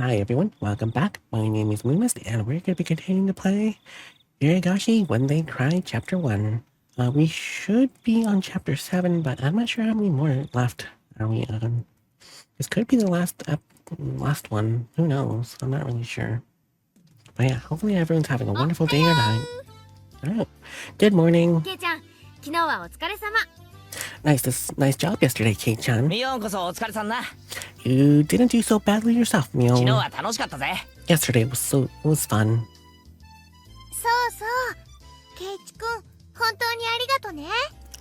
Hi everyone, welcome back. My name is Moonmist and we're going to be continuing to play Higurashi When They Cry Chapter 1. We should be on Chapter 7, but I'm not sure how many more left are we on. This could be the last one. Who knows? I'm not really sure. But yeah, hopefully everyone's having a wonderful day or night. Alright. Good morning. Nice job yesterday, Kate-chan. You didn't do so badly yourself, Mio. Yesterday was fun.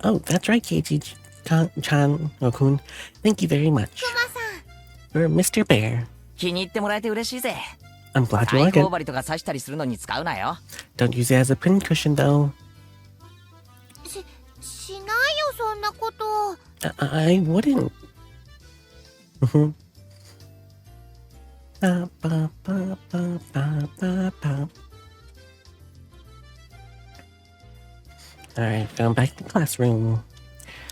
Oh, that's right, Keiichi-chan, Okun. Thank you very much. For Mr. Bear. I'm glad you like it. Don't use it as a pincushion, though. I wouldn't. Alright, going back to the classroom.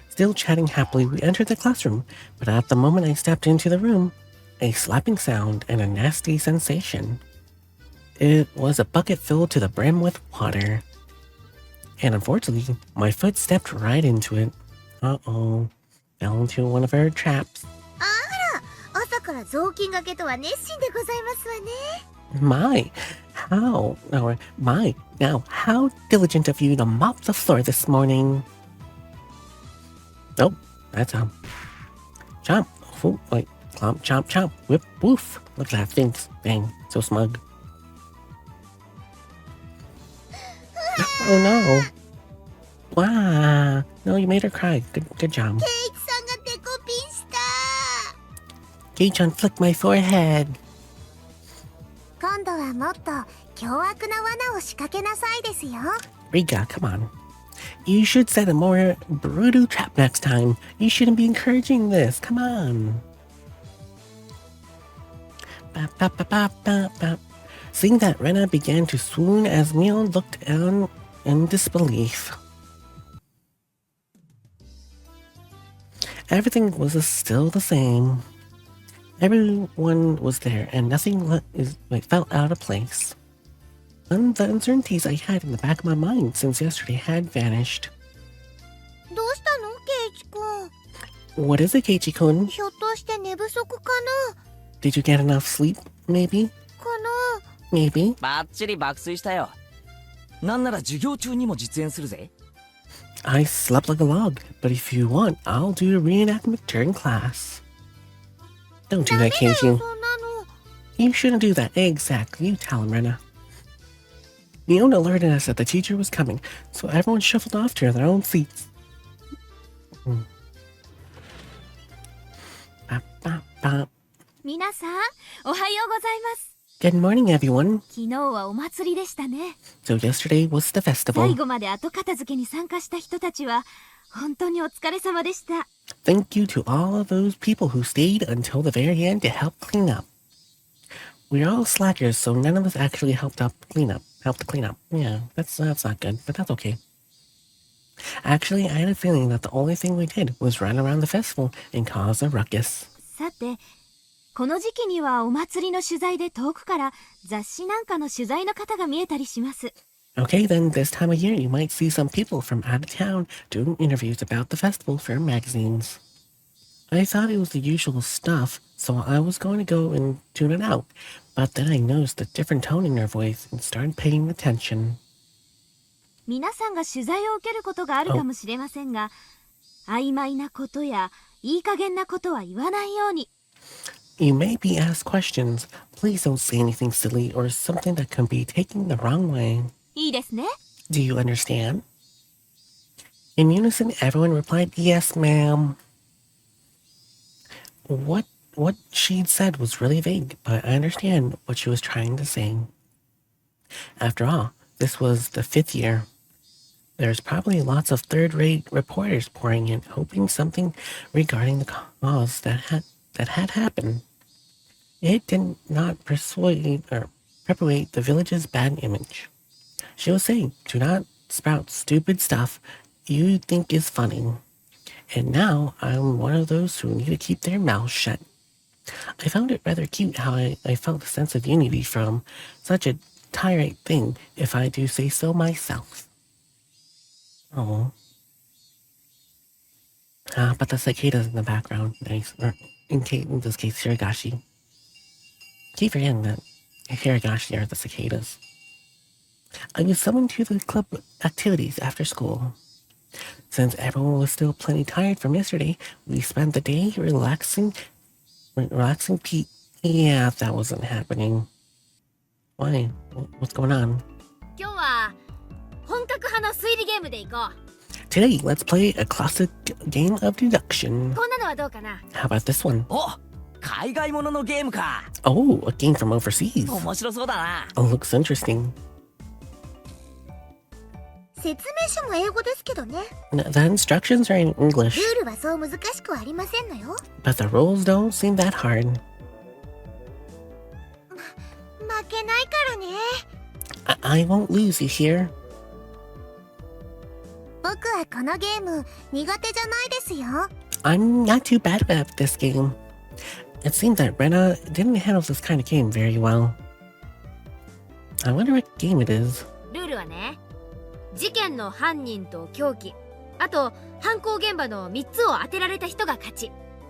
Still chatting happily, we entered the classroom, but at the moment I stepped into the room, a slapping sound and a nasty sensation. It was a bucket filled to the brim with water. And unfortunately, my foot stepped right into it. Uh-oh. Fell into one of her traps. How diligent of you to mop the floor this morning. Nope, that's chomp, like, clomp, chomp, chomp, whip, woof. Look at that Sphinx. Bang, so smug. Oh no. Wow. No, you made her cry. Good job. Kei-chan flicked my forehead. Riga, come on. You should set a more brutal trap next time. You shouldn't be encouraging this. Come on. Seeing that, Rena began to swoon as Mio looked on in disbelief. Everything was still the same. Everyone was there, and nothing felt out of place. And the uncertainties I had in the back of my mind since yesterday had vanished. What is it, Keiichi-kun? Did you get enough sleep, maybe? Maybe? I slept like a log, but if you want, I'll do a reenactment during class. Don't do that, Keiichi. You shouldn't do that. Exactly. You tell him, Rena. Miona alerted us that the teacher was coming, so everyone shuffled off to their own seats. Good morning, everyone. So yesterday was the festival. Thank you to all of those people who stayed until the very end to help clean up. We're all slackers, so none of us actually helped to clean up. Yeah, that's not good, but that's okay. Actually, I had a feeling that the only thing we did was run around the festival and cause a ruckus. Okay, then this time of year you might see some people from out of town doing interviews about the festival for magazines. I thought it was the usual stuff, so I was going to go and tune it out, but then I noticed a different tone in her voice and started paying attention. You may be asked questions. Please don't say anything silly or something that can be taken the wrong way. Do you understand? In unison, everyone replied, "Yes, ma'am." What she'd said was really vague, but I understand what she was trying to say. After all, this was the 5th year. There's probably lots of third-rate reporters pouring in, hoping something regarding the cause that had happened. It did not perpetuate the village's bad image. She was saying, do not sprout stupid stuff you think is funny. And now I'm one of those who need to keep their mouths shut. I found it rather cute how I felt a sense of unity from such a tirade thing, if I do say so myself. Oh. But the cicadas in the background, nice. Or in this case, Higurashi. Keep forgetting that Higurashi are the cicadas. I was summoned to the club activities after school. Since everyone was still plenty tired from yesterday, we spent the day relaxing Yeah, that wasn't happening. Why? What's going on? Today, let's play a classic game of deduction. How about this one? Oh, a game from overseas. Oh, looks interesting. The instructions are in English, but the rules don't seem that hard. I won't lose, you hear? I'm not too bad at this game. It seems that Rena didn't handle this kind of game very well. I wonder what game it is.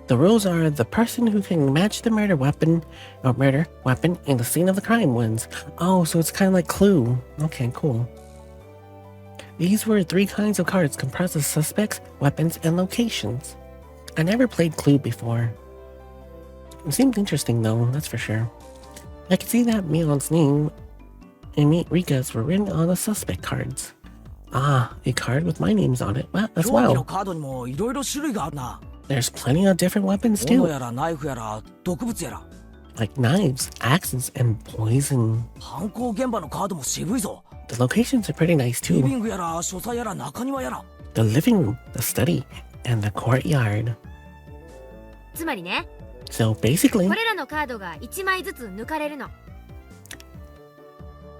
The rules are the person who can match the murder weapon in the scene of the crime wins. Oh, so it's kind of like Clue. Okay, cool. These were 3 kinds of cards comprised of suspects, weapons, and locations. I never played Clue before. It seemed interesting though, that's for sure. I could see that Mion's name and Rika's were written on the suspect cards. Ah, a card with my name's on it. Well, as well. There's plenty of different weapons too. Like knives, axes, and poison. The locations are pretty nice too. The living room, the study, and the courtyard. So basically,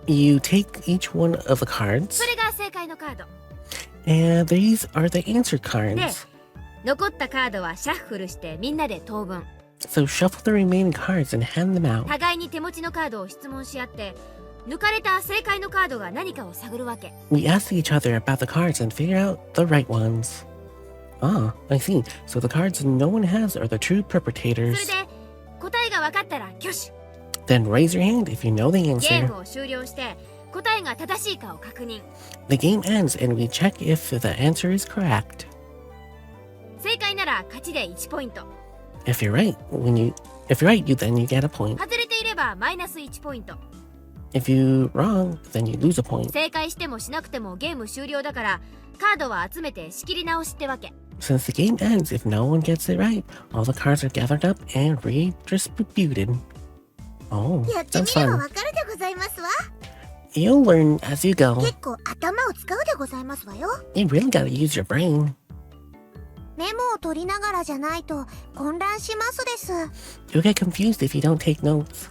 you take each one of the cards, and these are the answer cards. So shuffle the remaining cards and hand them out. We ask each other about the cards and figure out the right ones. Ah, I see. So the cards no one has are the true perpetrators. Then raise your hand if you know the answer. The game ends and we check if the answer is correct. If you're right, then you get a point. If you're wrong, then you lose a point. Since the game ends if no one gets it right, all the cards are gathered up and redistributed. Oh, that's fun. You'll learn as you go. You really gotta use your brain. You'll get confused if you don't take notes.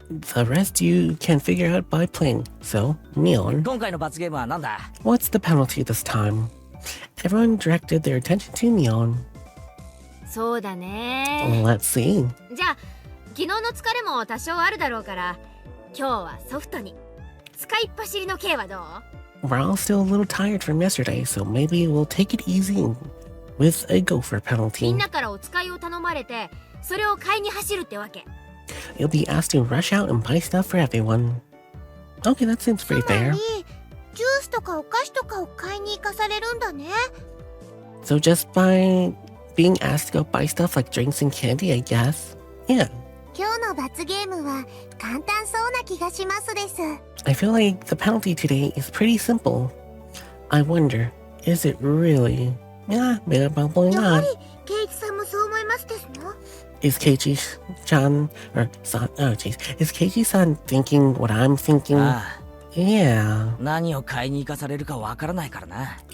The rest you can figure out by playing. So, Mion, what's the penalty this time? Everyone directed their attention to Mion. Let's see. We're all still a little tired from yesterday, so maybe we'll take it easy with a gopher penalty. You'll be asked to rush out and buy stuff for everyone. Okay, that seems pretty fair. So just by being asked to go buy stuff like drinks and candy, I guess? Yeah. I feel like the penalty today is pretty simple. I wonder, is it really? Yeah, probably not. Is Keiichi-chan, or San, oh jeez, is Keiichi-san thinking what I'm thinking? Yeah.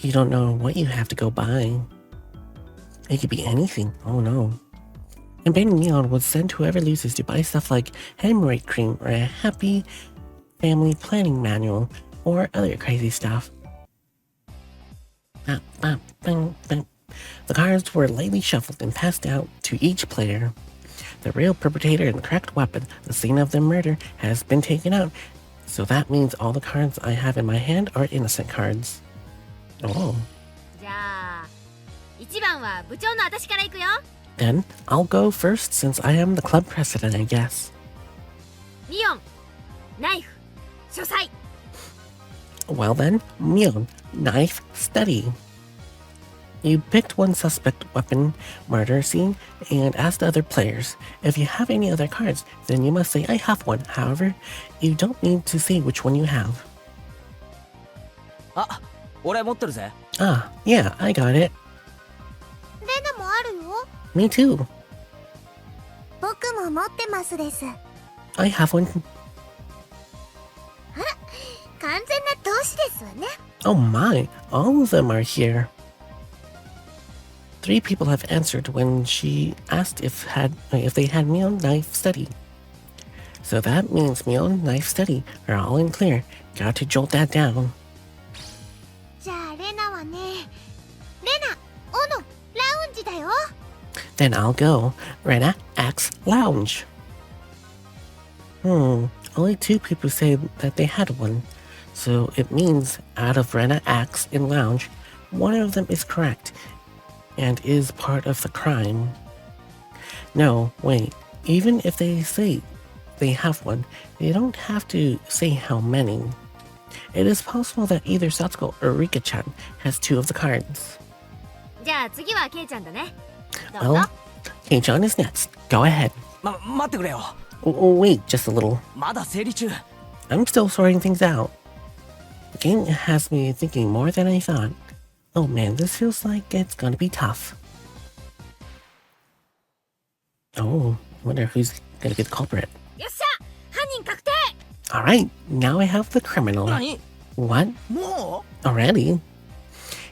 You don't know what you have to go buy. It could be anything, oh no. And Ben Neon would send whoever loses to buy stuff like hemorrhoid cream or a happy family planning manual or other crazy stuff. The cards were lightly shuffled and passed out to each player. The real perpetrator and the correct weapon, the scene of the murder, has been taken out, so that means all the cards I have in my hand are innocent cards. Oh. じゃあ1番は部長の私から行くよ。 Then I'll go first since I am the club president, I guess. ミオン、ナイフ、書斎。 Well then, Mion, knife, study. You picked one suspect weapon, murder scene, and asked the other players. If you have any other cards, then you must say, I have one. However, you don't need to say which one you have. あ、俺持ってるぜ。 Ah, yeah, I got it. レナもあるよ。 Me too. 僕も持ってますです。 I have one. 完全な同志ですわね。 Oh my, all of them are here. 3 people have answered when she asked if they had Mion knife study. So that means Mion knife study are all in clear. Got to jolt that down. じゃあレナはね、レナ、オノ、ラウンジだよ。 Then I'll go. Rena, Axe, Lounge. Only 2 people say that they had one. So it means out of Rena, Axe, and Lounge, one of them is correct and is part of the crime. No, wait. Even if they say they have one, they don't have to say how many. It is possible that either Satsuko or Rika-chan has 2 of the cards. じゃあ次はケイちゃんだね。どうぞ。 Well, Kei-chan is next. Go ahead. 待ってくれよ。 Wait, just a little. まだ整理中。 I'm still sorting things out. The game has me thinking more than I thought. Oh man, this feels like it's gonna be tough. Oh, I wonder who's gonna be the culprit. よっしゃ、犯人確定。 Alright, now I have the criminal. 何？ What? も Already?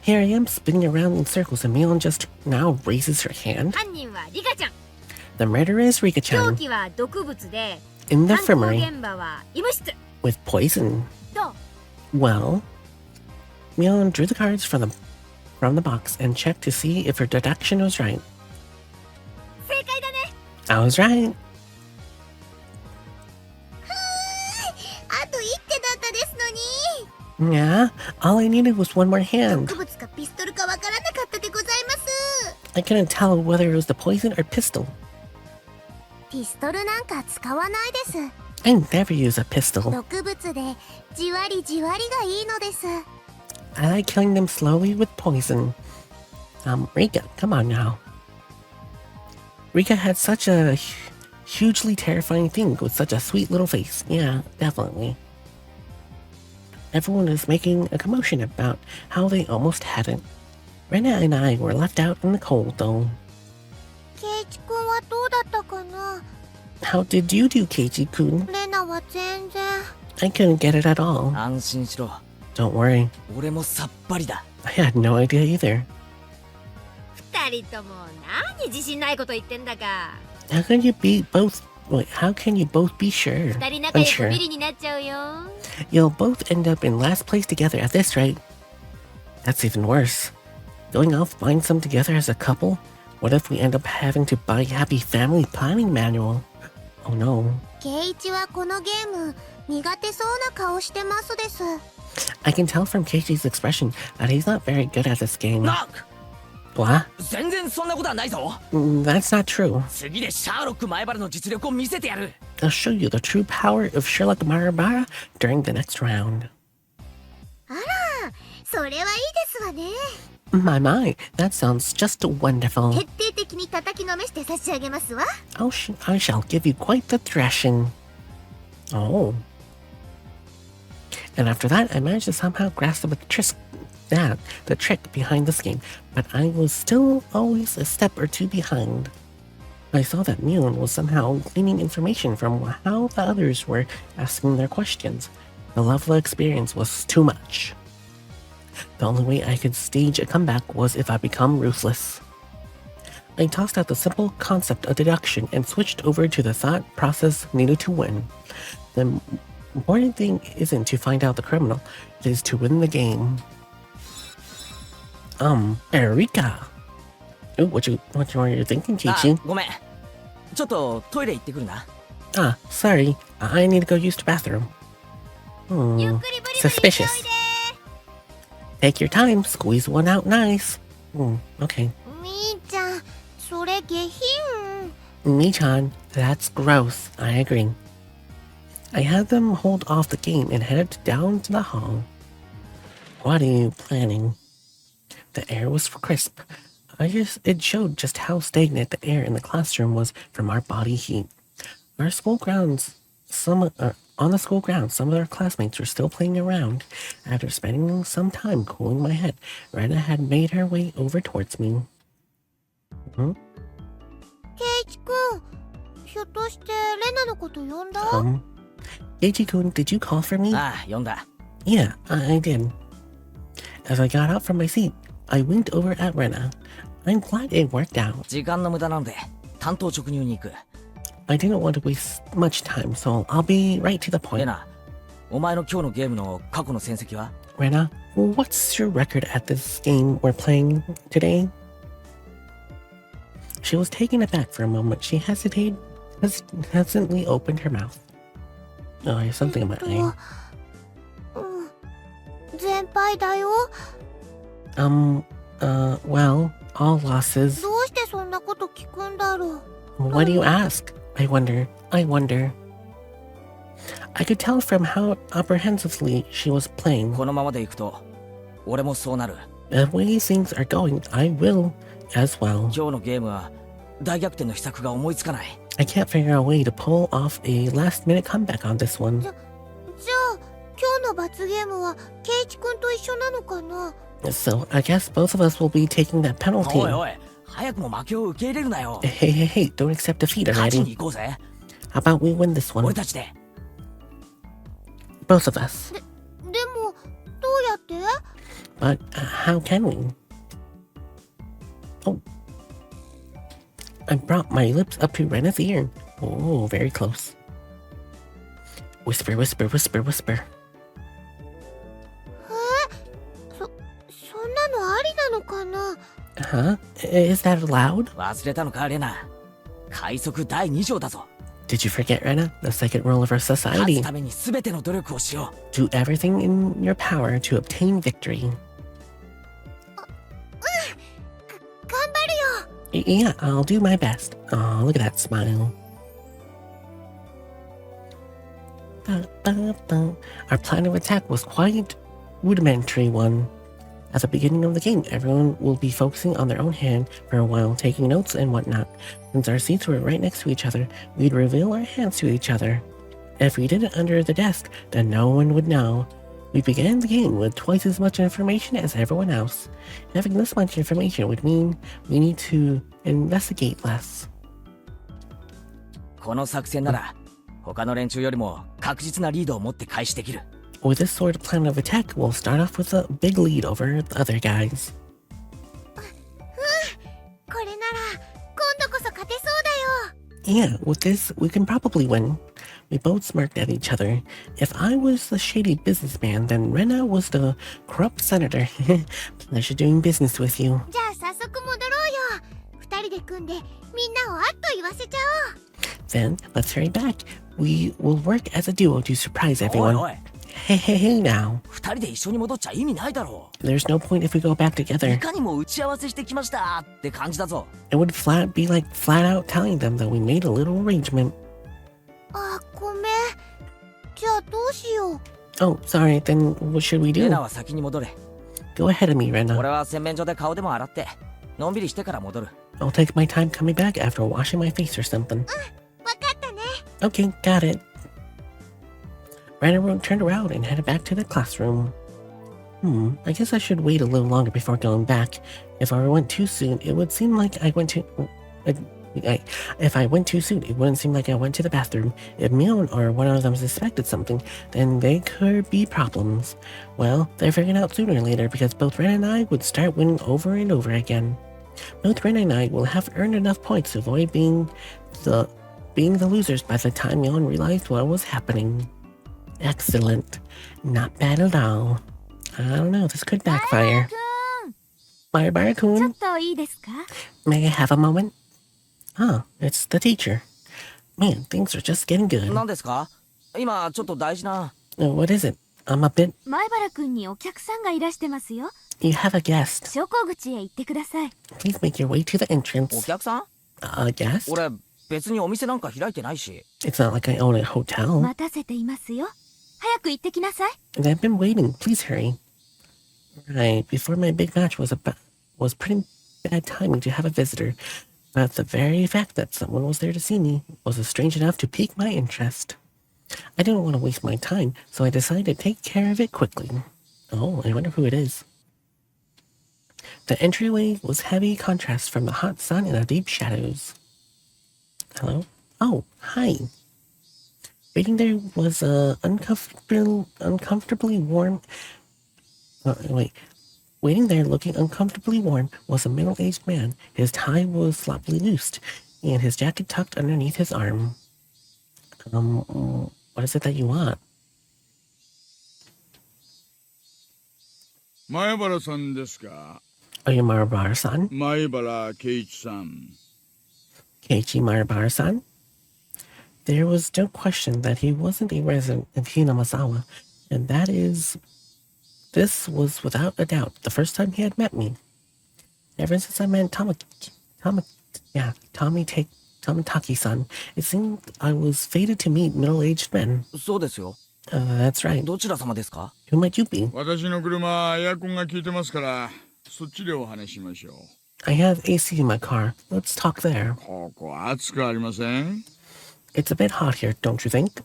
Here I am spinning around in circles and Mion just now raises her hand. 犯人はリカちゃん。 The murderer is 凶 Rika-chan 器は毒物で、 in the 犯行 infirmary 現場は医務室。 with poison. どう？ Well, Mion drew the cards from the box and checked to see if her deduction was right. 正解だね。 I was right. あと一手だったですのに。 Yeah, all I needed was one more hand. 毒物かピストルかわからなかったでございます。 I couldn't tell whether it was the poison or pistol. ピストルなんか使わないです。 I never use a pistol. 毒物でじわりじわりがいいのです。 I like killing them slowly with poison. Rika, come on now. Rika had such a hugely terrifying thing with such a sweet little face. Yeah, definitely. Everyone is making a commotion about how they almost had it. Rena and I were left out in the cold, though. ケイチ君はどうだったかな。 How did you do, Keiji-kun? レナは全然。 I couldn't get it at all. 安心しろ。 Don't worry. 俺もさっぱりだ。 I had no idea either. 二人とも何自信ないこと言ってんだか。 How can you be both? Wait, how can you both be sure? 二人仲良く Unsure. ビリになっちゃうよ。 You'll both end up in last place together at this rate. That's even worse. Going off buying some together as a couple? What if we end up having to buy Happy Family Planning Manual? Oh no. ケイチはこのゲーム苦手そうな顔してますです。 I can tell from Keiichi's expression that he's not very good at this game. なっ！ What? 全然そんなことはないぞ。 That's not true. 次でシャーロック前原の実力を見せてやる。 I'll show you the true power of Sherlock Marabara during the next round. あら、それはいいですわね。 My, that sounds just wonderful. 徹底的に叩きのめして差し上げますわ。I shall give you quite the thrashing. Oh. And after that, I managed to somehow grasp the trick behind this game, but I was still always a step or two behind. I saw that Mion was somehow gleaning information from how the others were asking their questions. The level of experience was too much. The only way I could stage a comeback was if I become ruthless. I tossed out the simple concept of deduction and switched over to the thought process needed to win. The important thing isn't to find out the criminal, it is to win the game. Erika. Ooh, what were you thinking, あ Kichi? ごめん。ちょっとトイレ行ってくるな。 Ah, sorry. I need to go use the bathroom. ゆっ Hmm. くりブリブリして Suspicious. おいで Take your time. Squeeze one out nice. Okay. みーちゃんそれ下品。 Mi-chan, that's gross. I agree. I had them hold off the game and headed down to the hall. What are you planning? The air was crisp. It showed just how stagnant the air in the classroom was from our body heat. On the school grounds, some of our classmates were still playing around. After spending some time cooling my head, Rena had made her way over towards me. ケイチくんひょっとしてレナのこと呼んだ？ Ichi-kun, did you call for me? ああ、読んだ。 Yeah, I did. As I got up from my seat, I winked over at Rena. I'm glad it worked out. 時間の無駄なので、担当直入に行く。 I didn't want to waste much time, so I'll be right to the レ point. ナ、お前の今日のゲームの過去の戦績は？ Rena, what's your record at this game we're playing today? She was taken aback for a moment. She hesitantly opened her mouth. Oh, I have something in my eye. 全敗だよ。 Well, all losses. どうしてそんなこと聞くんだろう。 Why do you ask? I wonder. I could tell from how apprehensively she was playing. このままで行くと、俺もそうなる。 The way things are going, I will as well. 今日のゲームは大逆転の秘策が思いつかない。 I can't figure out a way to pull off a last-minute comeback on this one. じゃあ今日の罰ゲームはケイチくんと一緒なのかな。 So I guess both of us will be taking that penalty. おいおい、早くも負けを受け入れるなよ。 Hey, don't accept defeat 勝ち already. に行こうぜ。 How about we win this one? 俺たちで。 Both of us. でもどうやって？ But how can we? Oh. I brought my lips up to Rena's ear. Oh, very close. Whisper, whisper, whisper, whisper. そんなのありなのかな。 Huh? Is that allowed? 忘れたのか、レナ。快速第2条だぞ。 Did you forget, Rena? The second rule of our 勝 society. つために全ての努力をしよ Do everything in your power to obtain victory. 頑張るよ。 Yeah, I'll do my best. Oh, look at that smile. Our plan of attack was quite rudimentary one. At the beginning of the game, everyone will be focusing on their own hand for a while, taking notes and whatnot. Since our seats were right next to each other, we'd reveal our hands to each other. If we did it under the desk, then no one would know. We began the game with twice as much information as everyone else. Having this much information would mean we need to investigate less. う。この作戦なら、他の連中よりも確実なリードを持って開始できる。 With this sort of plan of attack, we'll start off with a big lead over the other guys. これなら今度こそ勝てそうだよ。 Yeah, with this, we can probably win. We both smirked at each other. If I was the shady businessman, then Rena was the corrupt senator. Pleasure doing business with you. じゃあ早速戻ろうよ。二人で組んでみんなをあっと言わせちゃおう。 Then, let's hurry back. We will work as a duo to surprise おい everyone. おい、 Hey now. 二人で一緒に戻っちゃ意味ないだろ There's no point if we go back う。い together. かにも打ち合わせしてきましたって感じだぞ。 It would be like flat out telling them that we made a little arrangement. あ、ごめん。じゃあどうしよう。 Oh, sorry, then what should we レナ do? は先に戻れ。 Go ahead of me, Rena. 俺は洗面所で顔でも洗って、のんびりしてから戻る。 I'll take my time coming back after washing my face or something. わかったね。 Okay, got it. Rena turned around and headed back to the classroom. I guess I should wait a little longer before going back. If I went too soon, it would seem like I went to... If I went too soon, it wouldn't seem like I went to the bathroom. If Mion or one of them suspected something, then there could be problems. Well, they're figuring out sooner or later because both Ren and I would start winning over and over again. Both Ren and I will have earned enough points to avoid being the losers by the time Mion realized what was happening. Excellent. Not bad at all. I don't know, this could backfire. Bye, ちょっ Barakun. といいですか？ May I have a moment? Ah, it's the teacher. Man, things are just getting good. 何ですか？今ちょっと大事な。What is it? I'm a bit. 前原くんにお客さんがいらしてますよ。 You have a guest. 昇降口へ行ってください。 Please make your way to the お entrance. 客さん？ A guest? 俺別にお店なんか開いてないし。 It's not like I own a hotel. 待たせていますよ。早く行ってきなさい。 And I've been waiting. Please hurry. Right, before my big match was pretty bad timing to have a visitor. But the very fact that someone was there to see me was strange enough to pique my interest. I didn't want to waste my time, so I decided to take care of it quickly. Oh, I wonder who it is. The entryway was heavy contrast from the hot sun and the deep shadows. Hello? Oh, hi. Waiting there was uncomfortably warm. Waiting there looking uncomfortably warm was a middle-aged man. His tie was sloppily loosed, and his jacket tucked underneath his arm. What is it that you want? 前原さんですか？ Are you Marabara-san? 前原圭一さん。 Keiichi Marabara-san? There was no question that he wasn't a resident of Hinamazawa, and this was without a doubt the first time he had met me. Ever since I met Tomitaki-san, it seemed I was fated to meet middle-aged men. そうですよ。 That's right. どちら様ですか？ Who might you be? 私の車エアコンが効いてますから、そっちでお話しましょう。 I have AC in my car. Let's talk there. ここ暑くありません？ It's a bit hot here, don't you think?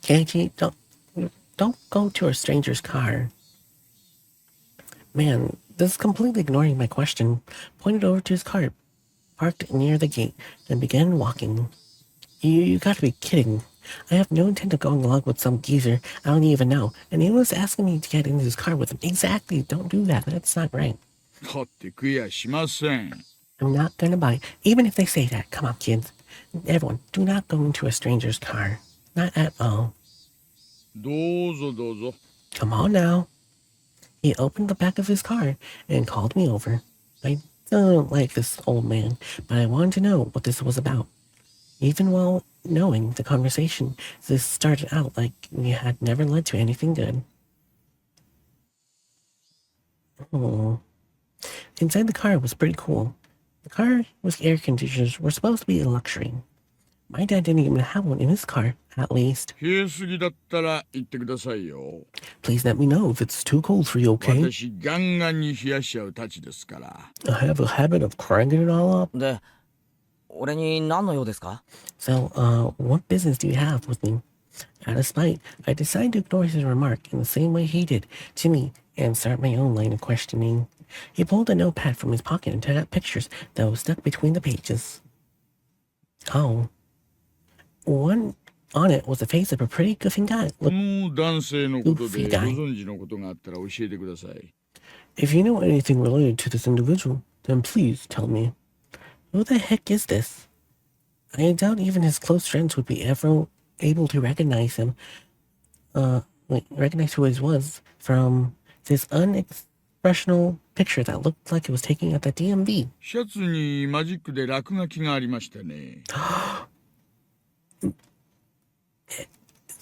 Keiichi, don't go to a stranger's car. Man, this is completely ignoring my question, pointed over to his car, parked near the gate, and began walking. You gotta be kidding. I have no intent of going along with some geezer I don't even know, and he was asking me to get into his car with him. Exactly, don't do that. That's not right. だって食いやしません。 I'm not gonna buy, even if they say that. Come on, kids. Everyone, do not go into a stranger's car. Not at all. どうぞどうぞ。 Come on now. He opened the back of his car and called me over. I don't like this old man, but I wanted to know what this was about. Even while knowing the conversation, this started out like we had never led to anything good. Oh. Inside the car was pretty cool. The car with air conditioners were supposed to be a luxury. My dad didn't even have one in his car, at least. 冷えすぎだったら言ってくださいよ。 Please let me know if it's too cold for you, okay? 私ガンガンに冷やしちゃうたちですから。 I have a habit of cranking it all up. で、俺に何の用ですか？ So, what business do you have with me? Out of spite, I decided to ignore his remark in the same way he did to me and start my own line of questioning. He pulled a notepad from his pocket and took out pictures that was stuck between the pages. Oh. One on it was the face of a pretty goofy guy. この男性のことで Goofy ご guy. 存知のことがあったら教えてください。 If you know anything related to this individual, then please tell me. Who the heck is this? I doubt even his close friends would be ever able to recognize him. Recognize who he was from this unexpressional picture that looked like it was taken at the DMV. シャツにマジックで落書きがありましたね。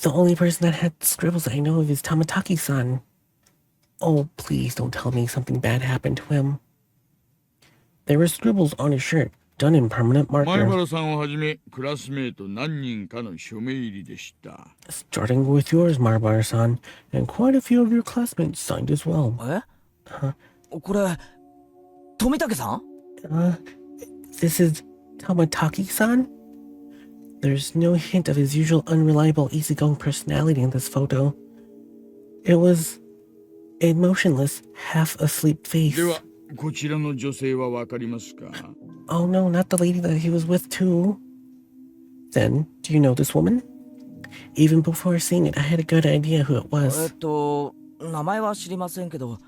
The only person that had scribbles I know of is Tomitaki-san. Oh, please don't tell me something bad happened to him. There were scribbles on his shirt, done in permanent 前 marker, 原さんをはじめクラスメート何人かの署名入りでした。 starting with yours, Marbar-san, and quite a few of your classmates signed as well. これ、富武さん？ This is Tomitaki-san? There's no hint of his usual unreliable, easygoing personality in this photo. It was a motionless, half-asleep face. では、こちらの女性はわかりますか？ Oh no, not the lady that he was with too. Then, do you know this woman? Even before seeing it, I had a good idea who it was. 名前は知りませんけど、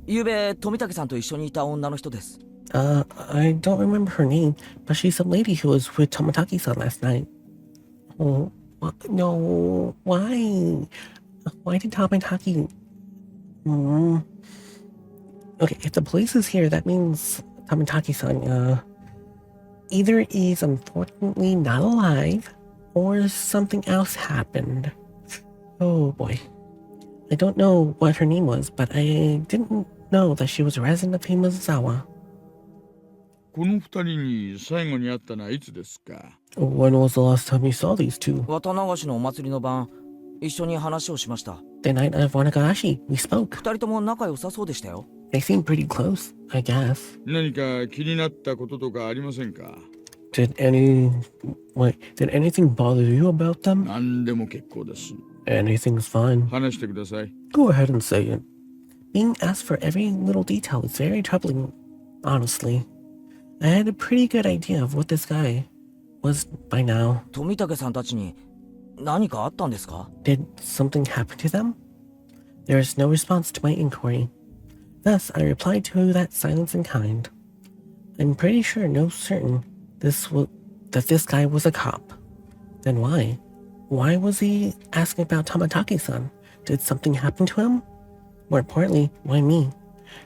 ゆうべ富武さんと一緒にいた女の人です。I don't remember her name, but she's some lady who was with Tomitaki-san last night. Oh, no, why? Why did Tomitaki... Okay, if the police is here, that means Tamataki-san, either is unfortunately not alive, or something else happened. Oh boy. I don't know what her name was, but I didn't know that she was a resident of Himazawa. この二人に最後に会ったのはいつですか？ When was the last time you saw these two? 綿流しのお祭りの晩、一緒に話をしました。The night of Onikakushi, we spoke. 二人とも仲良さそうでしたよ。They seem pretty close, I guess. 何か気になったこととかありませんか？ Did anything bother you about them? 何でも結構です。 Anything's fine. 話してください。 Go ahead and say it. Being asked for every little detail is very troubling, honestly. I had a pretty good idea of what this guy was by now. 富武さんたちに何かあったんですか？ Did something happen to them? There is no response to my inquiry. Thus, I replied to that silence in kind. I'm pretty sure, no certain, that this guy was a cop. Then why? Why was he asking about Tamataki-san? Did something happen to him? More importantly, why me?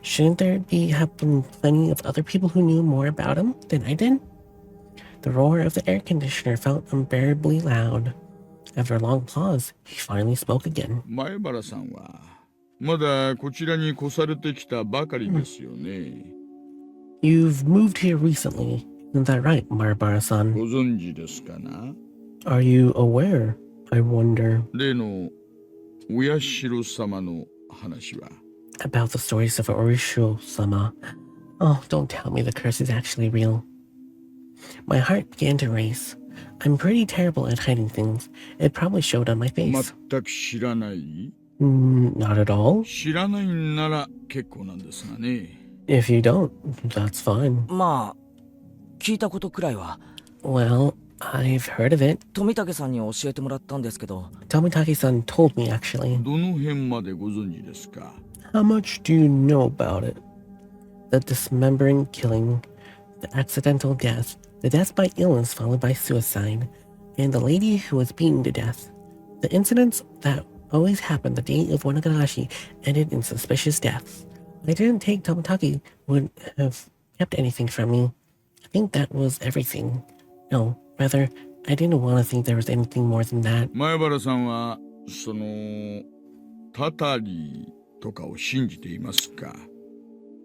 Shouldn't there have been plenty of other people who knew more about him than I did? The roar of the air conditioner felt unbearably loud. After a long pause, he finally spoke again. 前原さんはまだこちらに越されてきたばかりですよね。You've moved here recently, isn't that right, Marabara-san? ご存知ですかな？ Are you aware, I wonder, 例のお社様の話は？ about the stories of Orisho-sama? Oh, don't tell me the curse is actually real. My heart began to race. I'm pretty terrible at hiding things. It probably showed on my face. 全く知らない？ Not at all. 知らないんなら結構なんですがね。 If you don't, that's fine. まあ、聞いたことくらいは。 Well, I've heard of it. 富武さんに教えてもらったんですけど。 Tomitaki-san told me, actually. どの辺までご存知ですか？ How much do you know about it? The dismembering killing, the accidental death, the death by illness followed by suicide, and the lady who was beaten to death. The incidents that always happened the day of Onikakushi ended in suspicious deaths. I didn't think Tomitaki would have kept anything from me. I think that was everything. No, rather, I didn't want to think there was anything more than that. 前原さんはそのタタリとかを信じていますか？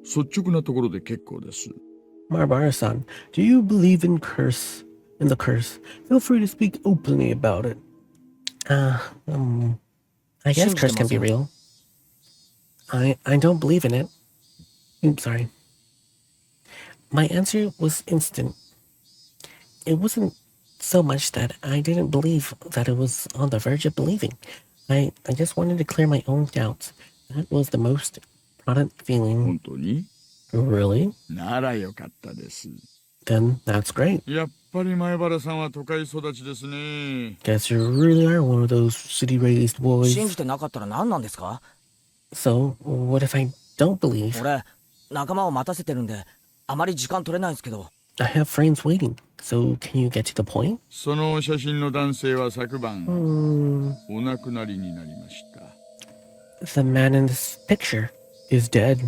率直なところで結構です。 Marabara-san, do you believe in the curse? Feel free to speak openly about it. I guess curse can be real. I don't believe in it. Oops, sorry. My answer was instant. It wasn't so much that I didn't believe that it was on the verge of believing. I just wanted to clear my own doubts. That was the most important feeling. 本当に？ Really? ならよかったです。 Then that's great. やっぱり前原さんは都会育ちですね。 Guess you really are one of those city-raised 信 boys. じてなかったら何なんですか？ So, what if I don't believe? 俺、仲間を待たせてるんで、あまり時間取れないんですけど。 I have friends waiting. So, can you get to the point? その写真の男性は昨晩、お亡くなりになりました。 The man in this picture is dead.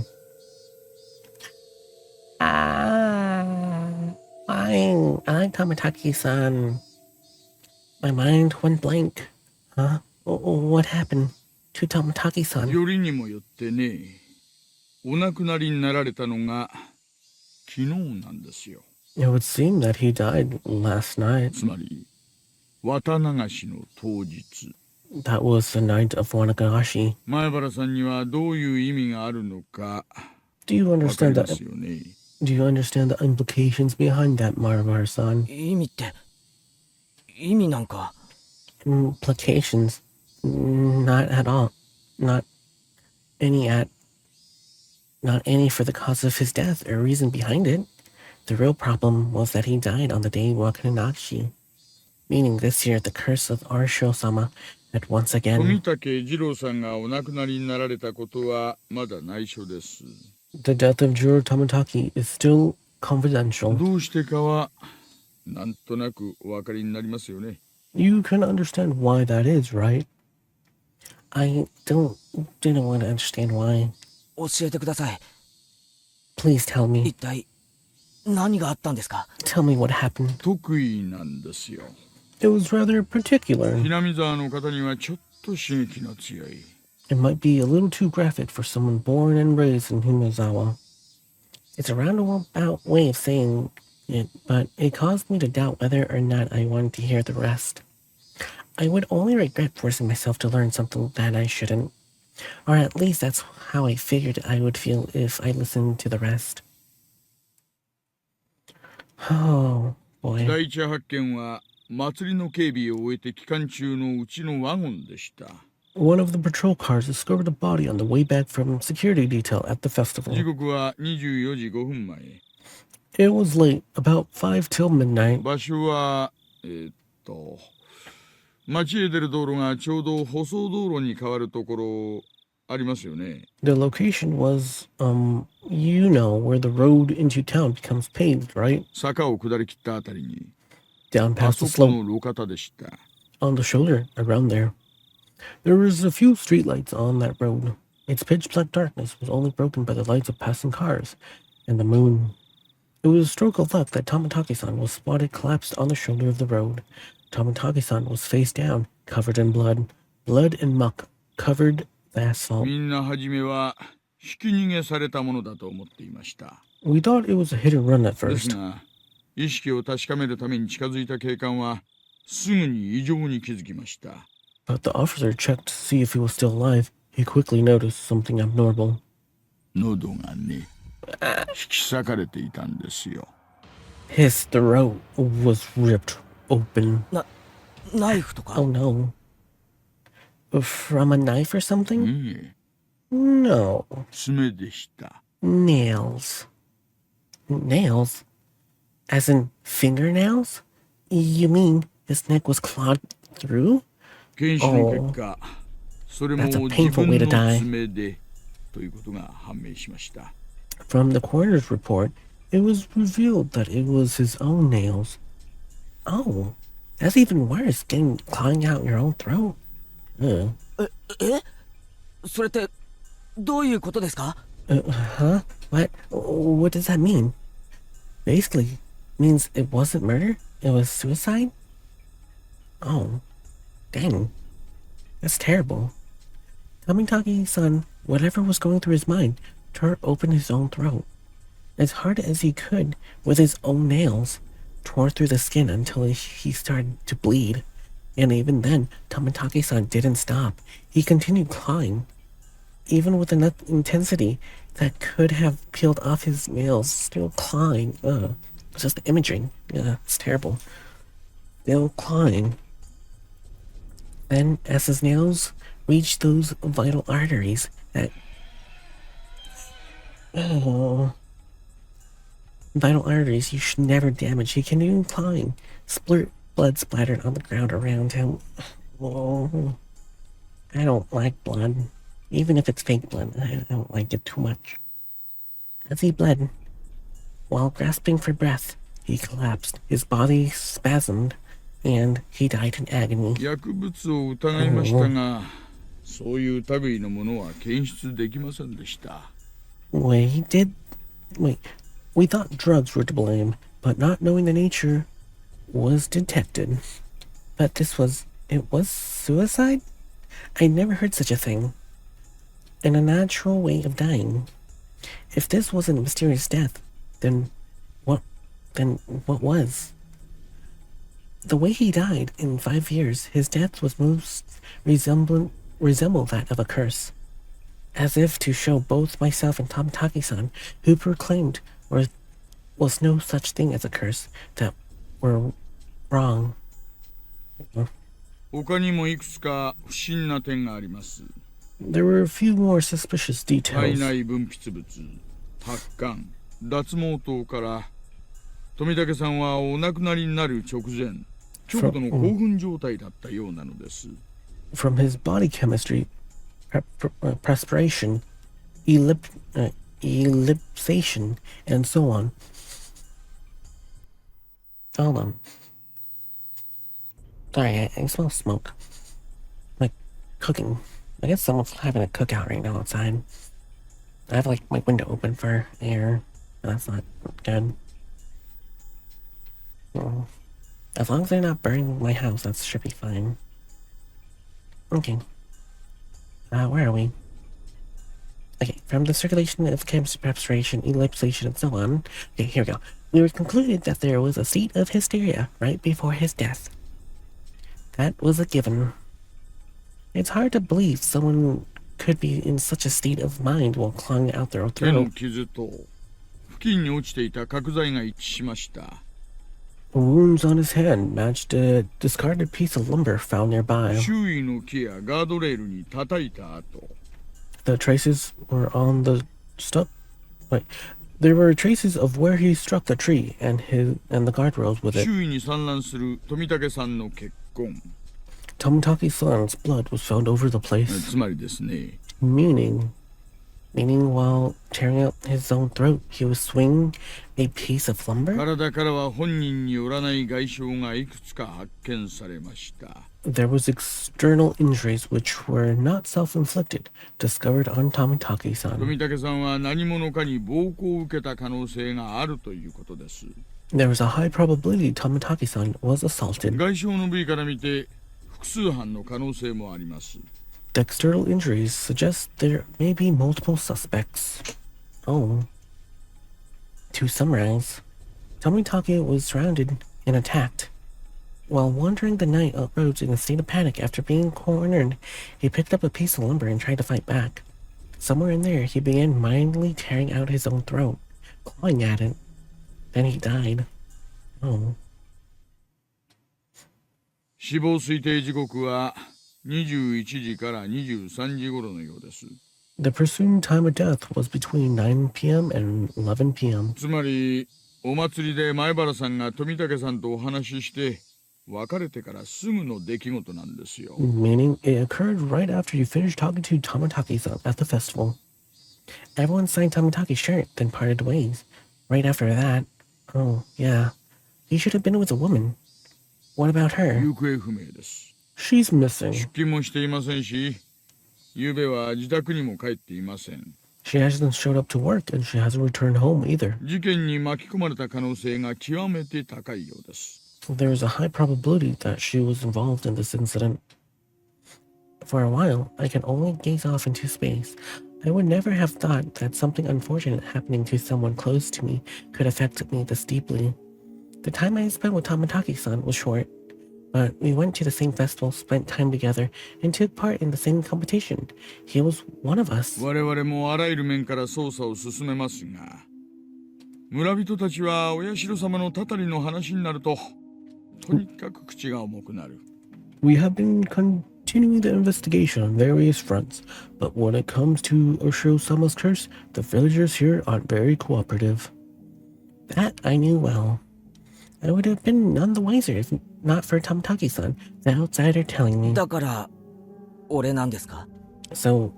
I'm Tamataki-san. My mind went blank. Huh? What happened to Tamataki-san? よりにもよってね、お亡くなりになられたのが昨日なんですよ。 It would seem that he died last night. つまり、綿流しの当日。 That was the night of Onikakushi. 前原さんにはどういう意味があるのか Do you わかり understand ま that? すよね。 Do you understand the implications behind that, Marvar-san? 意味って、意味なんか。 Implications? Not at all. Not any for the cause of his death or reason behind it. The real problem was that he died on the day Wakanashi. Meaning this year the curse of Orisho-sama had once 富 again. 武二郎さんがお亡くなりになられたことはまだ内緒です。 The death of Jiro Tamataki is still confidential. どうしてかはなんとなくお分かりになりますよね。 You can understand why that is, right? I didn't want to understand why. 教えてください。Please tell me. 一体何があったんですか？ Tell me what happened. 得意なんですよ。 It was rather particular. ひなみ沢の方にはちょっと刺激の強い。 It might be a little too graphic for someone born and raised in Himazawa. It's a roundabout way of saying it, but it caused me to doubt whether or not I wanted to hear the rest. I would only regret forcing myself to learn something that I shouldn't. Or at least that's how I figured I would feel if I listened to the rest. Oh, boy. 第一発見は祭りの警備を終えて帰還中のうちのワゴンでした。 One of the patrol cars discovered a body on the way back from security detail at the 時 festival. 刻は24時5分前。 It was late, about 5 till midnight. 場所は町へ出る道路がちょうど舗装道路に変わるところありますよね。 The location was, where the road into town becomes paved, right? 坂を下り切ったあたりに Down あ past そ the こ slope, の路肩でした。 on the shoulder, around there. There was a few streetlights on that road. Its pitch black darkness was only broken by the lights of passing cars and the moon. It was a stroke of luck that Tomitaki-san was spotted collapsed on the shoulder of the road. Tomitaki-san was face down, covered in blood. Blood and muck covered the asphalt. みんな初めはひき逃げされたものだと思っていました。 We thought it was a hit and run at です first, が意識を確かめるために近づいた警官はすぐに異常に気づきました。 but the officer checked to see if he was still alive. He quickly noticed something abnormal. 喉がね引き裂かれていたんですよ。 His throat was ripped open. ナイフとか Oh no. From a knife or something? いえ No. 爪でした。 Nails. Nails? As in fingernails? You mean his neck was clawed through? 検視の結果、それも That's a 自 painful 分 way to の die. 爪でということが判明しました。 From the coroner's report, it was revealed that it was his own nails. Oh, that's even worse, clawing out your own throat. Ugh. それってどういうことですか？ Huh? What does that mean? Basically, means it wasn't murder? It was suicide? Oh, dang. That's terrible. Kamitaki-san, whatever was going through his mind, tore open his own throat. As hard as he could, with his own nails, tore through the skin until he started to bleed. And even then, Kamitaki-san didn't stop. He continued clawing. Even with enough intensity that could have peeled off his nails, still clawing. Ugh. It's just the imagery. Yeah, it's terrible. Still clawing. Then, as his nails reached those vital arteries that... vital arteries you should never damage. He continued clawing. Blood splattered on the ground around him. Oh, I don't like blood. Even if it's fake blood, I don't like it too much. As he bled, while grasping for breath, he collapsed. His body spasmed, and he died in agony. 薬物を疑いましたが、そういう類のものは検出できませんでした。 We thought drugs were to blame, but not knowing the nature was detected. But it was suicide? I never heard such a thing. And a natural way of dying. If this wasn't a mysterious death, then what was? The way he died in 5 years, his death was most resemble that of a curse. As if to show both myself and Tomitaki-san, who proclaimed was no such thing as a curse, that were wrong. 他にもいくつか不審な点があります。 There were a few more suspicious 体 details. 内分泌物、発汗、脱毛等から富武さんはお亡くなりになる直前、極度の興奮状態だったようなのです。 From his body chemistry, perspiration, ellipsation, and so on. Hold on. Sorry, I smell smoke. Like cooking. I guess someone's having a cookout right now outside. I have like my window open for air. That's not good. Well, as long as they're not burning my house, that should be fine. Okay. Where are we? Okay, from the circulation of chemistry preparation, ellipsation, and so on. Okay, here we go. We were concluded that there was a state of hysteria right before his death. That was a given. It's hard to believe someone could be in such a state of mind while clawing out their 手の throat. 傷と付近に落ちていた角材が一致しました。 Wounds on his hand matched a discarded piece of lumber found nearby. 周囲の木やガードレールに叩いた後、 The traces were on the stuff. Wait, there were traces of where he struck the tree and the guardrails with it. 周囲に散乱する富武さんの血痕。 Tomotake's blood was found over the place. つまりですね、 Meaning while tearing out his own throat, he was swinging a piece of lumber? 体からは本人によらない外傷がいくつか発見されました。 There was external injuries which were not self-inflicted, discovered on Tomitake-san. 富武さんは何者かに暴行を受けた可能性があるということです。 There was a high probability Tomitake-san was assaulted. 外傷の部位から見て複数犯の可能性もあります。 The external injuries suggest there may be multiple suspects. Oh. To summarize, Tomitake was surrounded and attacked. While wandering the night roads in a state of panic after being cornered, he picked up a piece of lumber and tried to fight back. Somewhere in there, he began mindlessly tearing out his own throat, clawing at it. Then he died. Oh. 死亡推定時刻は21時から23時頃のようです。 The presumed time of death was between 9 p.m. and 11 p.m. つまりお祭りで前原さんが富武さんとお話しして別れてからすぐの出来事なんですよ。 Meaning it occurred right after you finished talking to Tomitake-san at the festival. Everyone signed Tomitake's shirt, then parted ways. Right after that, oh, yeah. He should have been with a woman. What about her? 行方不明です。 She's missing. 出勤もしていませんし、昨夜は自宅にも帰っていません。 She hasn't showed up to work, and she hasn't returned home either. 事件に巻き込まれた可能性が極めて高いようです。 There is a high probability that she was involved in this incident. For a while, I could only gaze off into space. I would never have thought that something unfortunate happening to someone close to me could affect me this deeply. The time I spent with Tomitake-san was short, but we went to the same festival, spent time together, and took part in the same competition. He was one of us. 我々もあらゆる面から捜査を進めますが、村人たちはお社様のたたりの話になると、とにかく口が重くなる。 We have been continuing the investigation on various fronts, but when it comes to Oshiro-sama's curse, the villagers here aren't very cooperative. That I knew well. I would have been none the wiser if not for Tomitake-san, the outsider telling me. だから俺なんですか？ So,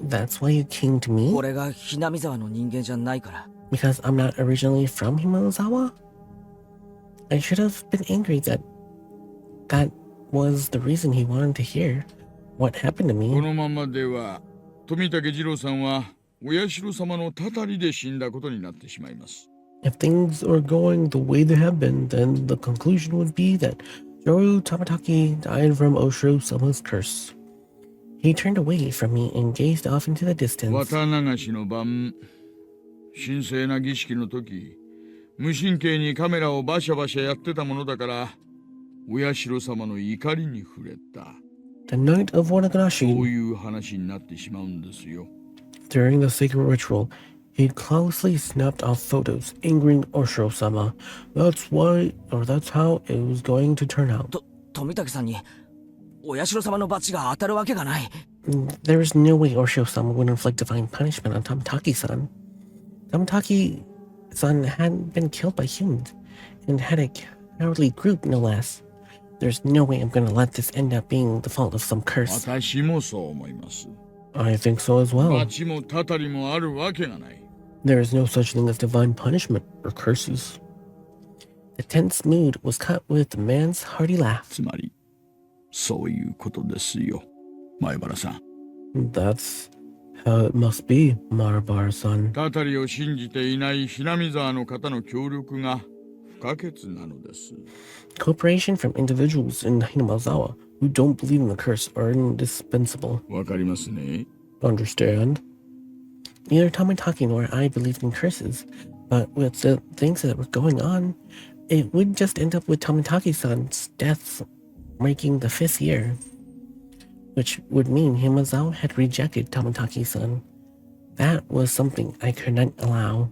that's why you came to me? 俺がひなみ沢の人間じゃないから。 Because I'm not originally from Himozawa? I should have been angry that was the reason he wanted to hear what happened to こ me. のままでは、富武次郎さんはお社様のたたりで死んだことになってしまいます。 If things are going the way they have been, then the conclusion would be that Joru Tomitake died from Oshiro-sama's curse. He turned away from me and gazed off into the distance. 綿流しの晩、神聖な儀式の時、無神経にカメラをバシャバシャやってたものだから、お社様の怒りに触れた。 The night of そう Onikakushi, いう話になってしまうんですよ。 during the sacred ritual, he callously snapped off photos, angering Oshiro-sama. That's how it was going to turn out. 富武さんにお社様の罰が当たるわけがない。 There is no way Oshiro-sama would inflict divine punishment on Tomitake-san. Tomitake-san hadn't been killed by humans, and had a cowardly group, no less. There's no way I'm gonna let this end up being the fault of some curse. 私もそう思います。 I think so as well. 罰もたたりもあるわけがない。 There is no such thing as divine punishment or curses. The tense mood was cut with the man's hearty laugh. つまり、そういうことですよ、前原さん。That's How it must be, Marabar-san. たたりを信じていないひなみ沢の方の協力が不可欠なのです。Cooperation from individuals in Hinamazawa who don't believe in the curse are indispensable. わかりますね。 Understand? Neither Tomitaki nor I believed in curses, but with the things that were going on, it would just end up with Tomitaki-san's death making the 5th year, which would mean Himazawa had rejected Tomitaki-san. That was something I could not allow.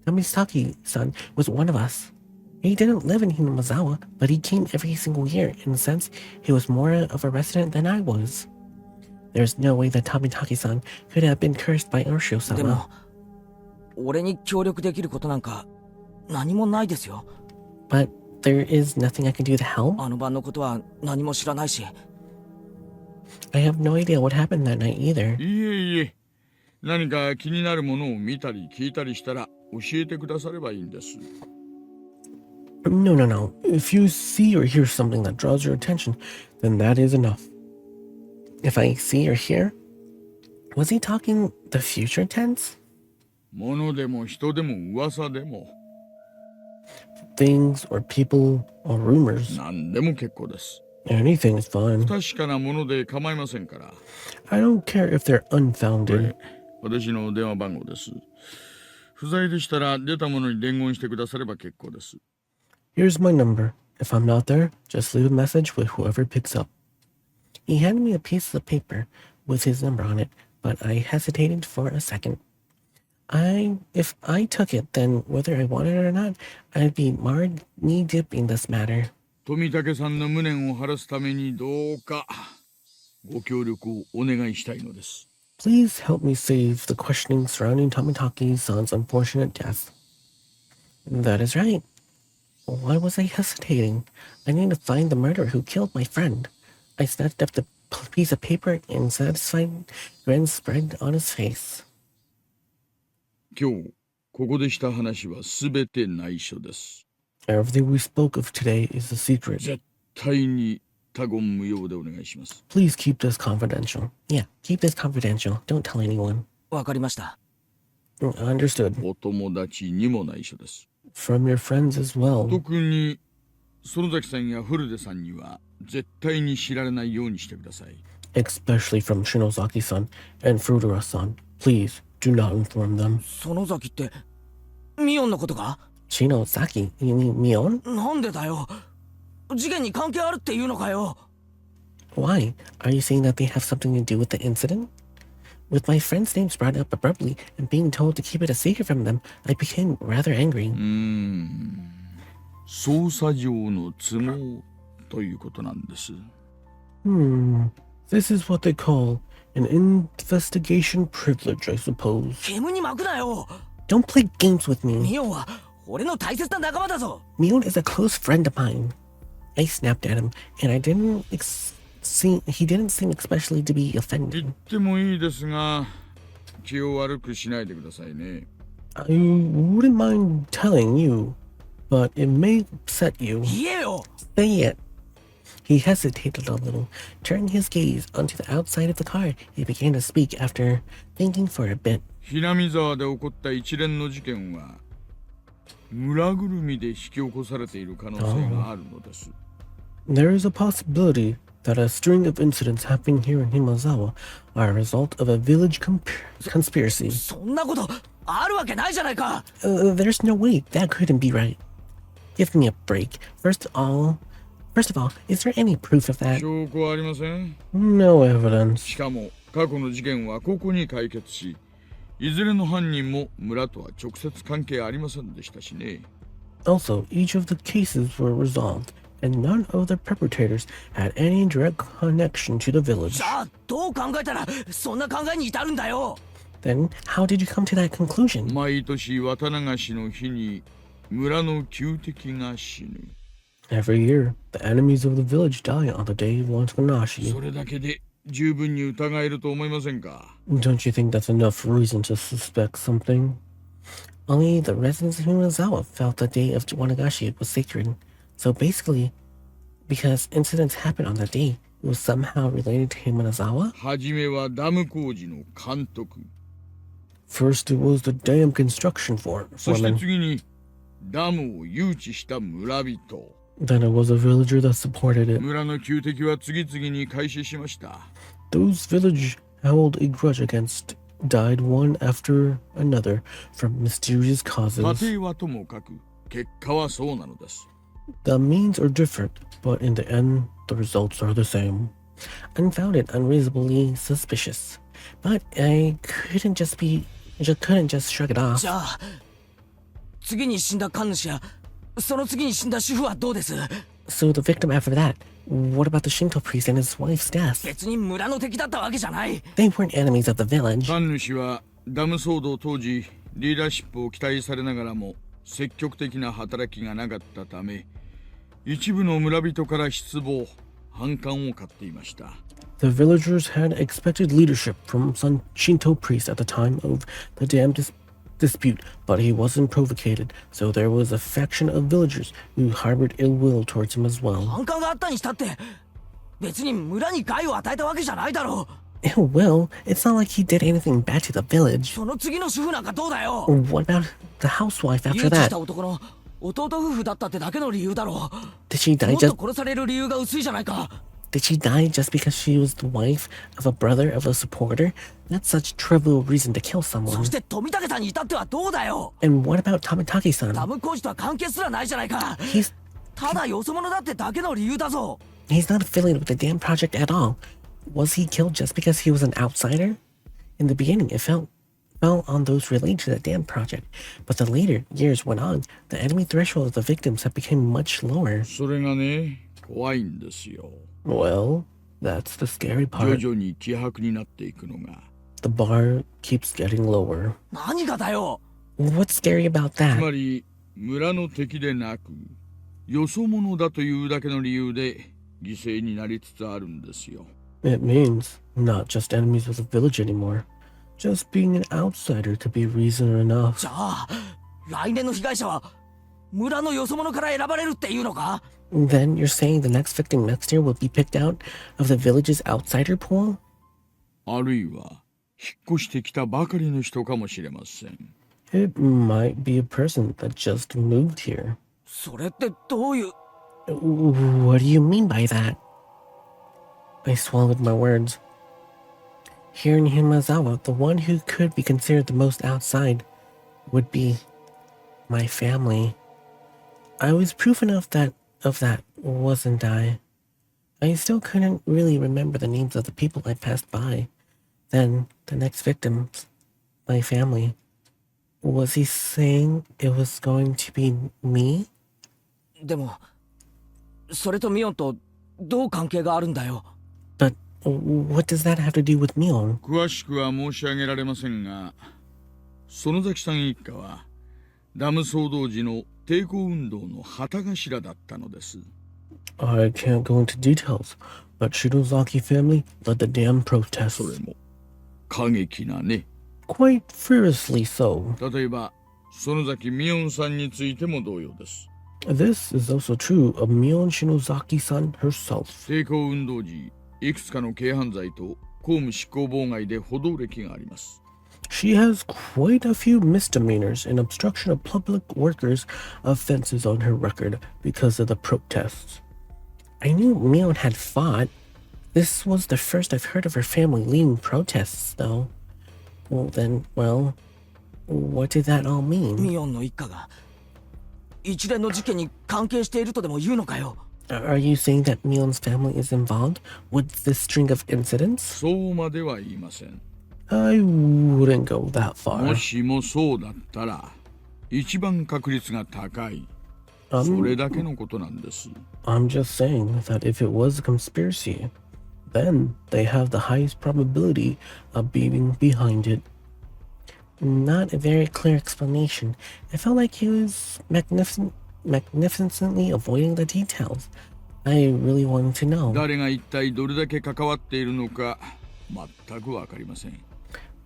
Tomitaki-san was one of us. He didn't live in Hinamazawa, but he came every single year. In a sense, he was more of a resident than I was. There's no way that Tomitaki-san could have been cursed by で Ursho-sama. も俺に協力できることなんか何もないですよ。 But there is nothing I can do to help. あの晩のことは何も知らないし。 I have no idea what happened that night either. いえいえ、何か気になるものを見たり聞いたりしたら教えてくださればいいんです。 No. If you see or hear something that draws your attention, then that is enough. If I see or hear? Was he talking the future tense? 物でも人でも噂でも Things or people or rumors? 何でも結構です。 Anything is fine. 確かなもので構いませんから。 I don't care if they're こ unfounded. れ、私の電話番号です。不在でしたら出たものに伝言してくだされば結構です。 Here's my number. If I'm not there, just leave a message with whoever picks up. He handed me a piece of paper with his number on it, but I hesitated for a second. If I took it, then whether I wanted it or not, I'd be marred knee-deep in this matter. 富武さんの無念を晴らすためにどうかご協力をお願いしたいのです。 Please help me save the questioning surrounding Tomitaki-san's unfortunate death. That is right. Why was I hesitating? I need to find the murderer who killed my friend. I snatched up the piece of paper and satisfied grin spread on his face. 今日ここでした話はすべて内緒です。 Everything we spoke of today is a secret. 絶対に他言無用でお願いします。 Please keep this confidential. Yeah, keep this confidential. Don't tell anyone. わかりました。 Understood. お友達にも内緒です。 From your friends as well. 特に園崎さんや古出さんには絶対に知られないようにしてください。 Especially from Shinozaki-san and Furura-san. Please, do not inform them. 園崎ってミオンのことか？ Shinozaki? You mean Mion? なんでだよ。事件に関係あるっていうのかよ。 Why? Are you saying that they have something to do with the incident? With my friend's names brought up abruptly and being told to keep it a secret from them, I became rather angry. 捜査上の都合ということなんです。 This is what they call an investigation privilege, I suppose. 煙に巻くなよ。 Don't play games with me. ミオンは俺の大切な仲間だぞ。 Mion is a close friend of mine. I snapped at him, and he didn't seem especially to be 言 offended. ってもいいですが気を悪くしないでくださいね。 I wouldn't mind telling you, but it may upset you. 言えよ。 Say it. He hesitated a little, turning his gaze onto the outside of the car. He began to speak after thinking for a bit. ひなみ沢で起こった一連の事件は村ぐるみで引き起こされている可能性があるのです。 There is a possibility that a string of incidents happening here in Himazawa are a result of a village conspiracy. そんなことあるわけないじゃないか。 There's no way that couldn't be right. Give me a break. First of all, is there any proof of that? 証拠はありません。 No evidence. しかも過去の事件はここに解決し、いずれの犯人も村とは直接関係ありませんでしたしね。 Also, each of the cases were resolved, and none of the perpetrators had any direct connection to the village. じゃあどう考えたらそんな考えに至るんだよ。 Then, how did you come to that conclusion? 毎年綿流しの日に村の旧敵が死ぬ。 Every year, the enemies of the village die on the day of Onikakushi. それだけで十分に疑えると思いませんか？ Don't you think that's enough reason to suspect something? Only the residents of Himazawa felt the day of Onikakushi was sacred. So basically, because incidents happened on that day, was somehow related to Himanazawa? はじめはダム工事の監督、 First, it was the dam constructionそして foreman. 次にダムを誘致した村人。 Then it was a villager that supported it. 村の旧敵は次々に開始しました。 Those village held a grudge against died one after another from mysterious 過 causes. 程はともかく結果はそうなのです。 The means are different, but in the end, the results are the same. Unfounded, unreasonably suspicious. But I couldn't just shrug it off. じゃあ次に死んだ神主やその次に死んだ主婦はどうです？ So the victim after that, what about the Shinto priest and his wife's death? 別に村の敵だったわけじゃない。 They weren't enemies of the village. 神主はダム騒動当時リーダーシップを期待されながらも積極的な働きがなかったため、一部の村人から失望、反感を買っていました。 The villagers had expected leadership from some Shinto priest at the time of the dam dispute, but he wasn't provocated, so there was a faction of villagers who harbored ill will towards him as well. 反感があったにしたって別に村に害を与えたわけじゃないだろう。 Ill will? It's not like he did anything bad to the village. その次の主婦なんかどうだよ。 What about the housewife 誘 after 致し that? た男の弟夫婦だったってだけの理由だろう。 Did she も die っと just 殺される理由が薄いじゃないか。 Did she die just because she was the wife of a brother of a supporter? That's such trivial reason to kill そ someone. して富武さんに至ってはどうだよ。 And what about Tamataki-san? ダム工事とは関係すらないじゃないか。 He's ただよそ者だってだけの理由だぞ。 he's not affiliated with the damn project at all. Was he killed just because he was an outsider? In the beginning, it fell on those related to the damn project, but the later years went on, the enemy threshold of the victims had become much lower. それがね、怖いんですよ。 Well, that's the scary 徐 part. 々に希薄になっていくのが。 The bar keeps getting lower. 何がだよ。 What's scary about つ that? まり村の敵でなく、よそ者だというだけの理由で犠牲になりつつあるんですよ。 It means not just enemies of the village anymore. Just being an outsider to be reason enough. じゃあ来年の被害者は村のよそ者から選ばれるっていうのか。 Then you're saying the next victim next year will be picked out of the village's outsider pool? あるいは引っ越してきたばかりの人かもしれません。 It might be a person that just moved here. それってどういう。 What do you mean by that? I swallowed my words. Here in Himazawa, the one who could be considered the most outside would be my family. I was proof enough of that, wasn't I? I still couldn't really remember the names of the people I passed by. Then, the next victims, my family. Was he saying it was going to be me? でもそれとミオンとどう関係があるんだよ。 But what does that have to do with Mion? 詳しくは申し上げられませんが、園崎さん一家はダム騒動時の抵抗運動の旗頭だったのです。 I can't go into details, but Shinozaki family led the dam protests. それも過激なね。 Quite furiously so. 例えば園崎美音さんについても同様です。 This is also true of Mion Shinozaki-san herself. 抵抗運動時、いくつかの軽犯罪と公務執行妨害で補導歴があります。 She has quite a few misdemeanors and obstruction of public workers offenses on her record because of the protests. I knew Mion had fought. This was the first I've heard of her family leading protests, though. Well, what did that all mean? ミオンの一家が一連の事件に関係しているとでも言うのかよ。 Are you saying that Mion's family is involved with this string of incidents? そうまでは言いません。 I wouldn't go that も far. しもそうだったら、一番確率が高い。それだけのことなんです。 I'm just saying that if it was a conspiracy, then they have the highest probability of being behind it. Not a very clear explanation. I felt like he was magnificently avoiding the details. I really wanted to know. 誰が一体どれだけ関わっているのか、全くわかりません。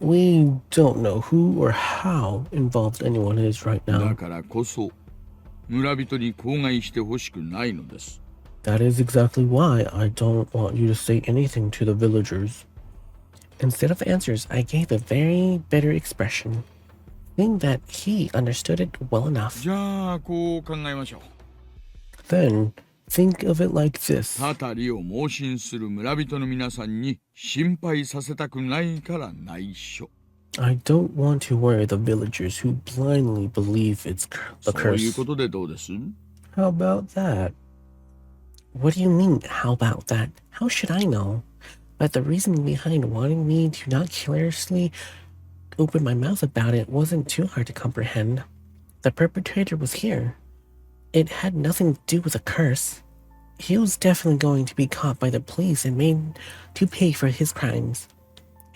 We don't know who or how involved anyone is right だ now. からこそ、村人に口外してほしくないのです。That is exactly why I don't want you to say anything to the villagers. Instead of answers, I gave a very bitter expression, thinking that he understood it well enough. じゃあこう考えましょう。 Then, think of it like this. たたりを盲信する村人の皆さんに心配させたくないから内緒。 I don't want to worry the villagers who blindly believe it's the そういう curse. ことでどうです？ How about that? What do you mean, how about that? How should I know? But the reason behind wanting me to not carelessly open my mouth about it wasn't too hard to comprehend. The perpetrator was here. It had nothing to do with a curse. He was definitely going to be caught by the police and made to pay for his crimes.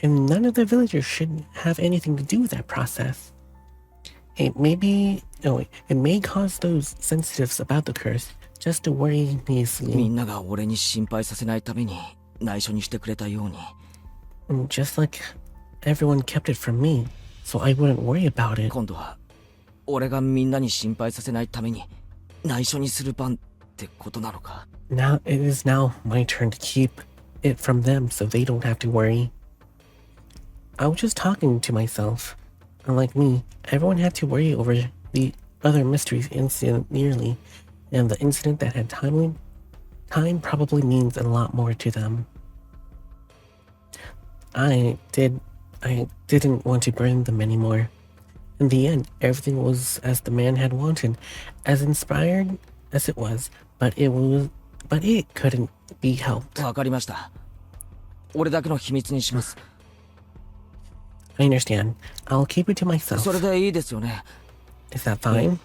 And none of the villagers should have anything to do with that process. It may cause those sensitives about the curse just to worry み easily. んなが俺に心配させないために内緒にしてくれたように。 Just like everyone kept it from me, so I wouldn't worry about it. 今度は俺がみんなに心配させないために内緒にする番ってことなのか。 Now it is now my turn to keep it from them so they don't have to worry. I was just talking to myself. Unlike me, everyone had to worry over the other mysteries incident nearly, and the incident that had time probably means a lot more to them. I didn't want to burden them anymore. In the end, everything was as the man had wanted, as inspired as it was, but it couldn't be helped. わかりました。俺だけの秘密にします。 I understand. I'll keep it to myself. それでいいですよね。 Is that fine?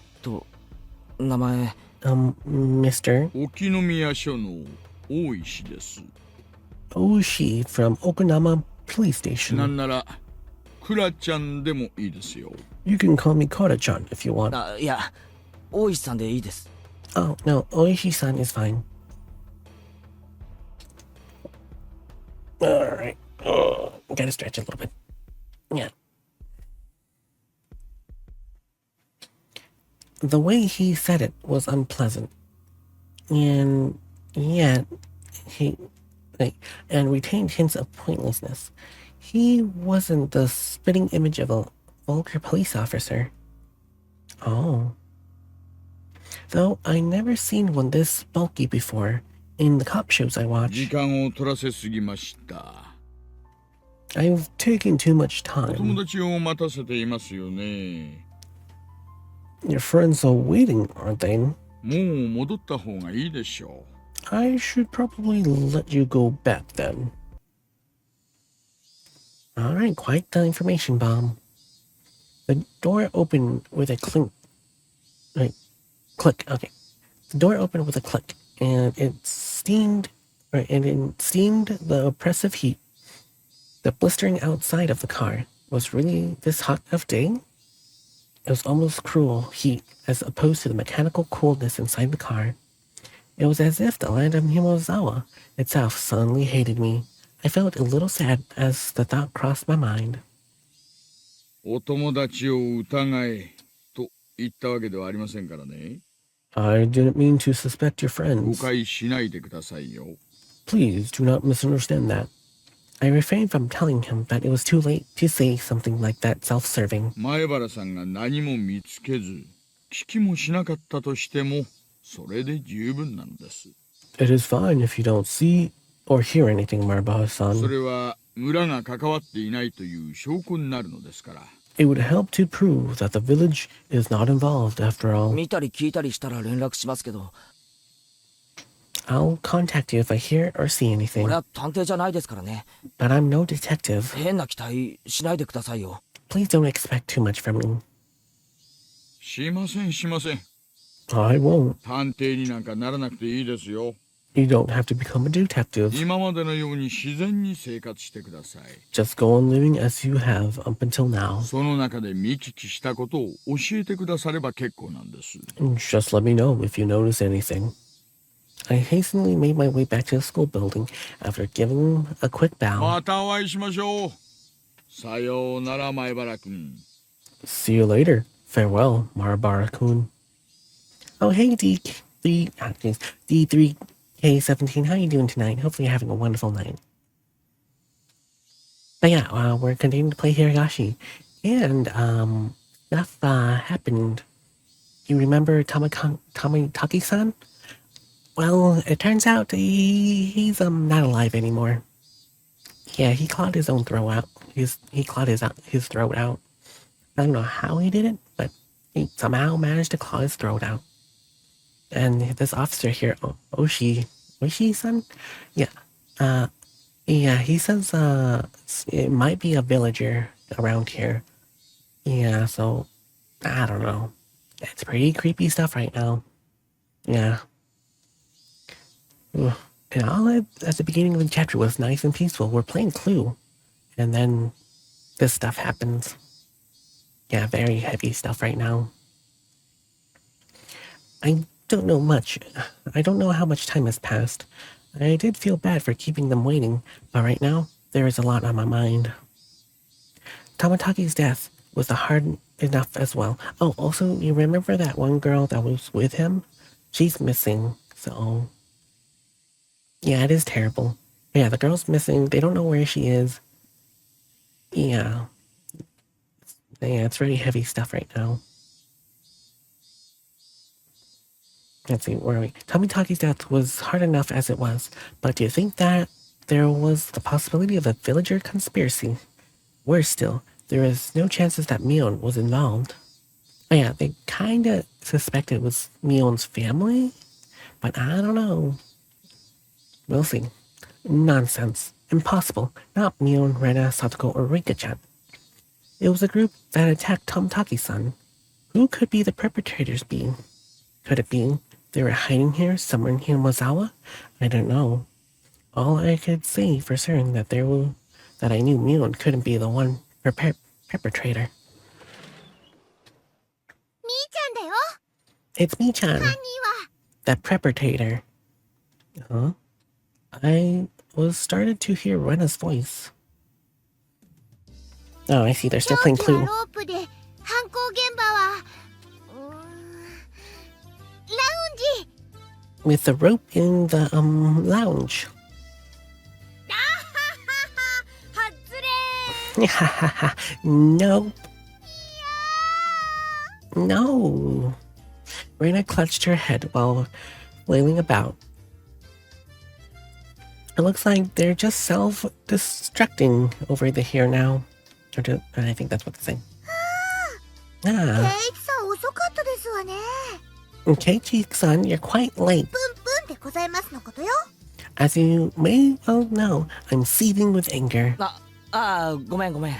名前。Mr. 沖宮署の大石です。 Oshi from Okanama Police なん Station. ならクラちゃんでもいいですよ。 You can call me Kora-chan if you want. いや、大石さんでいいです。 Oh, no, Oishi-san is fine. Alright. Gotta stretch a little bit. Yeah. The way he said it was unpleasant. And yet, and retained hints of pointlessness. He wasn't the spitting image of a vulgar police officer. Oh. Though I never seen one this bulky before in the cop shows I 時 watch. 間を取らせすぎました。 I've taken too much お友 time. 達を待たせていますよね。 Your friends are waiting, aren't they? もう戻った方がいいでしょ I should probably let you go back then. Alright, quite the information bomb. The door opened with a clink. Click, okay. The door opened with a click, and it steamed the oppressive heat. The blistering outside of the car was really this hot of day? It was almost cruel heat as opposed to the mechanical coolness inside the car. It was as if the land of Himozawa itself suddenly hated me. I felt a little sad as the thought crossed my mind. う。お友達を疑えと言ったわけではありませんからね。 I didn't mean to suspect your 誤 friends. 解しないでくださいよ。 Please do not misunderstand that. I refrained from telling him that it was too late to say something like that self-serving. 前原さんが何も見つけず、聞きもしなかったとしても、それで十分なんです。 It is fine if you don't see or hear anything, そ Marbaha-san. れは村が関わっていないという証拠になるのですから。 It would help to prove that the village is not involved after all. 見たり聞いたりしたら連絡しますけど、 I'll contact you if I hear or see anything. 俺は探偵じゃないですからね。 But I'm no detective. 変な期待しないでくださいよ。 Please don't expect too much from me. しませんしません。 I won't. 探偵になんかならなくていいですよ。 You don't have to become a detective. 今までのように自然に生活してください。 Just go on living as you have up until now. その中で見聞きしたことを教えてくだされば結構なんです。 And just let me know if you notice anything. I hastily made my way back to the school building after giving a quick bow. またお会いしましょう。さようなら前原くん。 See you later. Farewell, Marabara-kun. Oh, hey, D3 Hey 17, how you doing tonight? Hopefully you're having a wonderful night. But yeah, we're continuing to play Higurashi. And, stuff, happened. You remember Tomitaki-san? Well, it turns out he's, not alive anymore. Yeah, he clawed his own throat out. He clawed his throat out. I don't know how he did it, but he somehow managed to claw his throat out. And this officer here, Oishi-san? Yeah, yeah, he says, it might be a villager around here. Yeah, so, I don't know. It's pretty creepy stuff right now. Yeah. Ugh. And all at the beginning of the chapter was nice and peaceful. We're playing Clue. And then this stuff happens. Yeah, very heavy stuff right now. I don't know much. I don't know how much time has passed. I did feel bad for keeping them waiting, but right now, there is a lot on my mind. Tomitaki's death was hard enough as well. Oh, also, you remember that one girl that was with him? She's missing, so... Yeah, it is terrible. Yeah, the girl's missing. They don't know where she is. Yeah. Yeah, it's really heavy stuff right now. Let's see, where are we? Tomitaki's death was hard enough as it was, but do you think that there was the possibility of a villager conspiracy? Worse still, there is no chances that Mion was involved. Oh yeah, they kinda suspected it was Mion's family, but I don't know. We'll see. Nonsense. Impossible. Not Mion, Rena, Satoko, or Rika-chan. It was a group that attacked Tomitaki's-san. Who could be the perpetrators be? Could it be they were hiding here somewhere in Hinomazawa? I don't know. All I could say for certain that I knew Mion couldn't be the one perpetrator. みーちゃんだよ。 It's Mi-chan, 犯人は that perpetrator. Huh? I was started to hear Rena's voice. Oh, I see. They're still 凶 playing 器は Clue. ロープで犯行現場はラウンジ。 With the rope in the, lounge. あははははずれ Nope. No. Rena clutched her head while flailing about. It looks like they're just self-destructing over here now. I think that's what they're saying. ケイ Ah, チさん遅かったですわね。 Keiichi-san, you're quite late. プンプンでございますのことよ。 As you may well know, I'm seething with anger. ごめんごめん。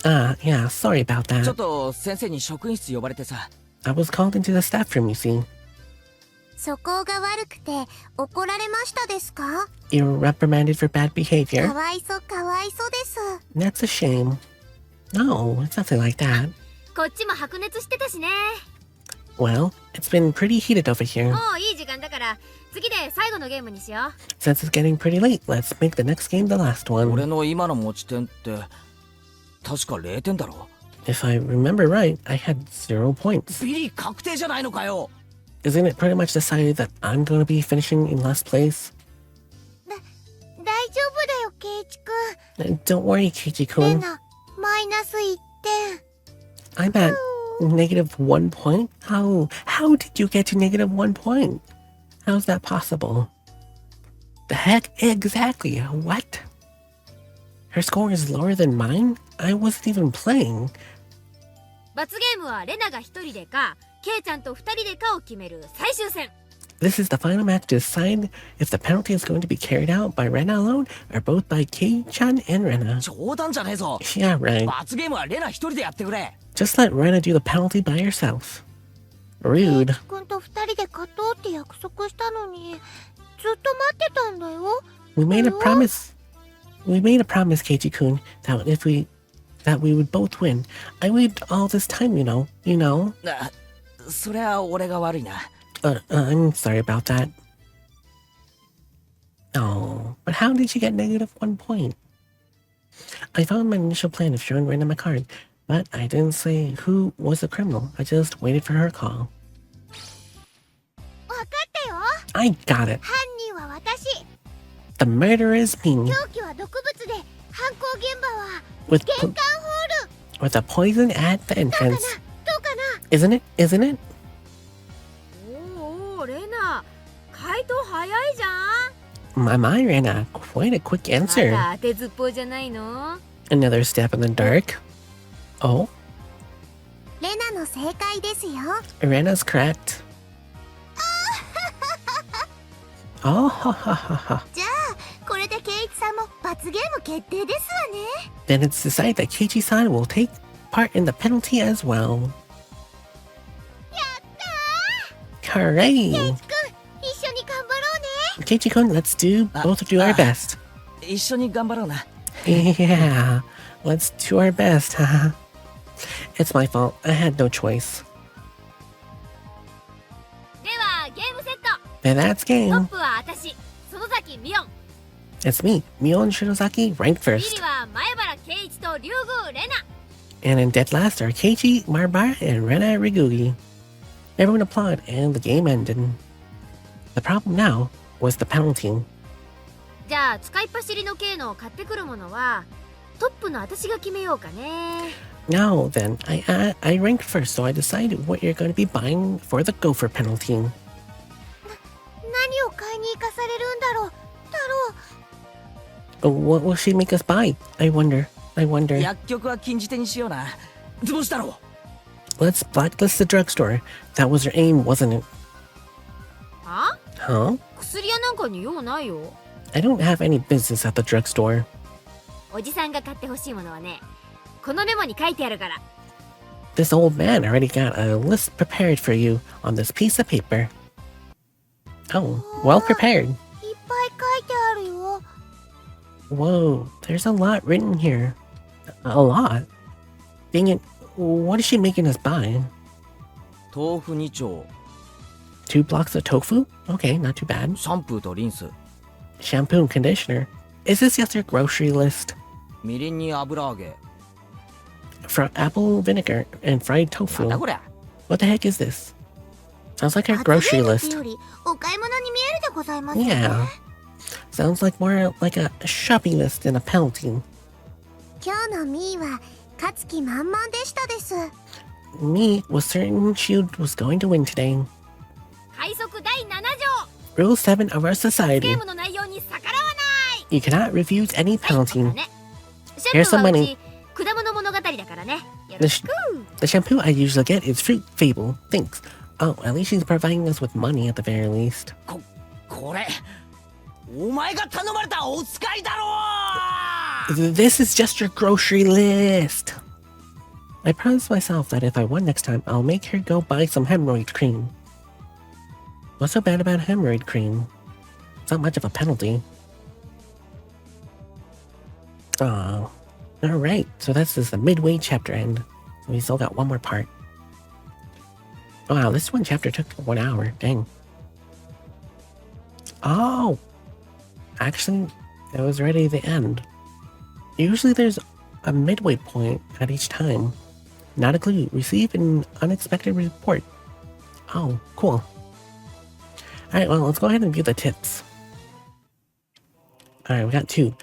Yeah, sorry about ちょっ that. と先生に職員室呼ばれてさ。 I was called into the staff room, you see. 素行が悪くて怒られましたですか？ You were reprimanded for bad か behavior. わいそかわいそです。 That's a shame. No, it's nothing like that. こっちも白熱してたしね。 Well, it's been pretty heated over here. もういい時間だから次で最後のゲームにしよう。 Since it's getting pretty late, let's make the next game the last 俺 one. の今の持ち点って確か0点だろ。 If I remember right, I had 0 points. ビリ確定じゃないのかよ。 Isn't it pretty much decided that I'm going to be finishing in last place? 大丈夫だよケイチくん。 Don't worry, レ Keiichi-kun. ナマイナス1点。 I'm at -1 point? How did you get to -1 point? How's that possible? The heck? Exactly. What? Her score is lower than mine? I wasn't even playing. 罰ゲームはレナが一人でかケイちゃんと二人でかを決める最終戦。 This is the final match to decide if the penalty is going to be carried out by Rena alone or both by Kei-chan and Rena. 冗談じゃねえぞ。 Yeah, right. 罰ゲームはレナ一人でやってくれ。 Just let Rena do the penalty by herself. Rude. くんと2人で勝とうって約束したのにずっと待ってたんだよ。 We made a promise. We made a promise, Keiichi-kun, that we would both win. I waited all this time, you know. そりゃ俺が悪いな。I'm sorry about that. Oh, but how did she get -1 point? I found my initial plan of showing Rena my card, but I didn't say who was the criminal. I just waited for her call. わかったよ。 I got it. 犯人は私 The murderer's me 凶器は毒物で犯行現場は with 玄関ホール with a poison at the どうかな entrance. どうかな Isn't it? Isn't it? おーおーレナ回答早いじゃん My Rena, quite a quick ま answer. だ当てずっぽうじゃないの Another step in the dark. Oh, レナの正解ですよ Rena's correct. Oh, ha ha ha ha. じゃあこれでケイイチさんも罰ゲーム決定ですわね Then it's decided that Keiichi-san will take part in the penalty as well. やったー Hooray! ケイイチくん一緒に頑張ろうね Keiichi-kun, let's do our best. 一緒に頑張ろうな。 Yeah, let's do our best, haha. It's my fault. I had no choice. ではゲームセット And that's トッ game. プは私園崎美音 It's me, Mion Shinozaki, ranked ビリ first. は前原圭一と龍宮レナ And in dead last are Keiichi, Marbara, and Rena Rigugi. Everyone applauded, and the game ended. The problem now was the penalty. じゃあ使いっ走りの系のを買ってくるものはトップの私が決めようかね Now then, I ranked first, so I decided what you're going to be buying for the gopher penalty. 何を買いに行かされるんだろう太郎 What will she make us buy? I wonder. 薬局は禁じ手にしような。図星太郎。 Let's blacklist the drugstore. That was your aim, wasn't it? あ Huh? 薬屋なんかに用ないよ I don't have any business at the drugstore. おじさんが買ってほしいものはねこのメモに書いてあるから This old man already got a list prepared for you on this piece of paper. Oh, well prepared. いっぱい書いてあるよ Whoa, there's a lot written here. A lot? Dang it, what is she making us buy? 豆腐2丁、 2 blocks of tofu? Okay, not too bad. シャンプーとリンス、 Shampoo and conditioner. Is this just your grocery list? みりんに油揚げ。 For apple vinegar and fried なん tofu. だこりゃ。 What the heck is this? Sounds like our 罰ゲ grocery ームって list. よりお買い物に見えるでございますね Yeah. Sounds like more like a shopping list than a penalty. 今日のミーは勝つ気満々でしたです Me was certain she was going to win today. 快速第7条 Rule 7 of our ゲ society. ームの内容に逆らわない You cannot refuse any はい、 penalty. ね Here's シャ some ンプーはう money. ち果物物語だからねよろしく The shampoo I usually get is Fruit Fable. Thanks. Oh, at least she's providing us with money at the very least. これ、お前が頼まれたお使いだろ This is just your grocery list. I promised myself that if I won next time, I'll make her go buy some hemorrhoid cream. What's so bad about hemorrhoid cream? It's not much of a penalty. Oh. Alright, so this is the midway chapter end. So we still got one more part. Wow, this one chapter took 1 hour. Dang. Oh! Actually, it was already the end. Usually there's a midway point at each time. Not a clue. Receive an unexpected report. Oh, cool. Alright, well, let's go ahead and view the tips. Alright, we got 2.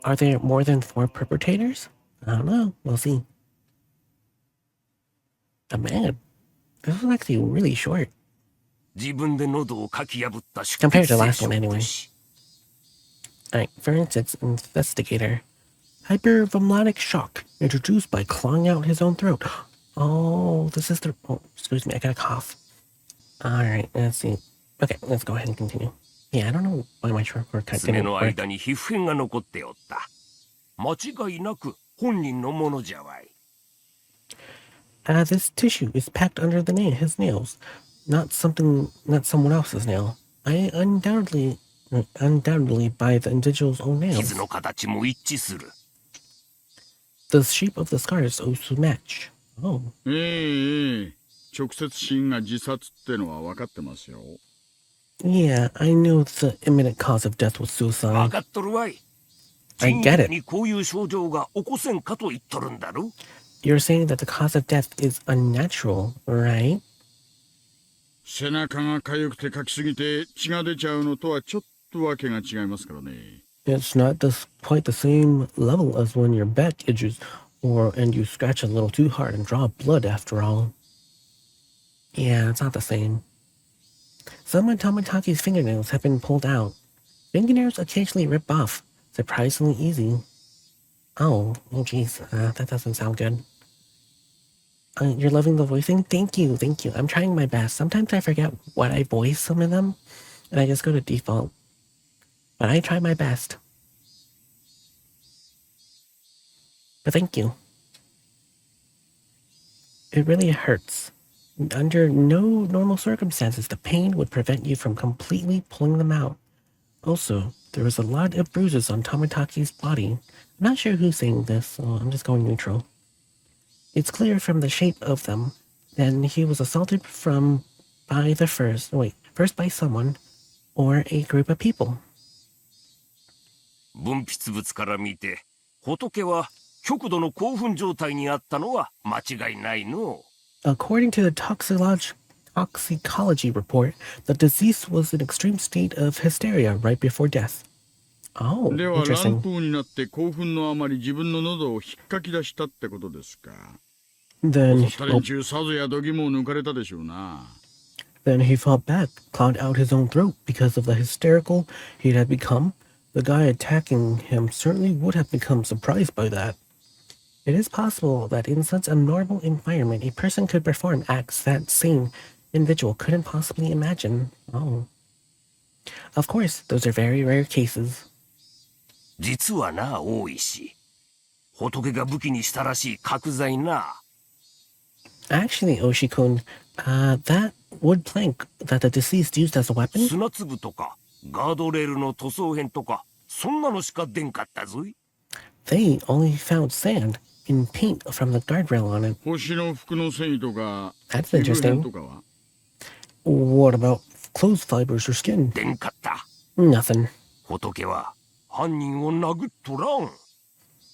Are there more than 4 perpetrators? I don't know. We'll see. Oh man, this was actually really short. Compared to the last one anyway. Alright, for instance, investigator. Hypervolanic shock, introduced by clawing out his own throat. Oh, this is the... Oh, excuse me, I got a cough. Alright, let's see. Okay, let's go ahead and continue. Yeah, I don't know why my shortcut didn't work. 間に皮膚片が残っておった。間違いなく本人のものじゃわい。This tissue is packed under his nails, not someone else's nail. I undoubtedly by the individual's own 傷 nails. の形も一致する。The shape of the scars also match. Oh, 直接死因が自殺ってのは分かってますよ。 yeah, I knew the imminent cause of death was 分 suicide. かっとるわい。 I get it. にこういう症状が起こせんかと言っとるんだろ。 You're saying that the cause of death is unnatural, right? 背中が痒くてかきすぎて血が出ちゃうのとはちょっとわけが違いますからね。It's not quite the same level as when your back itches and you scratch a little too hard and draw blood after all. Yeah, it's not the same. Some of Tamataki's fingernails have been pulled out. Fingernails occasionally rip off. Surprisingly easy. Oh jeez, that doesn't sound good. You're loving the voicing? Thank you. I'm trying my best. Sometimes I forget what I voice some of them, and I just go to default. But I try my best. But thank you. It really hurts. Under no normal circumstances, the pain would prevent you from completely pulling them out. Also, there was a lot of bruises on Tamataki's body. I'm not sure who's saying this, so I'm just going neutral. It's clear from the shape of them that he was assaulted first by someone or a group of people. 分泌物から見て、仏は極度の興奮状態にあったのは間違いないの。According to the toxicology report, the deceased was in extreme state of hysteria right before death. Oh, では interesting. 乱闘になって興奮のあまり自分の喉を引っかき出したってことですか。 Then, 襲った連中さぞや度肝を抜かれたでしょうな。 then he fought back, clawed out his own throat because of the hysterical he had become. The guy attacking him certainly would have become surprised by that. It is possible that in such a normal environment, a person could perform acts that same individual couldn't possibly imagine. Oh. Of course, those are very rare cases. 実はな、大石。仏が武器にしたらしい角材な。Actually, Oshikun, that wood plank that the deceased used as a weapon? 砂粒とか、ガードレールの塗装片とか、そんなのしか出んかったぞい。They only found sand and paint from the guardrail on it. 星の服の繊維とか、 That's 皮膚 interesting. 片とかは What about clothes fibers or skin? 出んかった。 Nothing. 仏は犯人を殴っとらん。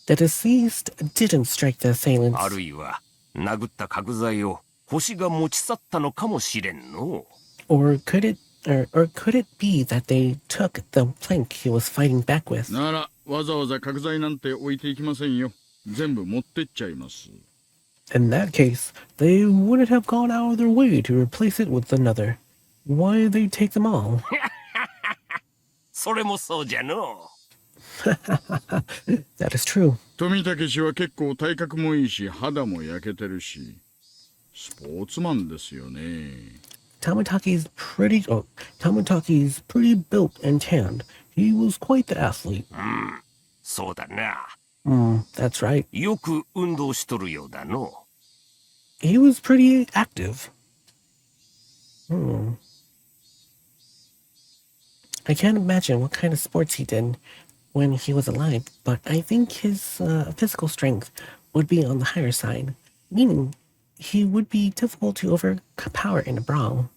The deceased didn't strike the あ assailants. るいは、殴った角材を星が持ち去ったのかもしれんの。Or could it be that they took the plank he was fighting back with? ならわざわざ角材なんて置いていきませんよ。全部持ってっちゃいます。 In that case, they wouldn't have gone out of their way to replace it with another. Why they take them all? それもそうじゃの。That is true. 富武氏は結構体格もいいし肌も焼けてるしスポーツマンですよね。 Tamataki's pretty built and tanned. He was quite the athlete. そうだな。 That's right. よく運動しとるようだの。 He was pretty active. I can't imagine what kind of sports he did when he was alive, but I think his physical strength would be on the higher side, meaning he would be difficult to overpower in a brawl.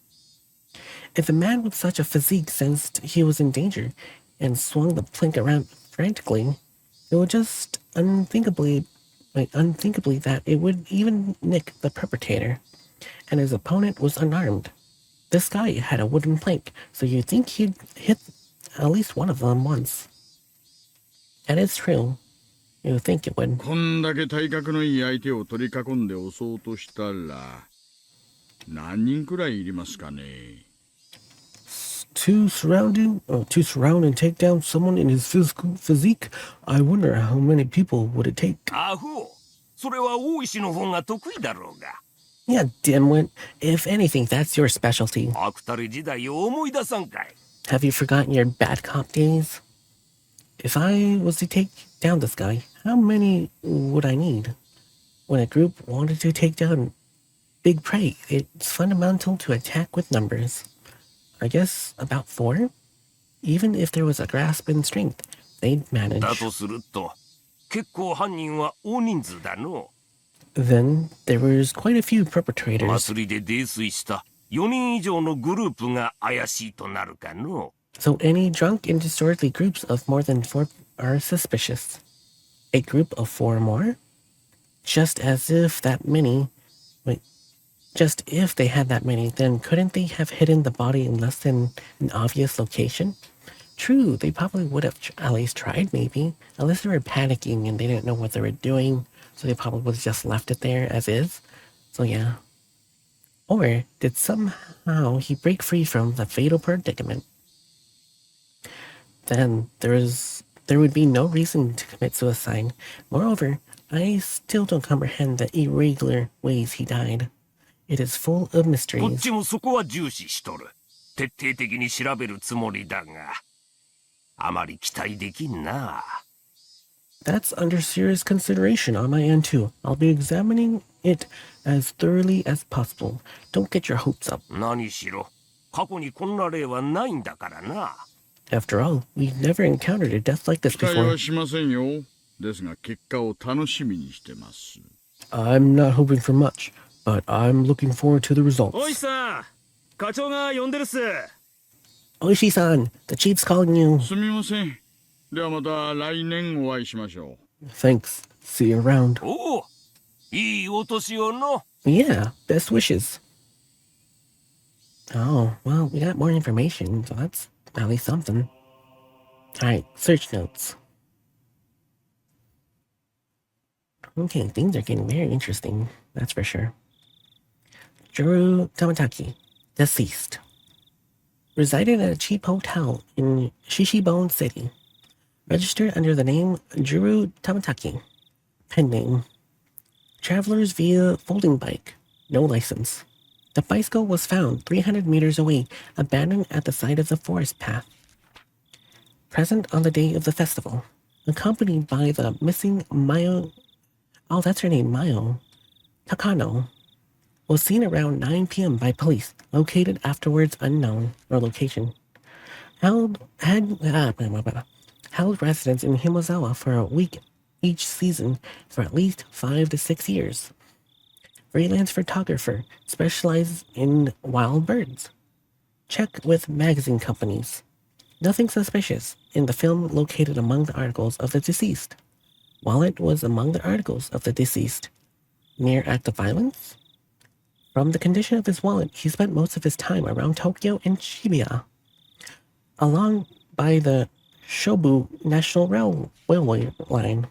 If a man with such a physique sensed he was in danger and swung the plank around frantically, it would just unthinkably that it would even nick the perpetrator. And his opponent was unarmed. This guy had a wooden plank, so you'd think he'd hit at least one of them once. And it's true. You think it would. こんだけ体格のいい相手を取り囲んで襲おうとしたら何人くらいいりますかね。 To surround and take down someone in his physique, I wonder how many people would it take? アホ。それは大石の方が得意だろうが。 Yeah, dimwit. If anything, that's your specialty. アクタレ時代を思い出さんかい。 Have you forgotten your bad cop days? If I was to take down this guy, how many would I need? When a group wanted to take down big prey, it's fundamental to attack with numbers. I guess about 4? Even if there was a grasp and strength, they'd manage. だとすると、結構犯人は大人数だの。 Then there was quite a few perpetrators. 祭りで泥酔した4人以上のグループが怪しいとなるかの。 So any drunk and disorderly groups of more than 4 are suspicious. A group of 4 or more? Just if they had that many, then couldn't they have hidden the body in less than an obvious location? True, they probably would have at least tried, maybe. Unless they were panicking and they didn't know what they were doing, so they probably would have just left it there as is. So yeah. Or did somehow he break free from the fatal predicament? Then there would be no reason to commit suicide. Moreover, I still don't comprehend the irregular ways he died. It is full of こっ mysteries. ちもそこは重視しとる。徹底的に調べるつもりだが、あまり期待できんな。That's under serious consideration on my end too. I'll be examining it as thoroughly as possible. Don't get your hopes up. 何しろ、過去にこんな例はないんだからな。After all, we've never encountered a death like this 期待 before. はしませんよ。ですが結果を楽しみにしてます。I'm not hoping for much, but I'm looking forward to the results. おいさん、課長が呼んでるっす。Oishi-san, the chief's calling you. すみません。ではまた来年お会いしましょう。Thanks. See you around. おお、いいお年をの。Yeah, best wishes. Oh, well, we got more information, so that's at least something. Alright, search notes. Okay, things are getting very interesting, that's for sure. Juru Tamataki, deceased. Resided at a cheap hotel in Shishibone City. Registered under the name Juru Tamataki. Pen name. Travelers via folding bike. No license. The bicycle was found 300 meters away, abandoned at the side of the forest path. Present on the day of the festival. Accompanied by the missing Mayo... Oh, that's her name, Mayo. Takano. Was seen around 9 p.m. by police, located afterwards unknown, or location. Held residence in Himozawa for a week each season for at least 5 to 6 years. Freelance photographer, specializes in wild birds. Check with magazine companies. Nothing suspicious in the film located among the articles of the deceased. Wallet was among the articles of the deceased. Near act of violence? From the condition of his wallet, he spent most of his time around Tokyo and Shibuya, along by the Shobu National Railway line.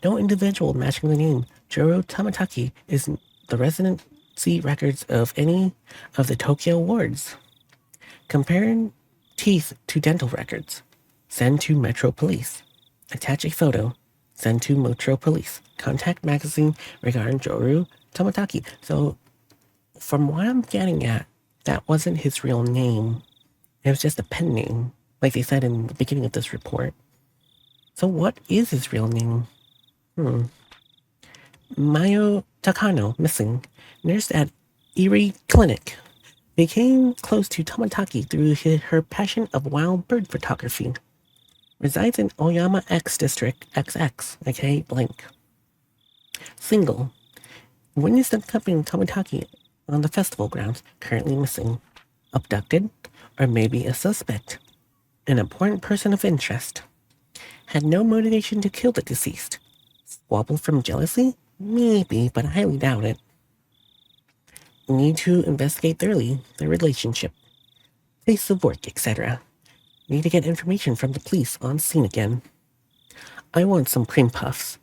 No individual matching the name Juro Tamataki is the residency records of any of the Tokyo wards. Comparing teeth to dental records. Send to Metro Police. Attach a photo. Send to Metro Police. Contact magazine regarding Juro Tamataki. So, from what I'm getting at, that wasn't his real name. It was just a pen name, like they said in the beginning of this report. So what is his real name? Mayo Takano, missing. Nurse at Erie Clinic. Became close to Tamataki through her passion of wild bird photography. Resides in Oyama X District XX, aka blank. Single. Witnessed accompanying Tamataki on the festival grounds, currently missing. Abducted, or maybe a suspect. An important person of interest. Had no motivation to kill the deceased. Squabble from jealousy? Maybe, but I highly doubt it. Need to investigate thoroughly their relationship. Place of work, etc. Need to get information from the police on scene again. I want some cream puffs.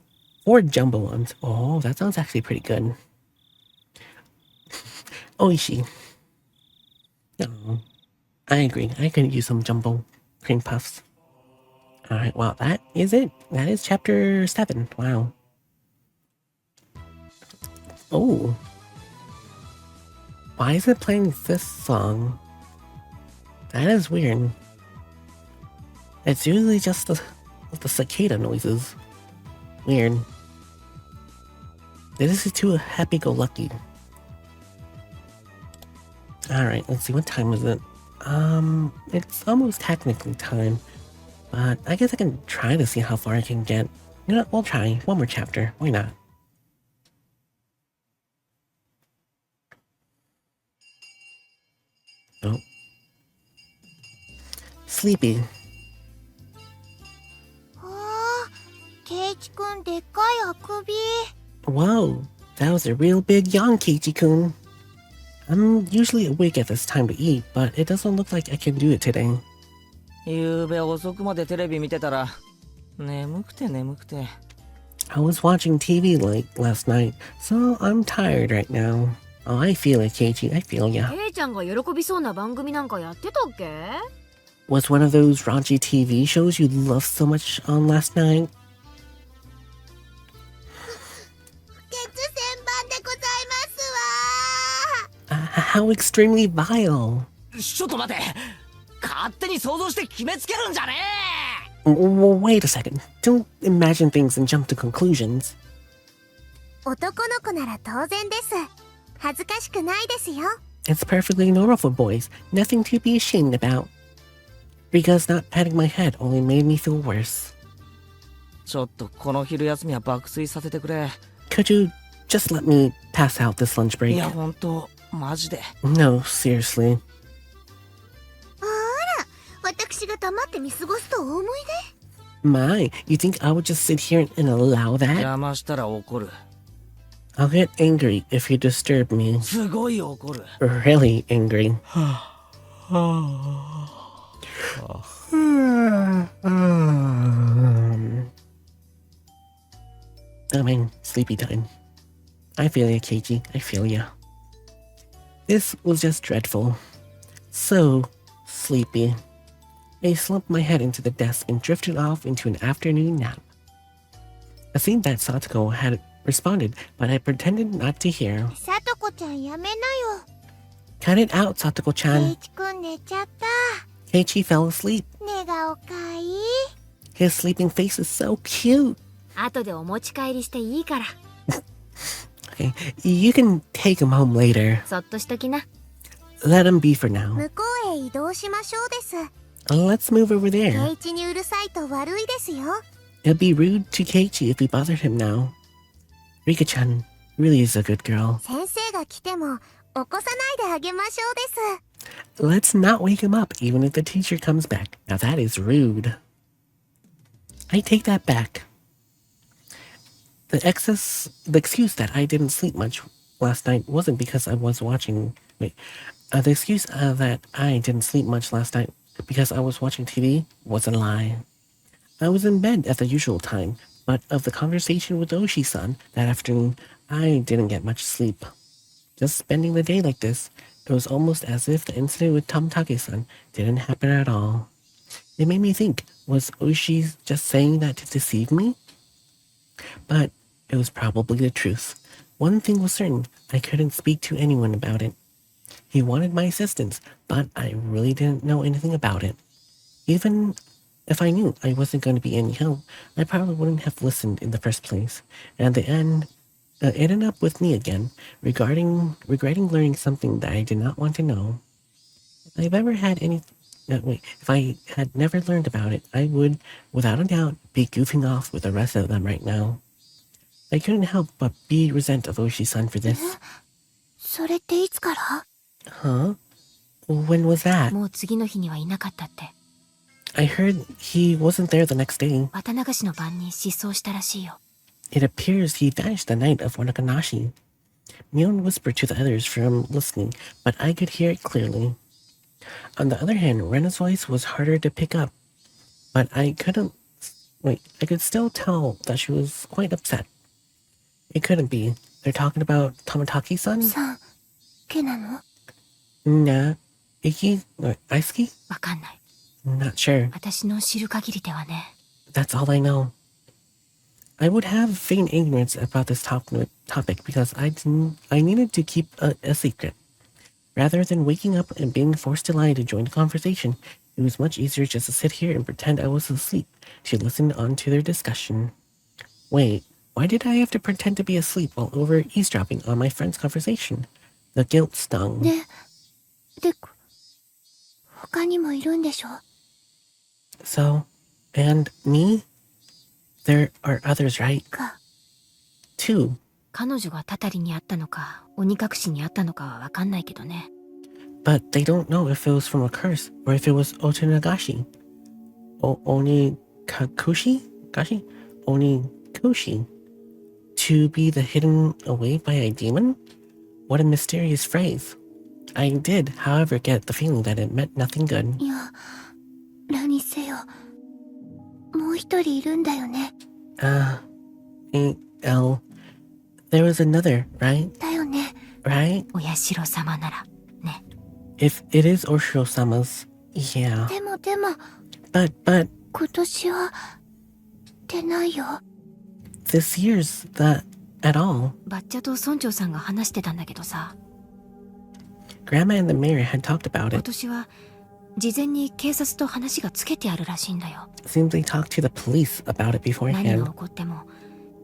4 jumbo ones. Oh, that sounds actually pretty good. Oishi. Oh, I agree. I could use some jumbo cream puffs. Alright, well, that is it. That is chapter 7. Wow. Oh. Why is it playing this song? That is weird. It's usually just the cicada noises. Weird. This is too happy-go-lucky. Alright, let's see, what time is it? It's almost technically time. But I guess I can try to see how far I can get. You know what, we'll try. One more chapter. Why not? Oh. Sleepy. ケイチくんでっかいあくび。 Whoa, that was a real big yawn, Keiichi-kun. I'm usually awake at this time to eat, but it doesn't look like I can do it today. ゆうべ遅くまでテレビ見てたら眠くて眠くて。 I was watching TV late last night, so I'm tired right now. Oh, I feel it, Keiichi. I feel ya. ケイちゃんが喜びそうな番組なんかやってたっけ？ Was one of those raunchy TV shows you loved so much on last night? 不潔千番でございますわ。 How extremely vile. ちょっと待て、勝手に想像して決めつけるんじゃねWait a second. Don't imagine things and jump to conclusions. 男の子なら当然です。恥ずかしくないですよ。 It's perfectly normal for boys. Nothing to be ashamed about. Rika's not patting my head only made me feel worse. ちょっとこの昼休みは爆睡させてくれ。 Could you just let me pass out this lunch い break? や本当マジで。 No, seriously. あら、私が黙って見過ごすとお思いで。 My, you think I would just sit here and allow that? 邪魔したら怒る。 I'll get angry if you disturb me. すごい怒る。 Really angry. I mean, sleepy time. I feel ya, Keiichi. I feel ya. This was just dreadful. So sleepy. I slumped my head into the desk and drifted off into an afternoon nap. It seemed that Satoko had responded, but I pretended not to hear. さとこちゃんやめなよ。 Cut it out, ケイ Satoko-chan. チくん寝ちゃった。 Keiichi fell asleep. 寝顔かいい。 His sleeping face is so cute. 後でお持ち帰りしていいから。 Okay, you can take him home later. そっとしときな。 Let him be for now. 向こうへ移動しましょうです。 Let's move over ケ there. イチにうるさいと悪いですよ。 It'd be rude to Keiichi if we bothered him now. Rika-chan really is a good girl. 先生が来ても起こさないであげましょうです。 Let's not wake him up even if the teacher comes back. Now that is rude. I take that back. The excuse that I didn't sleep much last night wasn't because I was watching. The excuse that I didn't sleep much last night because I was watching TV was a lie. I was in bed at the usual time, but of the conversation with Oshi-san that afternoon, I didn't get much sleep. Just spending the day like this, it was almost as if the incident with Tomitake-san didn't happen at all. It made me think, was Oshi just saying that to deceive me? But it was probably the truth. One thing was certain, I couldn't speak to anyone about it. He wanted my assistance, but I really didn't know anything about it. Even if I knew I wasn't going to be any help, I probably wouldn't have listened in the first place. And at the end, it ended up with me again, regretting learning something that I did not want to know. If I had never learned about it, I would, without a doubt, be goofing off with the rest of them right now. I couldn't help but be resent of Oshi-san for this. それっていつから？ Huh? When was that? もう次の日にはいなかったって。 I heard he wasn't there the next day. 綿流しの晩に失踪したらしいよ。 It appears he vanished the night of Onikakushi. Mion whispered to the others from listening, but I could hear it clearly. On the other hand, Rena's voice was harder to pick up, but I could still tell that she was quite upset. It couldn't be. They're talking about Tomitake-san? さん、けなの？ Nah. Bsky? わかんない。 Not sure. 私の知る限りではね。 That's all I know. I would have feigned ignorance about this topic because I needed to keep a secret. Rather than waking up and being forced to lie to join the conversation, it was much easier just to sit here and pretend I was asleep to listen on to their discussion. Wait, why did I have to pretend to be asleep while over eavesdropping on my friend's conversation? The guilt stung. で、他にもいるんでしょ？ So, and me? There are others, right? か。 Two. 彼女がたたりにあったのか、鬼隠しにあったのかはわかんないけどね。 But they don't know if it was from a curse or if it was Otonagashi. Onikakushi? Onikushi. To be the hidden away by a demon? What a mysterious phrase. I did, however, get the feeling that it meant nothing good. いや、ラニスもう一人いるんだよね。There was another, right? だよね。 Right? お社様ならね。 If it is Oshiro-sama's, yeah. でも But 今年は出ないよ。 this year's that at all. バッチャと村長さんが話してたんだけどさ、 Grandma and the mayor had talked about 今 it. 年は事前に警察と話がつけてあるらしいんだよ。 Seems they talked to the police about it 何が beforehand. 起こっても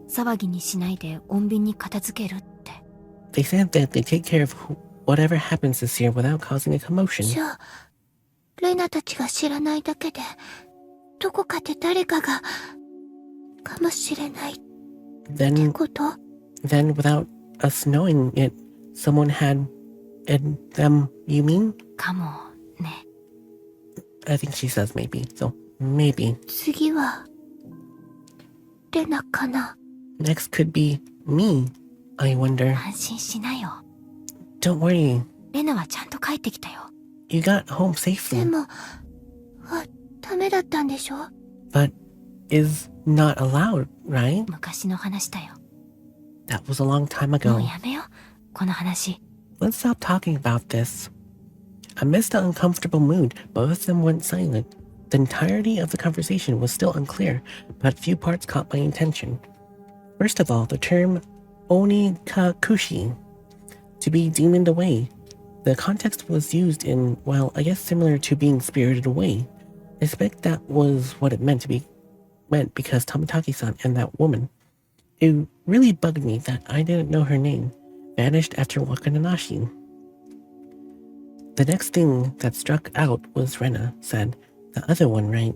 騒ぎにしないで穏便に片付けるって。 They said that they take care of whatever happens this year without causing a commotion. じゃあレナたちが知らないだけでどこかで誰かがかもしれないって Then こと？ without us knowing it, someone had them, you mean? かもね。 I think she says maybe. So maybe. 次はレナかな。 Next could be me, I wonder. 安心しなよ。 Don't worry. レナはちゃんと帰ってきたよ。 You got home で safely. もダメだったんでしょ？ But is not allowed, right? 昔の話だよ。 That was a long time も ago. うやめよこの話。 Let's stop talking about this. Amidst the uncomfortable mood, both of them went silent. The entirety of the conversation was still unclear, but few parts caught my attention. First of all, the term Onikakushi, to be demoned away. The context was used in, well, I guess similar to being spirited away. I expect that was what it meant because Tomitaki-san and that woman. It really bugged me that I didn't know her name. Vanished after Wakananashi. The next thing that struck out was Rena said, the other one, right?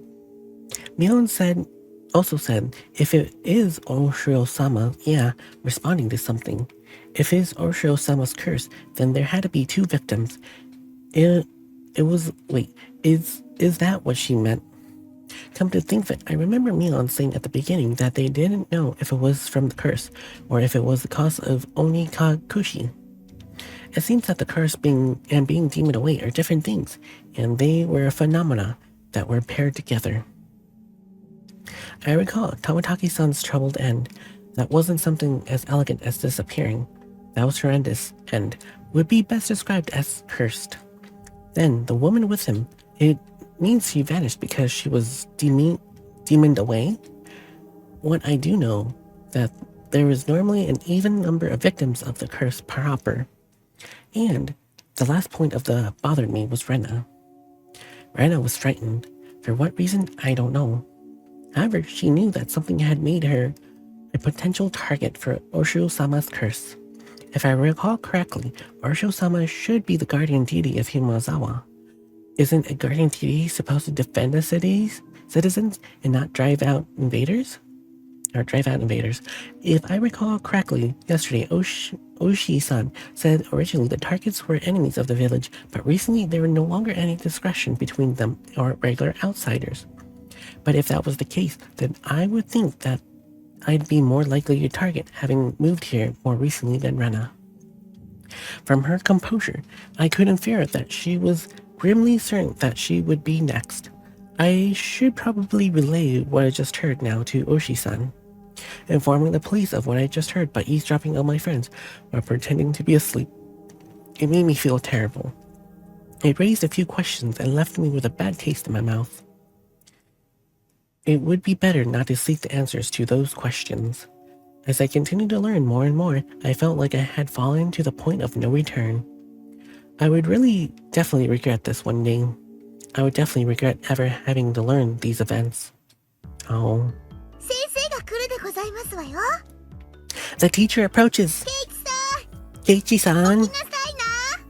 Mion also said, if it is Oshiro-sama, yeah, responding to something. If it is Oshiro-sama's curse, then there had to be two victims. Is that what she meant? Come to think of it, I remember Mion saying at the beginning that they didn't know if it was from the curse, or if it was the cause of Onikakushi. It seems that the curse being demoned away are different things, and they were a phenomena that were paired together. I recall Tomitaki-san's troubled end. That wasn't something as elegant as disappearing. That was horrendous, and would be best described as cursed. Then, the woman with him, it means she vanished because she was demoned away? What I do know, that there is normally an even number of victims of the curse proper. And the last point of the bothered me was Rena. Rena was frightened. For what reason, I don't know. However, she knew that something had made her a potential target for Oshiro-sama's curse. If I recall correctly, Oshiro-sama should be the guardian deity of Himazawa. Isn't a guardian deity supposed to defend the city's citizens and not drive out invaders? If I recall correctly, yesterday Oshi-san said originally the targets were enemies of the village, but recently there were no longer any discretion between them or regular outsiders. But if that was the case, then I would think that I'd be more likely to target, having moved here more recently than Rena. From her composure, I could infer that she was grimly certain that she would be next. I should probably relay what I just heard now to Oshi-san, informing the police of what I just heard by eavesdropping on my friends while pretending to be asleep. It made me feel terrible. It raised a few questions and left me with a bad taste in my mouth. It would be better not to seek the answers to those questions. As I continued to learn more and more, I felt like I had fallen to the point of no return. I would really definitely regret this one day. I would definitely regret ever having to learn these events. Oh. 先生が来るでございますわよ。 The teacher approaches. ケイチさん、 Keiichi-san, 来なさいな。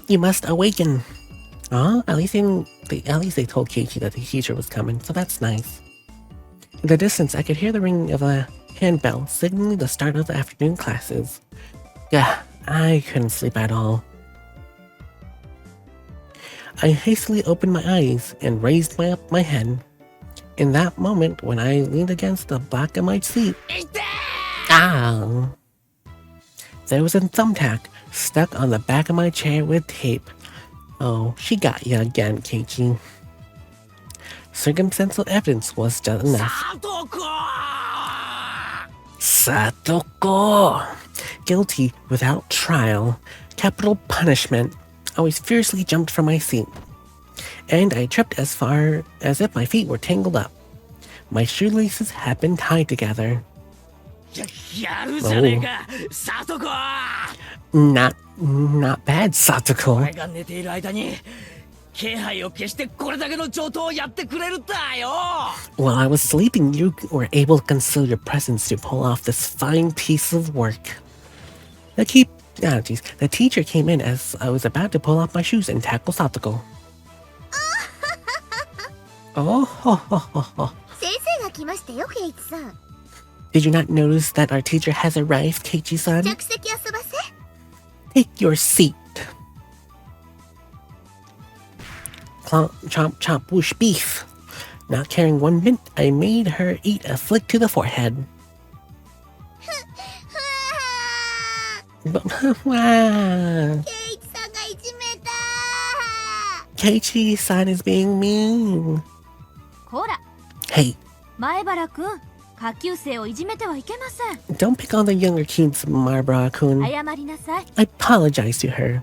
you must awaken. Oh, at least they told Keiichi that the teacher was coming, so that's nice. In the distance, I could hear the ringing of a handbell, signaling the start of the afternoon classes. Yeah, I couldn't sleep at all. I hastily opened my eyes and raised my head. In that moment, when I leaned against the back of my seat, there was a thumbtack stuck on the back of my chair with tape. Oh, she got you again, Keiichi. Circumstantial evidence was just enough. Satoko! Guilty without trial. Capital punishment. I was fiercely jumped from my seat. And I tripped as far as if my feet were tangled up. My shoelaces had been tied together. Not bad, Satoko. 俺が寝ている間に気配を消してこれだけの上等をやってくれるんだよ。 While I was sleeping, you were able to conceal your presence to pull off this fine piece of work. The teacher came in as I was about to pull off my shoes and tackle Satoko. Oh, ho, ho, ho, ho. 先生が来ましたよ、ケイチさん。 Did you not notice that our teacher has arrived, Keiichi-san? 着席遊ばせ。 Take your seat. Clomp, chomp, chomp, whoosh, beef. Not caring one bit, I made her eat a flick to the forehead. Wow. ケイチさんがいじめた。 Keiichi-san is being mean. こら、 Hey, 前原くん、下級生をいじめてはいけません。 don't pick on the younger kids, Marbara-kun. 謝りなさい。 I apologize to her.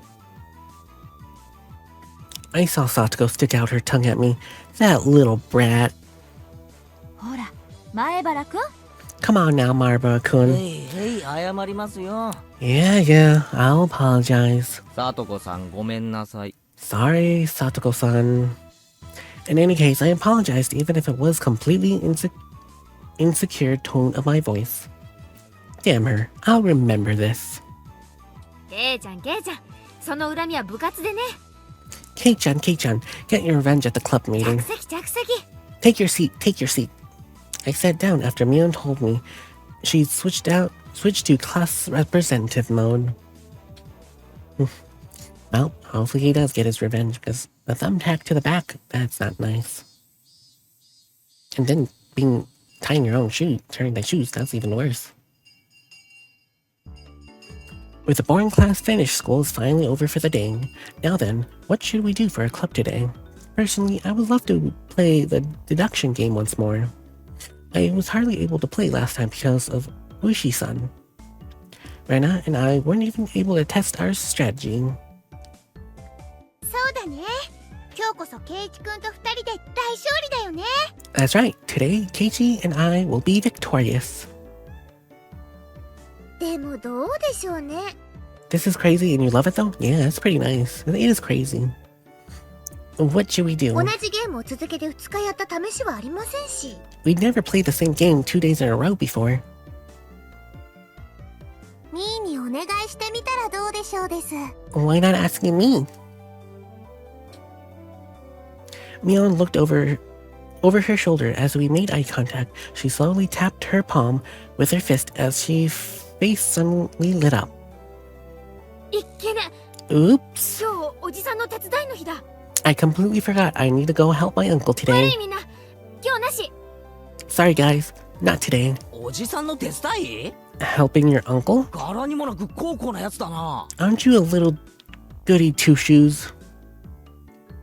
I saw Satoko stick out her tongue at me. That little brat. ほら、前原くん、 Come on now, Marbara-kun. へい謝りますよ。 Yeah, I'll apologize. さとこさんごめんなさい。 Sorry, Satoko-san. In any case, I apologized even if it was completely insecure tone of my voice. Damn her, I'll remember this. ケイちゃん、その恨みは部活でね。 Kei-chan, get your revenge at the club meeting. 着席。 Take your seat. I sat down after Mion told me she'd switched to class representative mode. Well, hopefully he does get his revenge, because the thumbtack to the back, that's not nice. And then tying your own shoe, turning the shoes, that's even worse. With the boring class finished, school is finally over for the day. Now then, what should we do for a club today? Personally, I would love to play the deduction game once more. I was hardly able to play last time because of Ushi-san. Rena and I weren't even able to test our strategy. そうだね。今日こそケイチくんと二人で大勝利だよね。 That's right, today, Keiichi and I will be victorious. でもどうでしょうね。 This is crazy and you love it though? Yeah, it's pretty nice. It is crazy. What should we do? 同じゲームを続けて2日やった試しはありませんし。 We'd never played the same game 2 days in a row before. ミーにお願いしてみたらどうでしょうです。 Why not asking me? Mion looked over her shoulder as we made eye contact. She slowly tapped her palm with her fist as she face suddenly lit up. いっけね。 Oops. 今日おじさんの手伝いの日だ。 I completely forgot I need to go help my uncle 悪 today. いみんな。今日なし。 Sorry guys, not today. おじさんの手伝い？ Helping your uncle? 柄にもなく高校なやつだな。 Aren't you a little goody two-shoes?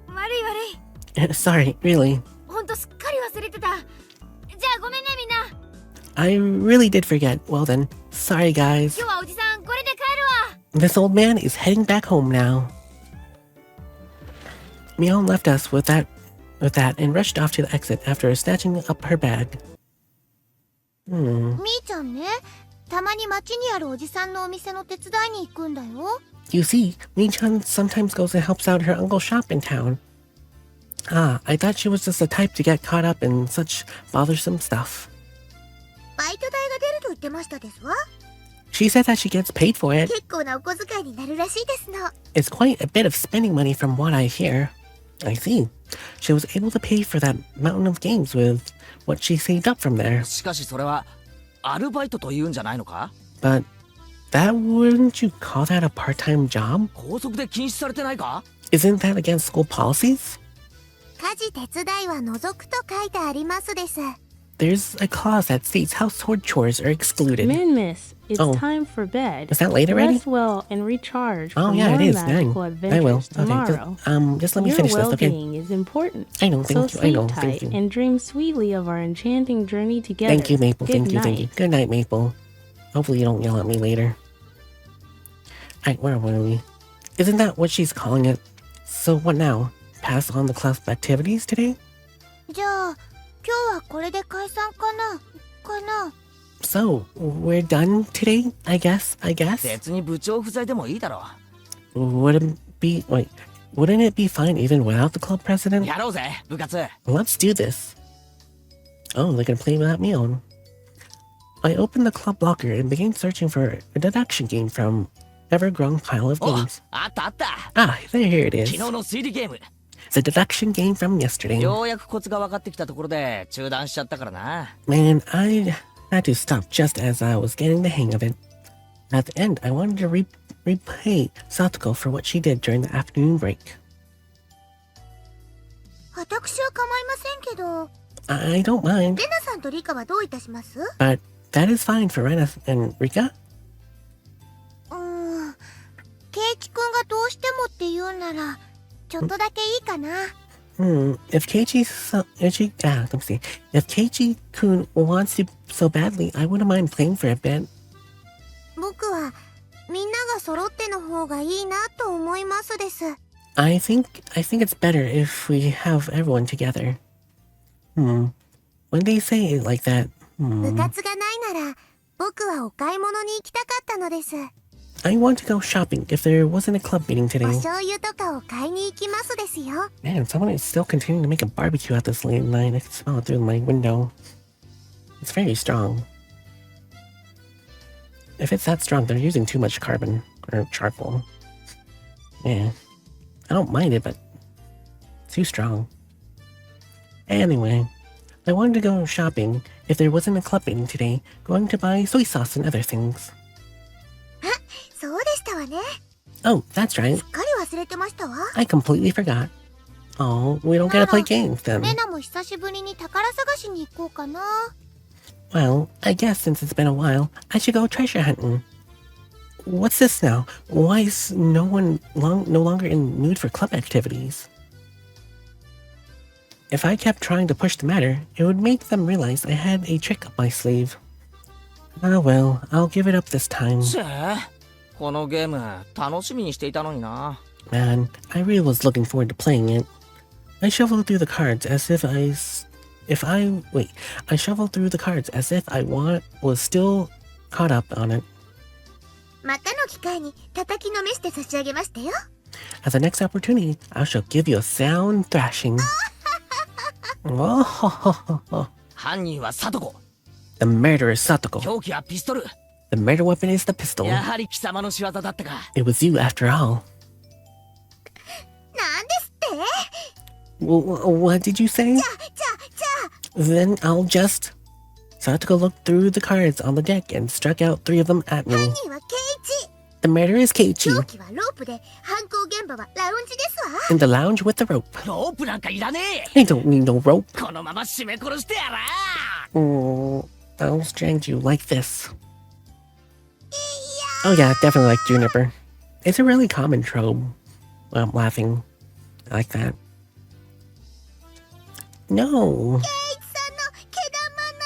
悪い。 Sorry, really. ほんとすっかり忘れてた。じゃあごめんねみんな。 I really did forget. Well then, sorry guys. 今日はおじさんこれで帰るわ。 This old man is heading back home now. Mion left us with that and rushed off to the exit after snatching up her bag. みーちゃんね、たまに街にあるおじさんのお店の手伝いに行くんだよ。 You see, Mi-chan sometimes goes and helps out her uncle's shop in town. Ah, I thought she was just the type to get caught up in such bothersome stuff. バイト代が出ると言ってましたですわ。 She said that she gets paid for it. 結構なお小遣いになるらしいですの。 It's quite a bit of spending money from what I hear. I see. She was able to pay for that mountain of games with what she saved up from there. しかしそれはアルバイトと言うんじゃないのか？ But wouldn't you call that a part-time job? 校則で禁止されてないか？ Isn't that against school policies? 家事手伝いは除くと書いてありますです。there's a clause that states household chores are excluded. Moonmist, it's Oh. time for bed. Is that late already? Rest well and recharge Oh, for yeah, more it is. magical Dang. adventures I will. tomorrow. Okay, just let me Your finish this, okay? well-being is important. I know, thank so you. I know, sleep thank tight you. and dream sweetly of our enchanting journey together. Thank you, Maple. Good Thank you, night. thank you. Good night, Maple. Hopefully you don't yell at me later. Alright, where were we? Isn't that what she's calling it? So what now? Pass on the class activities today? じゃあ、今日はこれで解散かな？ So, we're done today, I guess? 別に部長不在でもいいだろ Wouldn't it be fine even without the club president? やろうぜ部活 Let's do this. Oh, they're gonna play without me on. I opened the club locker and began searching for a deduction game from ever-growing pile of お games. あったあった Ah, here it 昨 is. 日の推理ゲーム The deduction game from yesterday. ようやくコツが分かってきたところで中断しちゃったからな Man, I had to stop just as I was getting the hang of it. At the end, I wanted to repay Satoko for what she did during the afternoon break. 私は構いませんけど、 I don't mind, レナさんとリカはどういたします？ but that is fine for Rena and Rika. ケイチくんがどうしてもって言うなら、ちょっとだけいいかな。If Keiichi-kun wants to so badly, I wouldn't mind playing for a bit. 僕はみんなが揃っての方がいいなと思いますです。 I think it's better if we have everyone together. When they say it like that, 部活がないなら、僕はお買い物に行きたかったのです。 I want to go shopping if there wasn't a club meeting お today. 醤油とかを買いに行きますですよ。 Man, someone is still continuing to make a barbecue at this late night. I can smell it through my window. It's very strong. If it's that strong, they're using too much carbon or charcoal. Yeah, I don't mind it, but it's too strong. Anyway, I wanted to go shopping if there wasn't a club meeting today, going to buy soy sauce and other things. そうでしたわね。 Oh, that's right. すっかり忘れてましたわ。 I completely forgot. Oh, we don't get to play games then. レナも久しぶりに宝探しに行こうかな。 Well, I guess since it's been a while, I should go treasure hunting. What's this now? Why is no one no longer in the mood for club activities? If I kept trying to push the matter, it would make them realize I had a trick up my sleeve. Ah well, I'll give it up this time. せこのゲーム楽しみにしていたのにな Man, I really was looking forward to playing it. I shuffled through the cards as if I shuffled through the cards as if I was still caught up on it. またの機会に叩きのめして差し上げましたよ。 At the next opportunity, I shall give you a sound thrashing. Oh, 犯人はサトコ the murderer is Satoko. 凶器はピストル The murder weapon is the pistol. やはり貴様の仕業だったか It was you after all. なんですって？ What did you say? じゃあ。 Then I'll just... Satoko looked through the cards on the deck and struck out 3 of them at me. 犯人はケイチ。 The murderer is 凶 Keiichi. 器はロープで、犯行現場はラウンジですわ。 In the lounge with the rope. ロープなんかいらね I don't need no rope. えこのまま絞め殺してやら I'll strangle you like this. Oh yeah, definitely like Juniper. It's a really common trope. Well, I'm laughing. I like that. No. ケイチさんの毛玉な。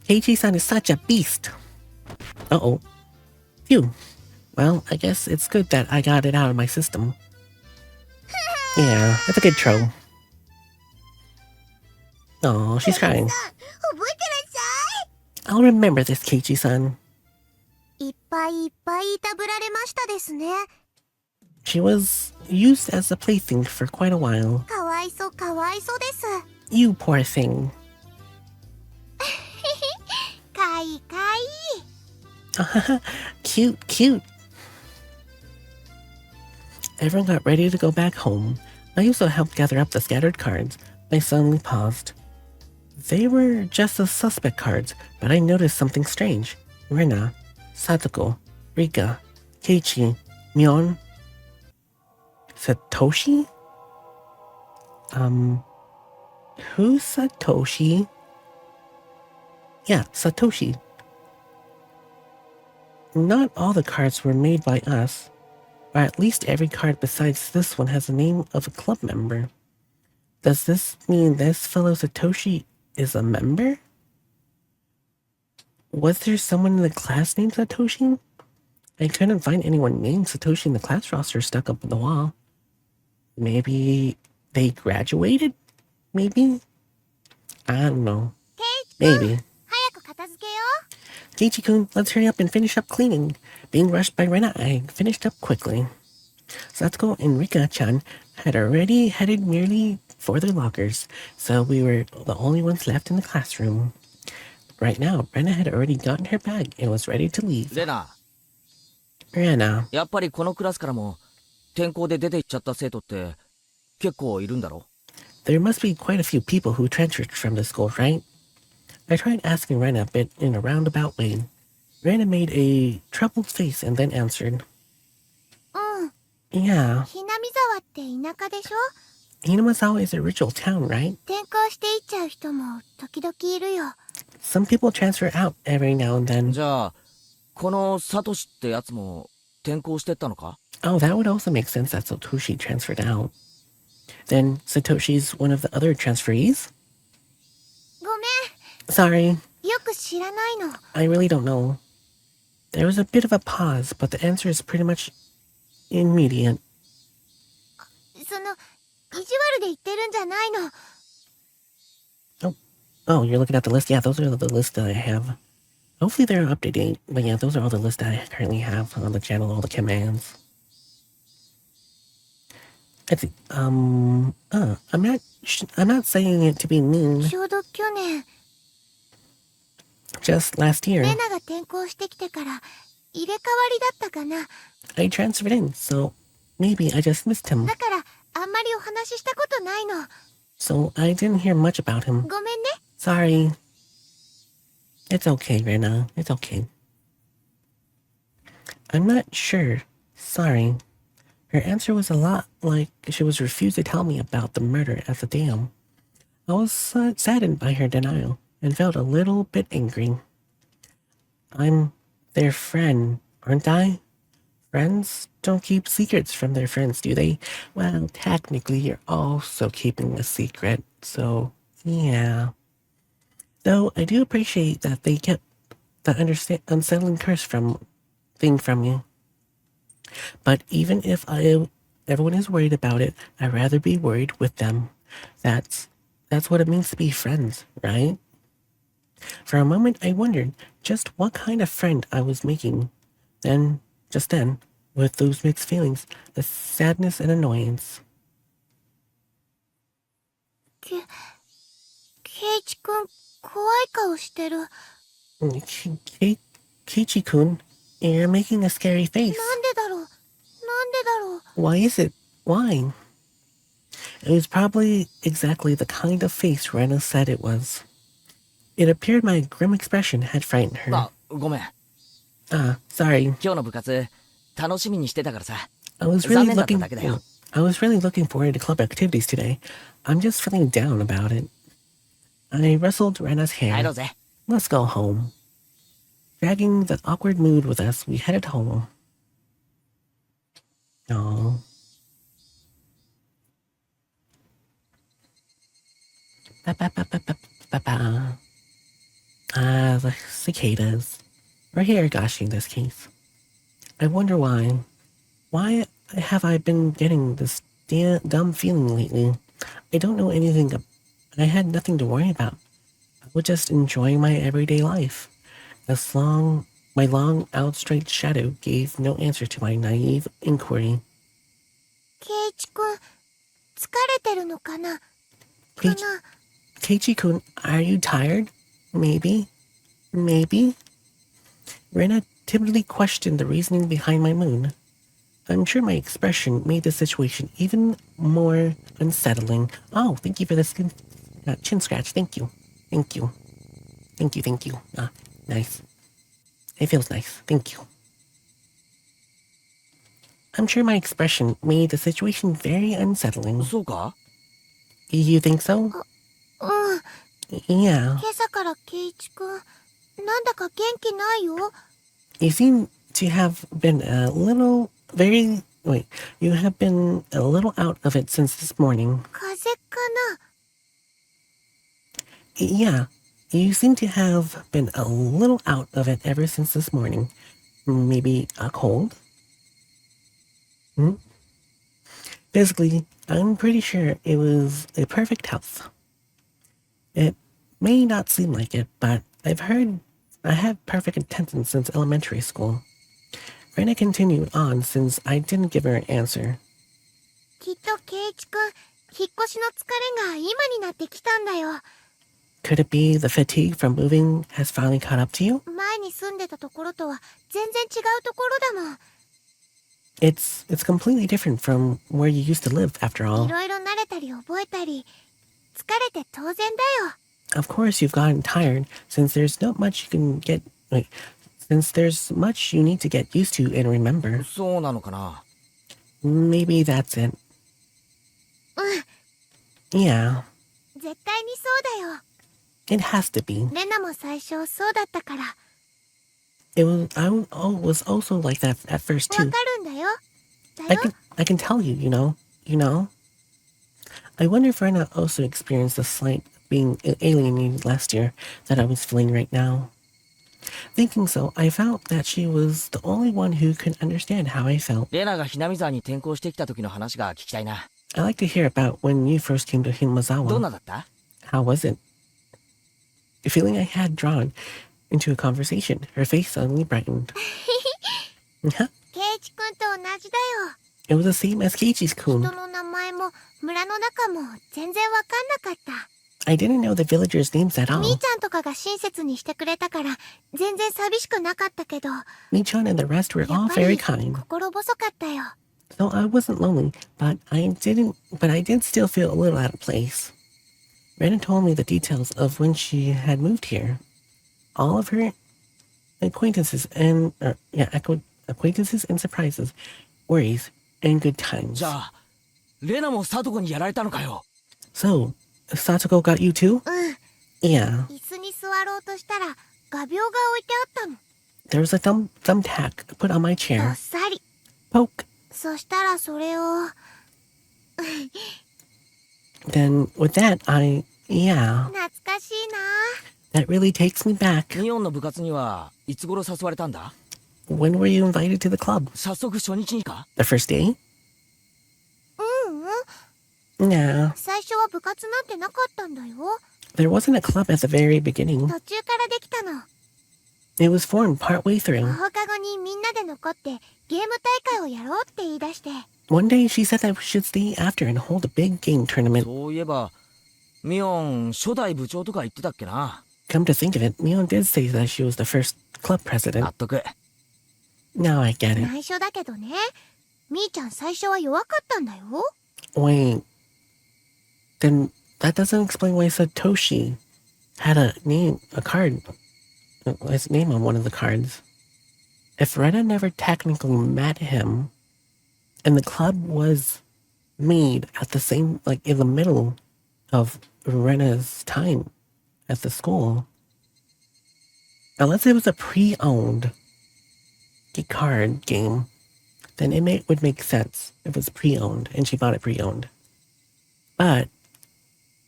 Keiichi-san is such a beast. Uh-oh. Phew. Well, I guess it's good that I got it out of my system. Yeah, it's a good trope. Oh, she's crying. 覚えてらっしゃ I'll remember this, Keiichi-san. い。いっぱいいっぱいいたぶられましたですね。 She was used as a plaything for quite a while. かわいそうです。 You poor thing. かいかい。 Cute, cute. Everyone got ready to go back home. I also helped gather up the scattered cards. I suddenly paused. They were just the suspect cards, but I noticed something strange. Rena, Satoko, Rika, Keiichi, Mion, Satoshi? Who's Satoshi? Yeah, Satoshi. Not all the cards were made by us, or at least every card besides this one has the name of a club member. Does this mean this fellow Satoshi is a member? Was there someone in the class named Satoshi? I couldn't find anyone named Satoshi in the class roster stuck up on the wall. Maybe they graduated? Maybe? I don't know. Maybe. 早く片付けよう。 Keiichi-kun, let's hurry up and finish up cleaning. Being rushed by Rena, I finished up quickly. Satsuko and Rika-chan had already headed nearly for their lockers, so we were the only ones left in the classroom. Right now, Rena had already gotten her bag and was ready to leave. レナ、 Rena, やっぱりこのクラスからも転校で出て行っちゃった生徒って結構いるんだろ？ there must be quite a few people who transferred from the school, right? I tried asking Rena a bit in a roundabout way. Rena made a troubled face and then answered. うん。 Yeah, ひなみ沢って田舎でしょ？ Hinamazawa is a ritual town, right? 転校していっちゃう人も時々いるよ。 Some people transfer out every now and then. じゃあこのサトシってやつも転校してったのか？ Oh, that would also make sense that Satoshi transferred out. Then Satoshi's one of the other transferees? ごめ Sorry, ん。よく知らないの。 I really don't know. There was a bit of a pause, but the answer is pretty much immediate. その、意地悪で言ってるんじゃないの。 Oh, you're looking at the list? Yeah, those are the lists that I have. Hopefully they're up to date. But yeah, those are all the lists that I currently have on the channel, all the commands. Let's see. I'm not saying it to be mean. ちょうど去年、 Just last year, レナが転校してきてから入れ替わりだったかな。 I transferred in, so maybe I just missed him. だからあんまりお話ししたことないの。 So I didn't hear much about him. ごめんね。 Sorry. It's okay, Rena. It's okay. I'm not sure. Sorry. Her answer was a lot like she was refused to tell me about the murder at the dam. I was saddened by her denial and felt a little bit angry. I'm their friend, aren't I? Friends don't keep secrets from their friends, do they? Well, technically, you're also keeping a secret, so yeah. Though I do appreciate that they kept the unsettling curse thing from you. But even if everyone is worried about it, I'd rather be worried with them. That's what it means to be friends, right? For a moment, I wondered just what kind of friend I was making. Just then, with those mixed feelings, the sadness and annoyance. ケイチくん、怖い顔してる。 Keiichi-kun, you're making a scary face. なんでだろう。なんでだろう。 Why is it? Why? It was probably exactly the kind of face Rena said it was. It appeared my grim expression had frightened her. あ、ごめん。 Sorry. 今日の部活楽しみにしてたからさ。 I was 残 really 念だった looking だけだよ。 I was really looking forward to club activities today. I'm just feeling down about it. I rustled Rena's 帰ろ hair. うぜ。 Let's go home. Dragging the awkward mood with us, we headed home. Oh. Ba-ba-ba-ba-ba-ba-ba. The cicadas. Or Higurashi in this case. I wonder why. Why have I been getting this dumb feeling lately? I don't know anything, I had nothing to worry about. I was just enjoying my everyday life. My long, outstretched shadow gave no answer to my naive inquiry. ケイチくん、疲れてるのかな。 Keiichi-kun, are you tired? Maybe. Rena timidly questioned the reasoning behind my mood. I'm sure my expression made the situation even more unsettling. Oh, thank you for the chin scratch. Thank you. Nice. It feels nice. Thank you. I'm sure my expression made the situation very unsettling. そうか？ You think so? うん。 Yeah. 今朝かから圭一くん、なんだか元気ないよ。You seem to have been a little, you have been a little out of it since this morning. 風邪かな？ Yeah, you seem to have been a little out of it ever since this morning. Maybe a cold? Physically, I'm pretty sure it was a perfect health. It may not seem like it, but I've heard I had perfect attendance since elementary school. Rena continued on since I didn't give her an answer. きっと圭一くん、引っ越しの疲れが今になってきたんだよ。 Could it be the fatigue from moving has finally caught up to you? 前に住んでたところとは全然違うところだもん。 It's completely different from where you used to live, after い all. ろいろ慣れたり覚えたり、疲れて当然だよ。 Of course, you've gotten tired since there's not much you can get. Since there's much you need to get used to and remember. そうなのかな。 Maybe that's it. うん、 Yeah, 絶対にそうだよ。 it has to be. レナも最初そうだったから。 I was also like that at first わ too. かるんだよ。だよ。 I can tell you, you know. I wonder if Rena also experienced the slight being alienated last year that I was feeling right now. Thinking so, I felt that she was the only one who could understand how I felt. レナがひなみ沢に転校してきた時の話が聞きたいな。 I like to hear about when you first came to どん Himazawa. なだった？ How was it? The feeling I had drawn into a conversation, her face suddenly brightened. 圭一くんと同じだよ。 It was the same as Keiichi's-kun. 人の名前も村の中も全然わかんなかった。 I didn't know the villagers' names at み all. ーちゃんとかが親切にしてくれたから全然寂しくなかったけど、や Michan and the rest were っ all ぱ very り kind. 心細かったよ。 So I wasn't lonely, but I did still feel a little out of place. Rena told me the details of when she had moved here. All of her acquaintances and surprises, worries, and good times. じゃあ、レナもサトコにやられたのかよ。 So, Satoko got you too? うん。 Yeah. 椅子に座ろうとしたら画鋲が置いてあったの。 There was a thumbtack put on my ど chair. っさり。 Poke. そしたらそれを。 Then with that, yeah, 懐かしいな。 that really takes me back. ミオンの部活にはいつ頃誘われたんだ？ When were you invited to the club? 早速初日にか？ The first day? ううん。 Nah, 最初は部活なんてなかったんだよ。 there wasn't a club at the very beginning. 途中からできたの。 It was formed partway through. 放課後にみんなで残ってゲーム大会をやろうって言い出して。 One day she said that we should stay after and hold a big game tournament. そういえば、ミオン初代部長とか言ってたっけな。 Come to think of it, Mion did say that she was the first club president. 納得。 Now I get it. 内緒だけどね。みーちゃん最初は弱かったんだよ。 Wait. Then that doesn't explain why Satoshi had a card, his name on one of the cards. If Rena never technically met him, and the club was made at the same, like in the middle of Rena's time at the school, unless it was a pre-owned card game, then would make sense if it was pre-owned and she bought it pre-owned. But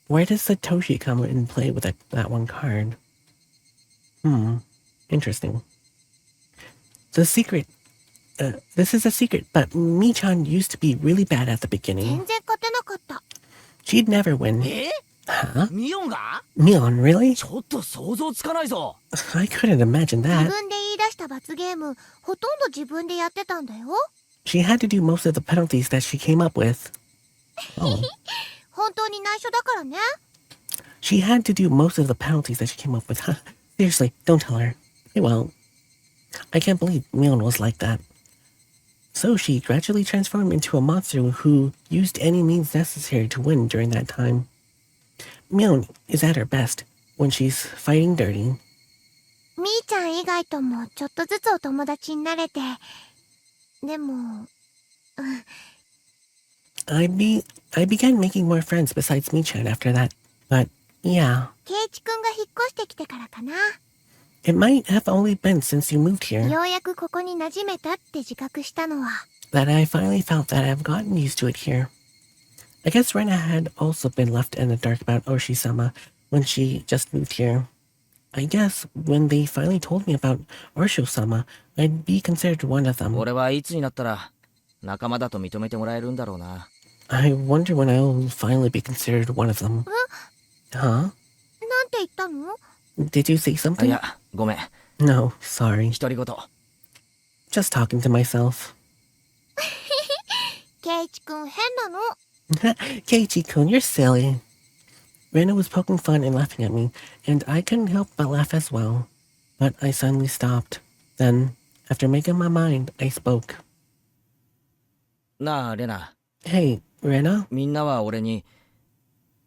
where does Satoshi come and play with that one card? Interesting. The secret. This is a secret, but Michan used to be really bad at the 全 beginning. 然勝てなかった。 She'd never win. え？ ミオンが？ Mion, really? ちょっと想像つかないぞ。 I couldn't imagine 自 that. 分で言い出した罰ゲーム、ほとんど自分でやってたんだよ。 She had to do most of the penalties that she came up with. Oh. 本当に内緒だからね。 She had to do most of the penalties that she came up with. Seriously, don't tell her. I won't. I can't believe Mion was like that. So she gradually transformed into a monster who used any means necessary to win during that time. Mion is at her best when she's fighting dirty. みーちゃん以外ともちょっとずつお友達になれて。でも、I began making more friends besides Michan after that. But yeah, ケイチくんが引っ越してきてからかな。It might have only been since you moved here ようやくここに馴染めたって自覚したのは。that I finally felt that I've gotten used to it here. I guess Rena had also been left in the dark about Oshi-sama when she just moved here. I guess when they finally told me about Orsho-sama, I'd be considered one of them. 俺はいつになったら仲間だと認めてもらえるんだろうな。I wonder when I'll finally be considered one of them. Huh? なんて言ったの？ Did you say い something? や、ごめん。 No, sorry. 独り言。 Just talking to myself. ケイチくん変なの。Keiichi-kun, you're silly. Rena was poking fun and laughing at me, and I couldn't help but laugh as well. But I suddenly stopped. Then, after making my mind, I spoke. なあ、レナ。 Hey, Rena? みんなは俺に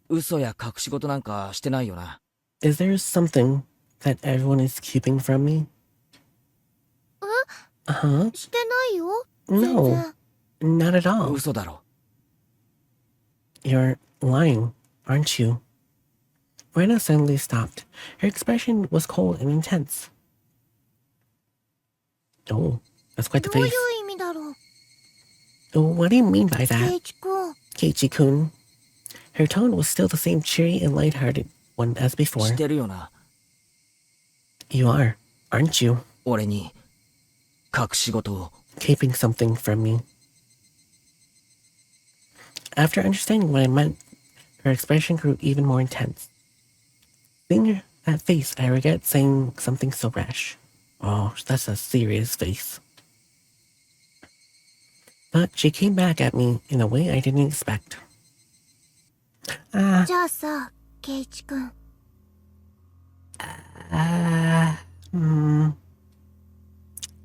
嘘や隠し事なんかしてないよな。 Is there something that everyone is keeping from me? Huh? してないよ。全 No, 然。 not at all. 嘘だろ。 You're lying, aren't you? Rena suddenly stopped. Her expression was cold and intense. Oh, that's quite the どういう face. 意味だろう。 What do you mean by ケ that, イチくん。 Keiichi-kun? Her tone was still the same cheery and lighthearted one as 知 before. ってるよな。 You are, aren't you? 俺に隠し事を。 Keeping something from me. After understanding what I meant, her expression grew even more intense. Seeing that face, I regret saying something so rash. Oh, that's a serious face. But she came back at me in a way I didn't expect. じゃあさ、ケイチくん。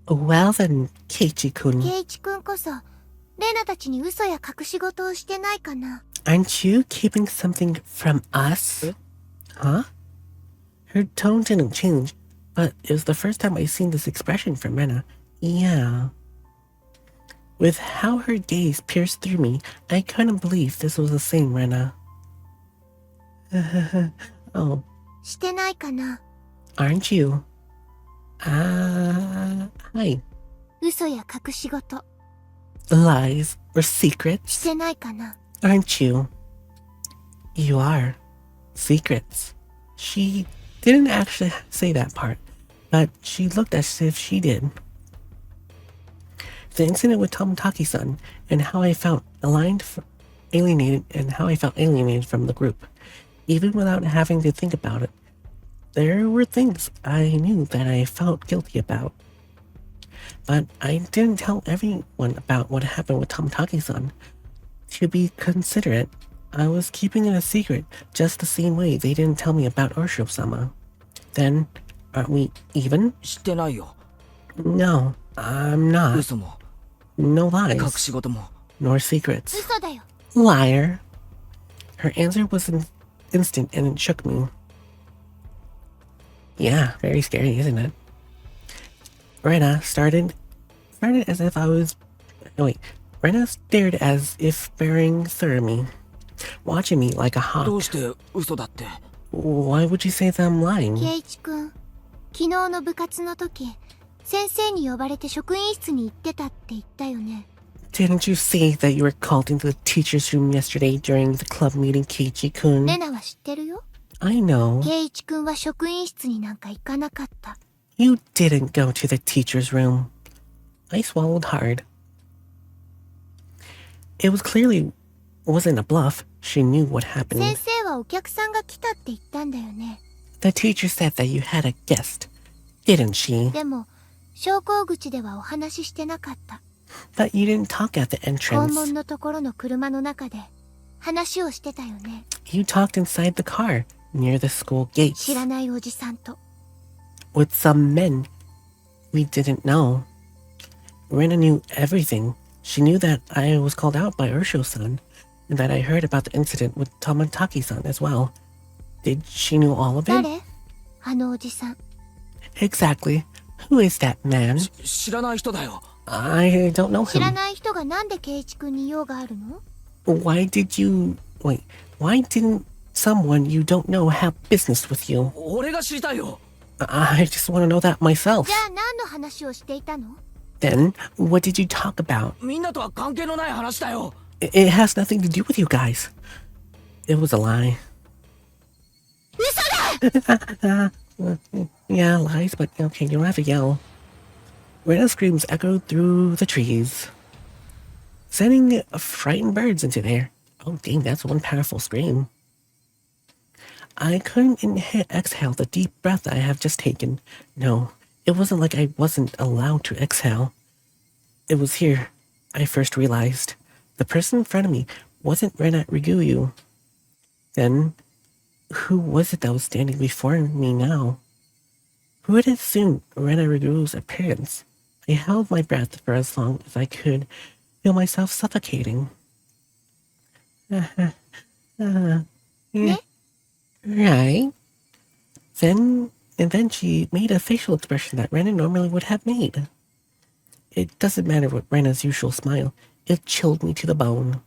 Well then, Keiichi-kun, ケイチくんこそ、レナたちに嘘や隠し事をしてないかな。 aren't you keeping something from us? Huh? Her tone didn't change, but it was the first time I'd seen this expression from Rena. Yeah. With how her gaze pierced through me, I couldn't believe this was the same Rena. Oh, してないかな。 aren't you? Hi. 嘘や隠し事。 Lies or し secrets? てないかな。 Aren't you? You are. Secrets. She didn't actually say that part, but she looked as if she did. The incident with Tomotaki-san and how I felt alienated from the group, even without having to think about it. There were things I knew that I felt guilty about. But I didn't tell everyone about what happened with Tomotaki-san. To be considerate, I was keeping it a secret just the same way they didn't tell me about Orsho-sama. Then, aren't we even? してないよ。 No, I'm not. 嘘も No 隠 lies, し事も。 nor secrets. 嘘だよ。 Liar. Her answer was instant and it shook me. Yeah, very scary, isn't it? Rena started as if I was... No, wait. Rena stared as if bearing through me, watching me like a ど hawk. うして嘘だって。 Why would you say that I'm lying? ケイチくん、昨日の部活の時、先生に呼ばれて職員室に行ってたって言ったよね。 Didn't you say that you were called into the teacher's room yesterday during the club meeting, Keiichi-kun? レナは知ってるよ。 I know. ケイチくんは職員室になんか行かなかった。 You didn't go to the teacher's room. I swallowed hard. It wasn't a bluff. She knew what 先 happened. 生はお客さんが来たって言ったんだよね。 The teacher said that you had a guest, didn't she? でも、昇降口ではお話ししてなかった。 But you didn't talk at the 校 entrance. 門のところの車の中で話をしてたよね。 You talked inside the car, near the school 知 gates, らないおじさんと。 with some men we didn't know. Rena knew everything. She knew that I was called out by Ursho-san, and that I heard about the incident with Tomotaki-san as well. Did she know all of it? 誰？あのおじさん。 Exactly. Who is that man? 知らない人だよ。 I don't know 知ら him. ない人がなんでケイチくんに用があるの？ Why didn't someone you don't know have business with you? 俺が知りたいよ。 I just want to know that myself. じゃあ何の話をしていたの？ Then, what did you talk about? みんなとは関係のない話だよ。 It has nothing to do with you guys. It was a lie. Yeah, lies, but okay, you don't have to yell. Rena's screams echoed through the trees, sending frightened birds into the air. Oh, dang, that's one powerful scream. I couldn't exhale the deep breath I have just taken. No, it wasn't like I wasn't allowed to exhale. It was here I first realized. The person in front of me wasn't Rena Riguyu. Then, who was it that was standing before me now? Who had assumed Rena Riguyu's appearance? I held my breath for as long as I could, feel myself suffocating. Right. Then she made a facial expression that Rena normally would have made. It doesn't matter what Rena's usual smile. It chilled me to the bone.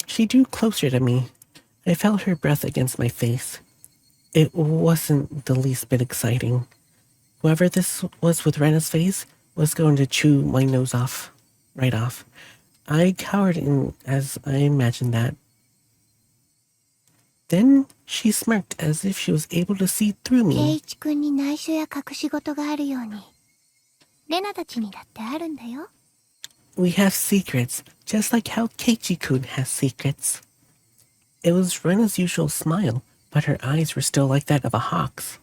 She drew closer to me. I felt her breath against my face. It wasn't the least bit exciting. Whoever this was with Rena's face was going to chew my nose off. Right off. I cowered in as I imagined that. Then she smirked as if she was able to see through 圭 me. 一君に内緒や隠し事があるように、レナたちにだってあるんだよ。We have secrets, just like how Keiichi-kun has secrets. It was Rena's usual smile, but her eyes were still like that of a hawk's.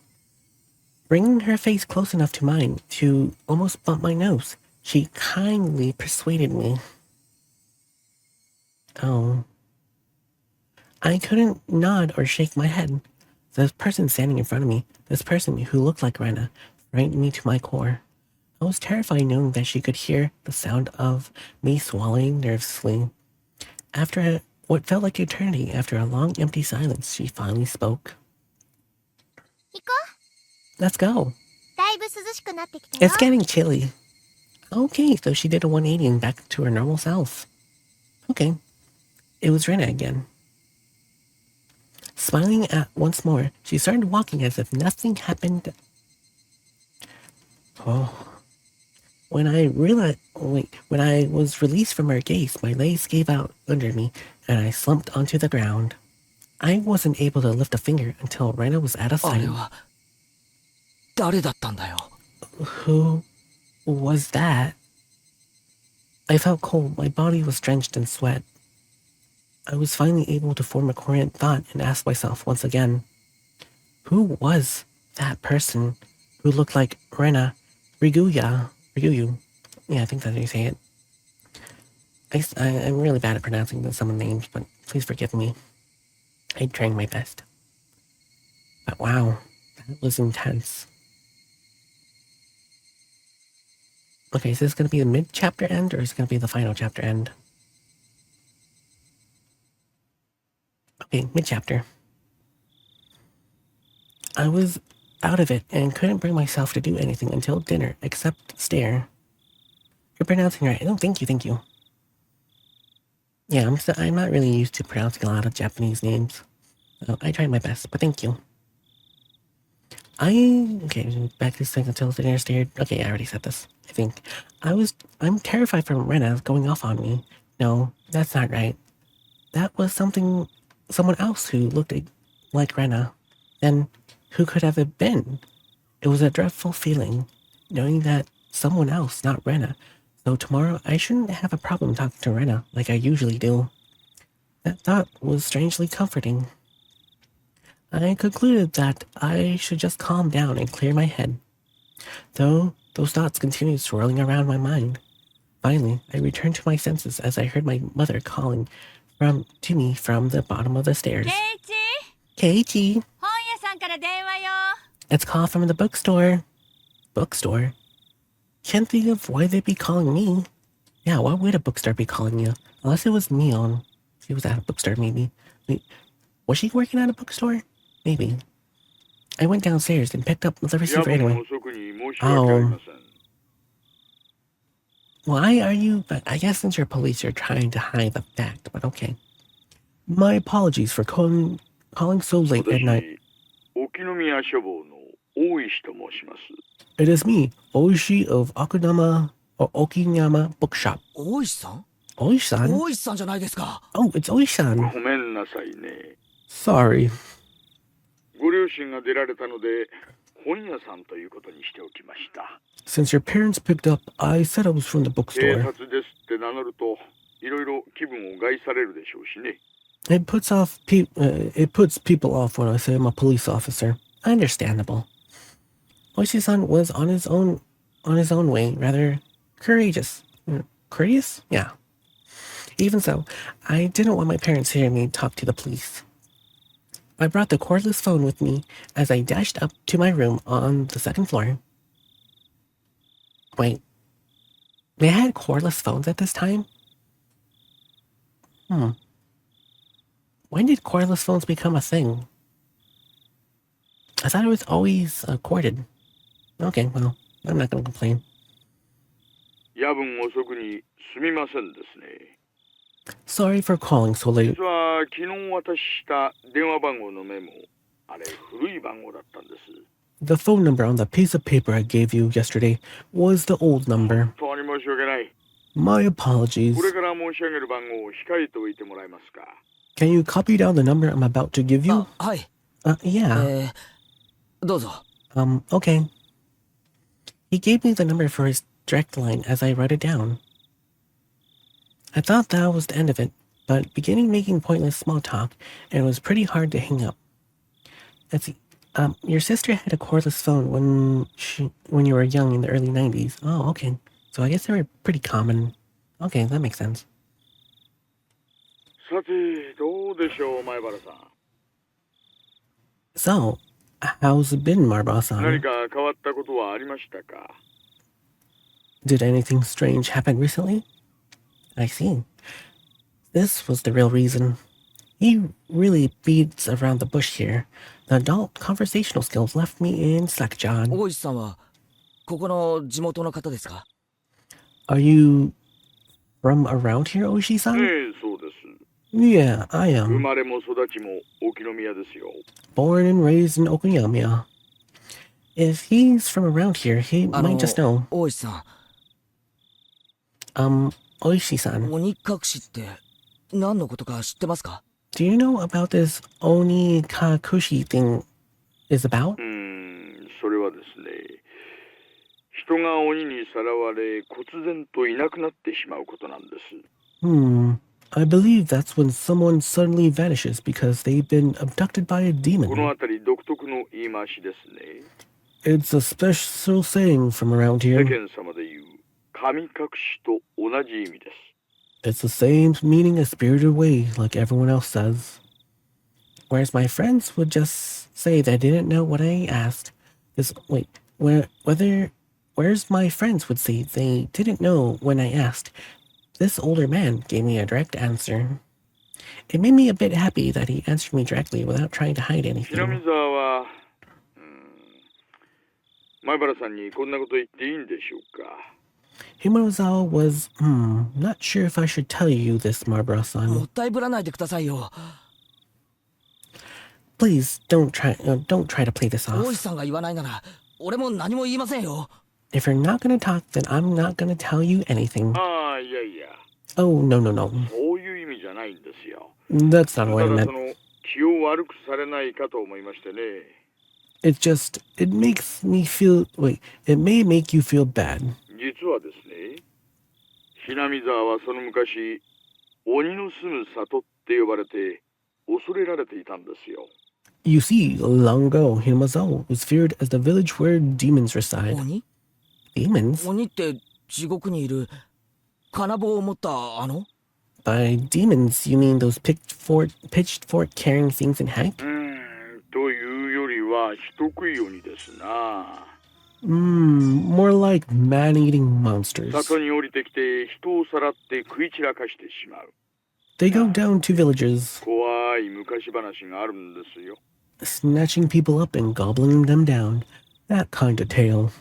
Bringing her face close enough to mine to almost bump my nose, she kindly persuaded me. Oh. I couldn't nod or shake my head. The person standing in front of me, this person who looked like Rena, frightened me to my core. I was terrified knowing that she could hear the sound of me swallowing nervously. After what felt like eternity, after a long empty silence, she finally spoke. 行こ Let's go. う。だいぶ涼しくなってきたよ。 It's getting chilly. Okay, so she did a 180 and back to her normal self. Okay. It was Rena again. Smiling at once more, she started walking as if nothing happened. Oh. When I was released from her gaze, my legs gave out under me, and I slumped onto the ground. I wasn't able to lift a finger until Rena was out of あ sight. れは誰だったんだよ。 Who was that? I felt cold. My body was drenched in sweat. I was finally able to form a coherent thought and ask myself once again, who was that person who looked like Rena Riguyu? Yeah, I think that's how you say it. I'm really bad at pronouncing some of the names, but please forgive me. I tried my best. But wow, that was intense. Okay, is this going to be the mid-chapter end, or is it going to be the final chapter end? Okay, mid-chapter. I was out of it and couldn't bring myself to do anything until dinner, except stare. You're pronouncing right. Oh, thank you. Yeah, I'm not really used to pronouncing a lot of Japanese names. So I tried my best, but thank you. Okay, back to this thing until dinner stared. Okay, I already said this, I think. I'm terrified from Rena going off on me. No, that's not right. That was someone else who looked like Rena. Then, who could have it been? It was a dreadful feeling, knowing that someone else, not Rena. So tomorrow, I shouldn't have a problem talking to Rena like I usually do. That thought was strangely comforting. I concluded that I should just calm down and clear my head. Though those thoughts continued swirling around my mind. Finally, I returned to my senses as I heard my mother calling to me from the bottom of the stairs. Keiichi! 本屋さんから電話よ。 It's a call from the bookstore. Bookstore? Can't think of why they'd be calling me. Yeah, why would a bookstore be calling you? Unless it was Neon. She was at a bookstore, maybe. Wait, was she working at a bookstore? Maybe. I went downstairs and picked up the receiver anyway. Oh. Why are you... I guess since you're police, you're trying to hide the fact, but okay. My apologies for calling so late at night. 沖宮書房の大石と申します。 It is me, Oishi of Okinawa Bookshop. 大石さん Oishi-san? 大石さんじゃないですか。 Oh, it's Oishi-san. ごめんなさいね。 Sorry. ご両親が出られたので本屋さんということにしておきました。 Since your parents picked up, I said I was from the 警 bookstore. 察ですって名乗るといろいろ気分を害されるでしょうしね。 It puts people off when I say I'm a police officer. Understandable. Oishi-san was on his own way, rather courageous. Courteous? Yeah. Even so, I didn't want my parents hearing me talk to the police. I brought the cordless phone with me as I dashed up to my room on the second floor. Wait. They had cordless phones at this time? When did cordless phones become a thing? I thought it was always corded. Okay, well, I'm not gonna complain. 夜分遅くにすみませんですね。 Sorry for calling so late. 実は昨日渡した電話番号のメモ、あれ古い番号だったんです。 The phone number on the piece of paper I gave you yesterday was the old number. 本当に申し訳ない。 My apologies. これから申し上げる番号を控えておいてもらえますか。 Can you copy down the number I'm about to give you? はい。 Yeah. どうぞ。 Okay. He gave me the number for his direct line as I wrote it down. I thought that was the end of it, but beginning making pointless small talk, and it was pretty hard to hang up. Let's see. Your sister had a cordless phone when you were young in the early 90s. Oh, okay. So I guess they were pretty common. Okay, that makes sense. さてどうでしょう前原さん。 So, how's it been, 何 Marbach-san? か変わったことはありましたか。 Did anything strange happen recently? I see. This was the real reason. He really beats around the bush here. The adult conversational skills left me in slack-jawed. 大石さんはここの地元の方ですか？ Are you from around here, Oishi-san? そうです。 Yeah, I 生 am. まれも育ちも沖宮ですよ。 Born and raised in Okinawa. If he's from around here, he あの might just know. 大石さ Oishi-san, ん、鬼隠しって何のことか知ってますか？ do you know about this Onikakushi thing is about? それはですね、人が鬼にさらわれ忽然といなくなってしまうことなんです。 I believe that's when someone suddenly vanishes because they've been abducted by a この demon. あたり独特の言い回しですね。 It's a special saying from around 世 here. 間様で言う神隠しと同じ意味です。 It's the same meaning as spirited away, like everyone else says. Whereas my friends would just say they didn't know what I asked. Whereas my friends would say they didn't know when I asked. This older man gave me a direct answer. It made me a bit happy that he answered me directly without trying to hide 南 anything. 沢は、前原さんにこんなこと言っていいんでしょうか。 Himozawa was, not sure if I should tell you this, も Marbra-san. ったいぶらないでくださいよ。 Please don't try to play this 大 off. 石さんが言わないなら俺も何も言いませんよ。 If you're not gonna talk, then I'm not gonna tell you anything. ああ、いやいや、 Oh, no. そういう意味じゃないんですよ。 That's not た what I だ meant. その気を悪くされないかと思いましてね。 It may make you feel bad. 実はですね、南沢はその昔、鬼の住む里って呼ばれて恐れられていたんですよ。 You see, long ago, Himozawa was feared as the village where demons reside. 鬼？ Demons? 鬼って地獄にいる金棒を持ったあの？ By demons, you mean those pitchfork carrying things in heck? というよりは人食い鬼ですな。 More like man-eating monsters. 里に降りてきて人をさらって食い散らかしてしまう。 They go down to villages, 怖い昔話があるんですよ。 snatching people up and gobbling them down. That kind of tale.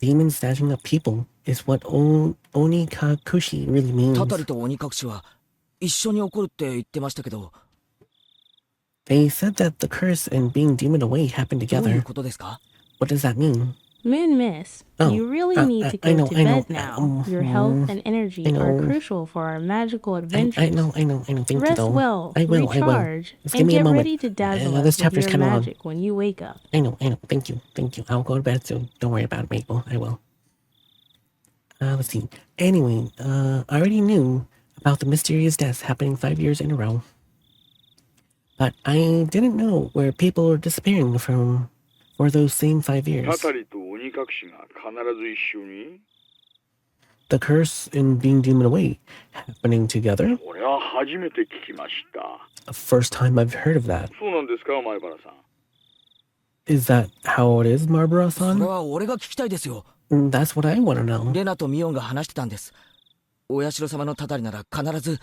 Demons snatching up people is what Onikakushi really means. たたりと鬼隠しは一緒に起こるって言ってましたけど、 They said that the curse and being demoned away happened どういう together. ことですか？ What does that mean? Moonmist, Oh, you really need to I go know, to I know. bed now. Your health and energy I are know. crucial for our magical adventures. I know. Thank you, Rest though. well, I will. recharge, Just give and me a get moment. ready to dazzle This us with chapter's your kinda long. magic when you wake up. I know. Thank you. I'll go to bed soon. Don't worry about it, Maple. I will. Let's see. Anyway, I already knew about the mysterious deaths happening 5 years in a row. But I didn't know where people were disappearing from for those same 5 years. たたりと鬼隠しが必ず一緒に？ The curse and being demoned away happening together? これは初めて聞きました。 First time I've heard of that. そうなんですか、前原さん。 Is that how it is, それ Marbara-san? は俺が聞きたいですよ。 That's what I want to know. レナとミオンが話してたんです。お社様のたたりなら必ず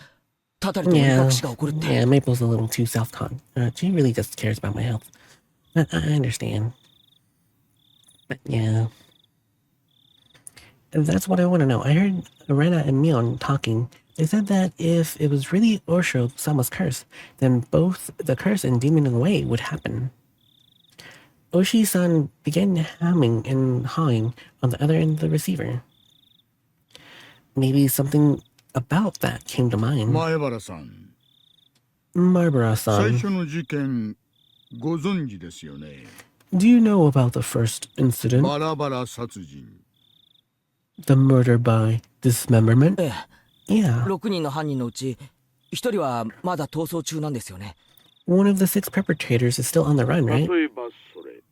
たたりと鬼 Yeah, 隠しが起こるって。 yeah, Maple's a little too self-con. She really just cares about my health. I understand. But yeah. That's what I want to know. I heard Rena and Mion talking. They said that if it was really Osho-sama's curse, then both the curse and demoning away would happen. Oshi-san began humming and hawing on the other end of the receiver. Maybe something about that came to mind. 前原さん、最 Marbara-san, 初の事件ご存知ですよね。 do you know about the first incident? バラバラ殺人。 The murder by dismemberment? ええ、 Yeah. 6人の犯人のうち1人はまだ逃走中なんですよね。 One of the 6 perpetrators is still on the run, 例 right? えばそれ。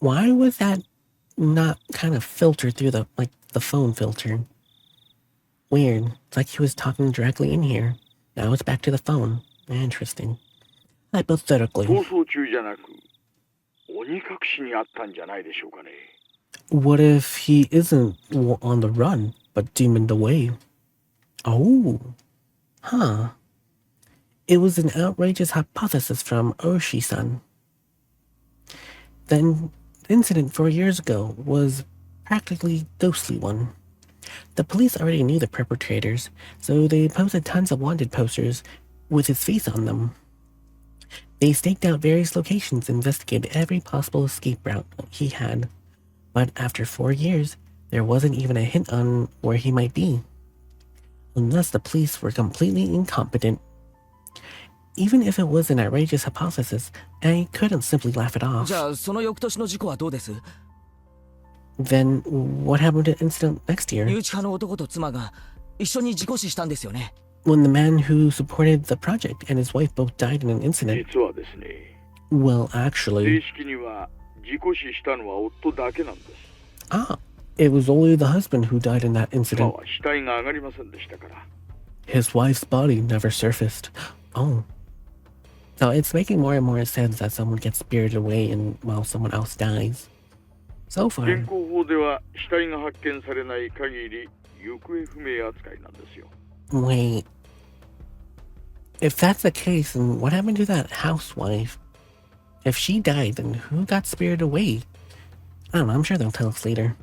Why was that not kind of filtered through the phone filter? Weird. It's like he was talking directly in here. Now it's back to the phone. Interesting. Hypothetically, 逃走中じゃなく、鬼隠しにあったんじゃないでしょうかね。 what if he isn't on the run, but demoned away? Oh. Huh. It was an outrageous hypothesis from Oshi-san. The incident 4 years ago was practically ghostly one. The police already knew the perpetrators, so they posted tons of wanted posters with his face on them. They staked out various locations and investigated every possible escape route he had. But after 4 years, there wasn't even a hint on where he might be. Unless the police were completely incompetent. Even if it was an outrageous hypothesis, I couldn't simply laugh it off. じゃあその翌年の事故はどうです？ Then what happened to the incident next 誘 year? 致派の男と妻が一緒に事故死したんですよね。 When the man who supported the project and his wife both died in an incident? 実はですね、 Well, 正 actually, 式には事故死したのは夫だけなんです。 it was only the husband who died in that 妻 incident. は死体が上がりませんでしたから。 His wife's body never surfaced. Oh. So it's making more and more sense that someone gets spirited away and while someone else dies. So far. 現行法では死体が発見されない限り行方不明扱いなんですよ。 Wait. If that's the case, then what happened to that housewife? If she died, then who got spirited away? I don't know, I'm sure they'll tell us later.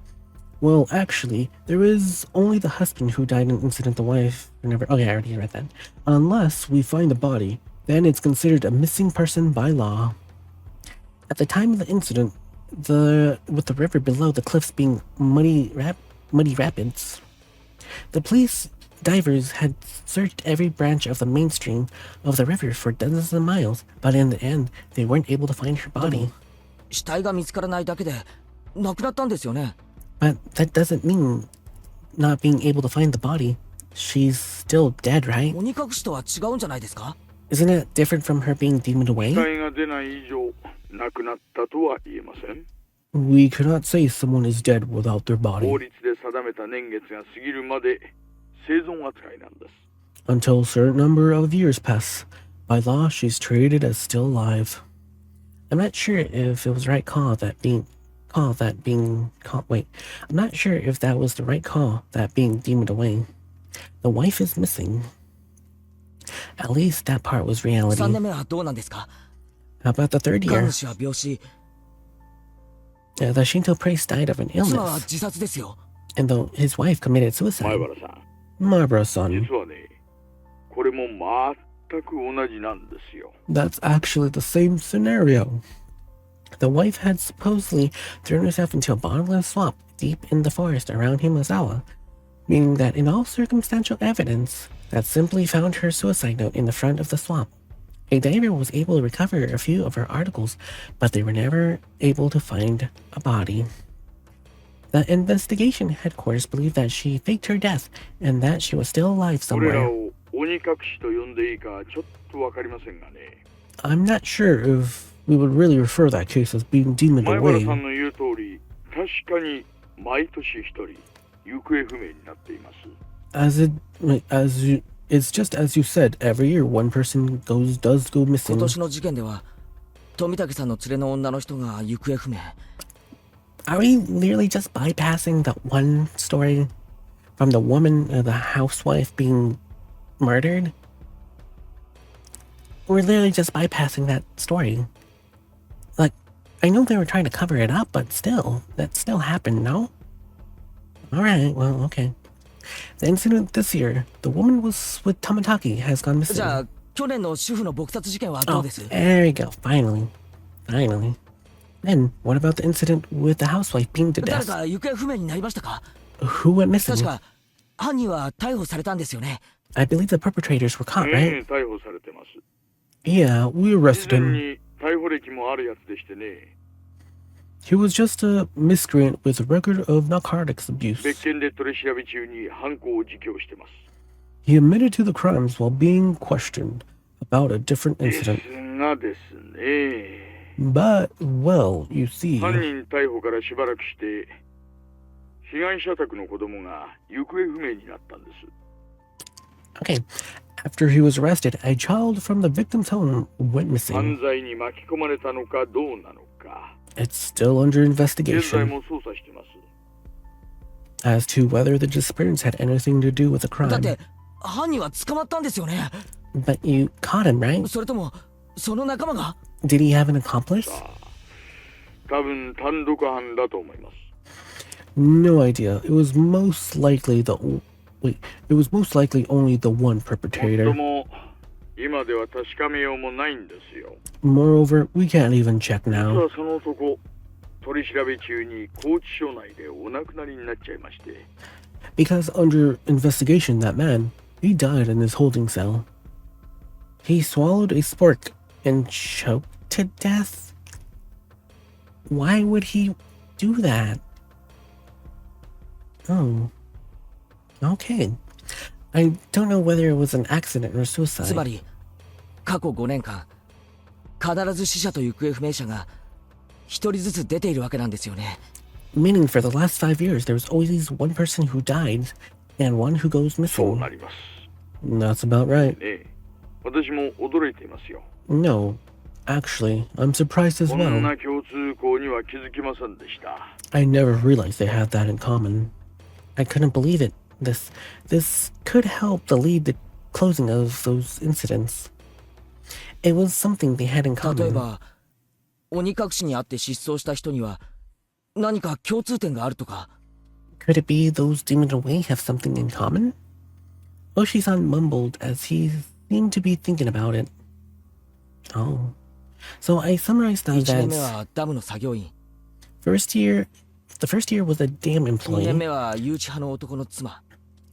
Well, actually, there is only the husband who died in an incident. The wife never... Okay, I already read that. Unless we find the body, then it's considered a missing person by law. At the time of the incident, with the river below the cliffs being muddy rapids, the police divers had searched every branch of the mainstream of the river for dozens of miles, but in the end, they weren't able to find her body. 死体が見つからないだけで亡くなったんですよね。 But that doesn't mean not being able to find the body. She's still dead, right? 鬼隠しとは違うんじゃないですか？ Isn't it different from her being demoned 死 away? 体が出ない以上、亡くなったとは言えません。 We cannot say someone is dead without their 法 body 律で定めた年月が過ぎるまで生存扱いなんです。 until a certain number of years pass. By law, she's treated as still alive. I'm not sure if it was the right call that being I'm not sure if that was the right call that being demoned away. The wife is missing. At least that part was reality. 3年目はどうなんですか？ How about the third 神 year? 主は病死、 The Shinto priest died of an 妻は illness, 自殺ですよ。 and though his wife committed 前 suicide. 原さん、Marbra-san. 実はね、これも全く同じなんですよ。 That's actually the same scenario. The wife had supposedly thrown herself into a bottomless swamp deep in the forest around Himozawa, meaning that in all circumstantial evidence, that simply found her suicide note in the front of the swamp. A diver was able to recover a few of her articles, but they were never able to find a body. The investigation headquarters believed that she faked her death and that she was still alive これら somewhere. を鬼隠しと呼んでいいかちょっとわかりませんがね。 I'm not sure if we would really refer that case as being demoned 前原 away. さんの言う通り、確かに毎年一人行方不明になっています。 It's just as you said, every year one person does go 今 missing. 年の事件では富武さんの連れの女の人が行方不明。 Are we literally just bypassing that one story from the woman, the housewife being murdered? We're literally just bypassing that story. Like, I know they were trying to cover it up, but still, that still happened, no? Alright, well, okay. The incident this year, the woman was with Tamataki has gone じゃ missing. あ去年の主婦の撲殺事件はどう Oh, です？ there you go, finally. Finally. Then, what about the incident with the housewife being to 誰 death? か行方不明になりましたか？ Who went 確 missing? か犯人は逮捕されたんですよね。 I believe the perpetrators were caught, right? 逮捕されてます。 Yeah, we 以 arrested 前 him. に逮捕歴もあるやつでしてね。 He was just a miscreant with a record of narcotics abuse. 別件で取り調べ中に犯行を自供してます。 He admitted to the crimes while being questioned about a different です incident. がですね。 But, well, you see, 犯人逮捕からしばらくして被害者宅の子供が行方不明になったんです。 okay, after he was arrested, a child from the victim's home went 犯 missing. 罪に巻き込まれたのかどうなのか、 It's still under 現在 investigation も捜査してます。 as to whether the disappearance had anything to do with the だっ crime. て犯人は捕まったんですよね。 But you caught him, right? それともその仲間が？ Did he have an accomplice? 多分単独犯だと思います。 No idea. It was most likely only the one もっと perpetrator. も今では確かめようもないんですよ。 Moreover, we can't even check 実 now. はその男、取り調べ中に拘置所内でお亡くなりになっちゃいまして。 Because under investigation, that man, he died in his holding cell. He swallowed a spork and choked to death? Why would he do that? Oh. Okay. I don't know whether it was an accident or つま suicide. り過去5年間必ず死者と行方不明者が一人ずつ出ているわけなんですよね。 Meaning for the last 5 years, there was always one person who died and one who goes そう missing. なります。 That's about right. ねえ、私も驚いていますよ。 No. Actually, I'm surprised as こん well. な共通項には気づきませんでした。 I never realized they had that in common. I couldn't believe it. This could help to lead the closing of those incidents. It was something they had in 例え common. ば鬼隠しにあって失踪した人には何か共通点があるとか。 Could it be those demoned away have something in common? Oshi-san mumbled as he seemed to be thinking about it. Oh. So I summarized that 1年目 as はダムの作業員、 the first year was a dam 2年 employee. 目は誘致派の男の妻、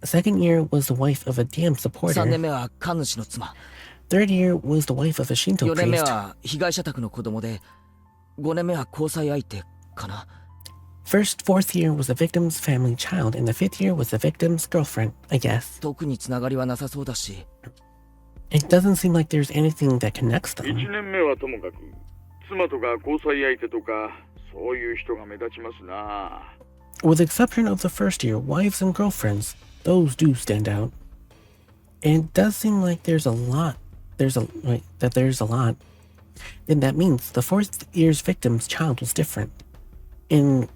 Second year was the wife of a dam 3 supporter. 年目は神主の妻、 Third year was the wife of a Shinto 4年目 priest. は被害者宅の子供で、5年目は交際相手かな。 Fourth year was the victim's family child, and the fifth year was the victim's girlfriend, I guess. 特につながりはなさそうだし、 It doesn't seem like there's anything that connects 1 them. 年目はともかく、妻とか交際相手とか、そういう人が目立ちますな。 With the exception of the first year, wives and girlfriends, those do stand out. And it does seem like there's a lot. There's a lot. Then that means the fourth year's victim's child was different. And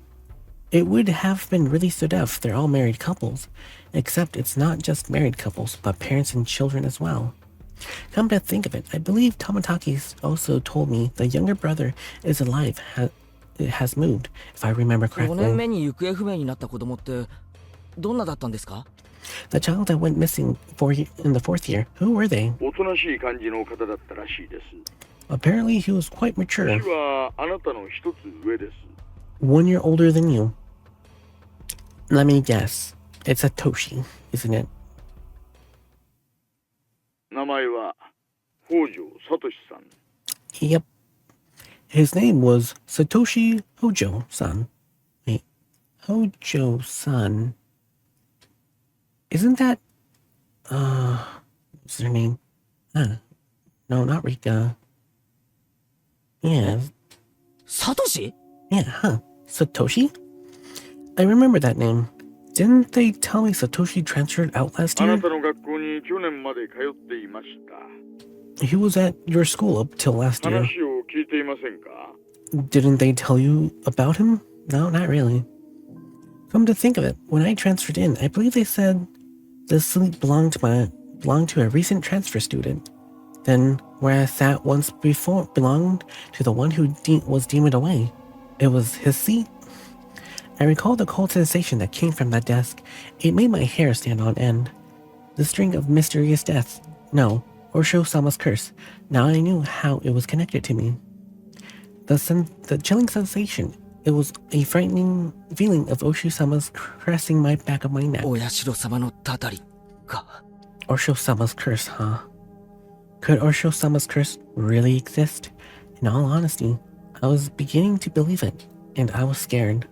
it would have been really stood out if they're all married couples, except it's not just married couples, but parents and children as well. Come to think of it, I believe Tomotaki's also told me the younger brother is alive, has moved, if I remember 5年 correctly. 目に行方不明になった子供ってどんなだったんですか？ The child that went missing in the 4th year, who were they? おとなしい感じの方だったらしいです。 Apparently he was quite mature. 年はあなたの一つ上です。 1 year older than you. Let me guess. It's Satoshi, isn't it? 名前は北条聡さん。 Yep. His name was Satoshi Hojo-san. Wait, Hojo-san. Isn't that... what's her name? No, not Rika. Yeah. サトシ Yeah, huh. Satoshi? I remember that name. Didn't they tell me Satoshi transferred out last あな year? たの学校に去年まで通っていました。 He was at your school up till last year. 話を聞いていませんか？ Didn't they tell you about him? No, not really. Come to think of it, when I transferred in, I believe they said the sleep belonged to a recent transfer student. Then, where I sat once before belonged to the one who was deemed away. It was his seat. I recall the cold sensation that came from that desk. It made my hair stand on end. The string of mysterious deaths. No, Osho-sama's curse. Now I knew how it was connected to me. The chilling sensation. It was a frightening feeling of Osho-sama's caressing my back of my neck. お社様のたたりか Osho-sama's curse, huh? Could Osho-sama's curse really exist? In all honesty, I was beginning to believe it, and I was scared.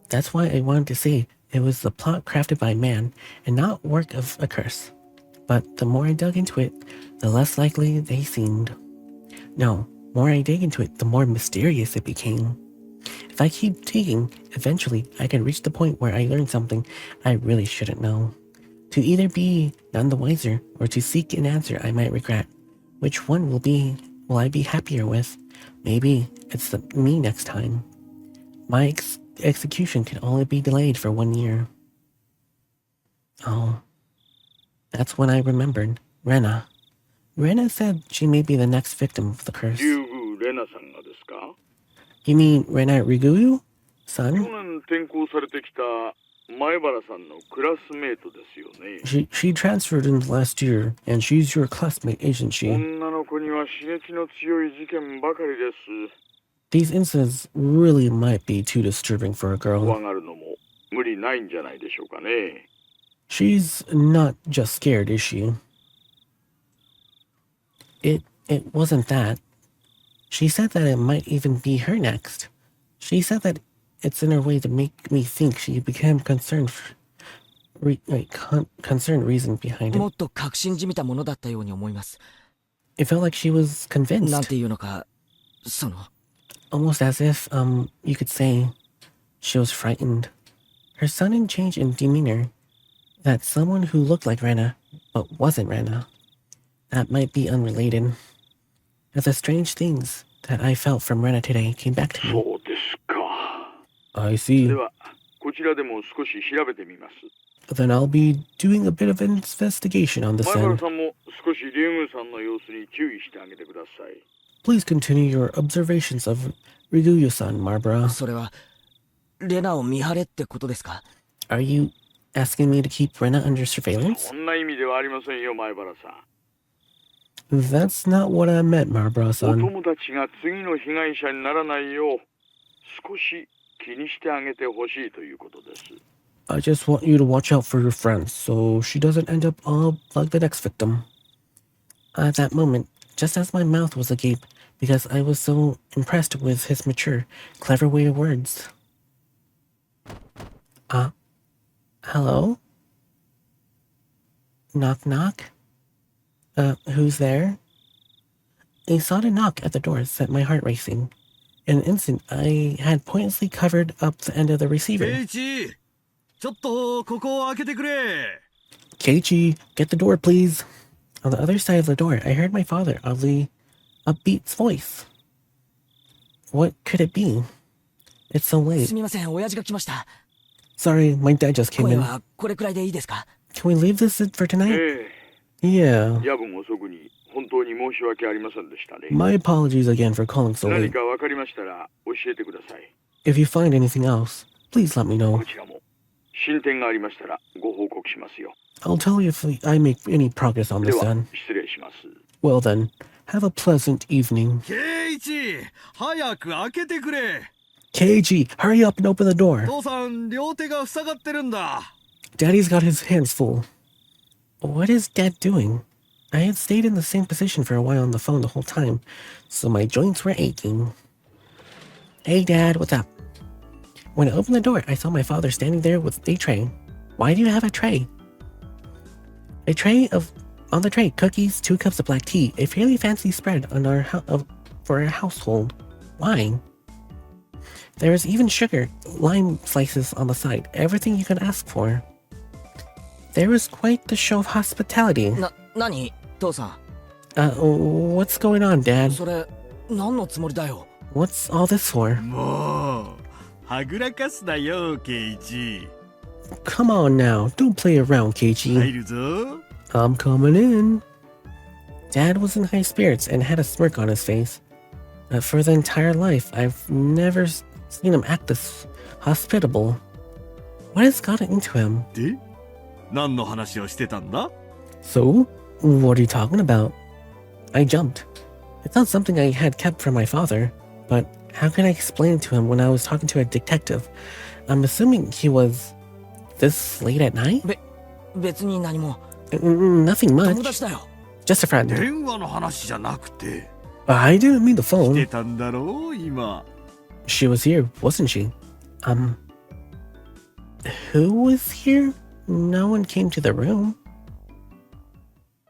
That's why I wanted to say it was the plot crafted by man and not work of a curse. But the more I dug into it, the less likely they seemed. No, more I dig into it, the more mysterious it became. If I keep digging, eventually I could reach the point where I learn something I really shouldn't know. To either be none the wiser or to seek an answer I might regret. Which one will I be happier with? Maybe it's me next time. My execution can only be delayed for 1 year. Oh, that's when I remembered Rena. Rena said she may be the next victim of the curse. 竜宮レナさんがですか？ You mean Rena Riguyu? 去 Son? 年転校されてきた前原さんのクラスメートですよね。 She transferred in last year, and she's your classmate, isn't she? 女の子には刺激の強い事件ばかりです。 These incidents really might be too disturbing for a 怖 girl. がるのも無理ないんじゃないでしょうかね。 She's not just scared, is she? It wasn't that. She said that it might even be her next. She said that it's in her way to make me think she became concerned. Concerned reason behind も it. っと確信じみたものだったように思います It felt like she was なん convinced, ていうのかその almost as if you could say she was frightened. Her sudden change in demeanor, that someone who looked like Rena but wasn't Rena, that might be unrelated. As the strange things that I felt from Rena today came back to me. そうですか。 I see. ではこちらでも少し調べてみます。 Then I'll be doing a bit of investigation on this 前原 end. さんも少し竜宮さんの様子に注意してあげてください。 Please continue your observations of Riguyu-san, Marbara. それはレナを見張れってことですか Are you asking me to keep Rena under surveillance? そんな意味ではありませんよ、前原さん。 That's not what I meant, お Marbara-san. 友達が次の被害者にならないよう少し気にしてあげてほしいということです。 I just want you to watch out for your friend so she doesn't end up all like the next victim. At that moment, just as my mouth was agape because I was so impressed with his mature, clever way of words. Hello? Knock knock? Who's there? A sudden knock at the door set my heart racing. In an instant, I had pointlessly covered up the end of the receiver. イちょっとここを開けてくれ Keiichi, get the door, please. On the other side of the door, I heard my father, oddly upbeat's voice. What could it be? It's so す late. みません親父が来ました Sorry, my dad just came 声 in. はこれくらいでいいですか Can we leave this for tonight? え Yeah. え、夜分遅くに本当に申し訳ありませんでしたね。 My apologies again for calling so 何 late. か分かりましたら教えてください。 If you find anything else, please let me know. こちらも進展がありましたらご報告しますよ。 I'll tell you if I make any progress on で this は then. 失礼します。 Well then, have a pleasant evening. ケイイチ早く開けてくれ。 KG, hurry up and open the door. 父さん両手が塞がってるんだ。 Daddy's got his hands full. What is Dad doing? I had stayed in the same position for a while on the phone the whole time, so my joints were aching. Hey Dad, what's up? When I opened the door, I saw my father standing there with a tray. Why do you have a tray? On the tray, cookies, 2 cups of black tea, a fairly fancy spread on for our household. Wine. There was even sugar, lime slices on the side, everything you could ask for. There was quite the show of hospitality. 何父さ What's going on, ん Dad? それ何のつもりだよ What's all this for? もうはぐらかすなよケイイチ。 Come on now, don't play around, 入 Keiichi. るぞ。 I'm coming in. Dad was in high spirits and had a smirk on his face. For the entire life, I've never seen him act this hospitable. What has gotten into him? で何の話をしてたんだ？ So, what are you talking about? I jumped. It's not something I had kept from my father, but how can I explain it to him when I was talking to a detective? I'm assuming he was this late at night? 別に何も Nothing 友 much. 達だよ Just a friend. 電話の話じゃなくて I didn't mean the して phone. たんだろう今。 She was here, wasn't she? Who was here? No one came to the room.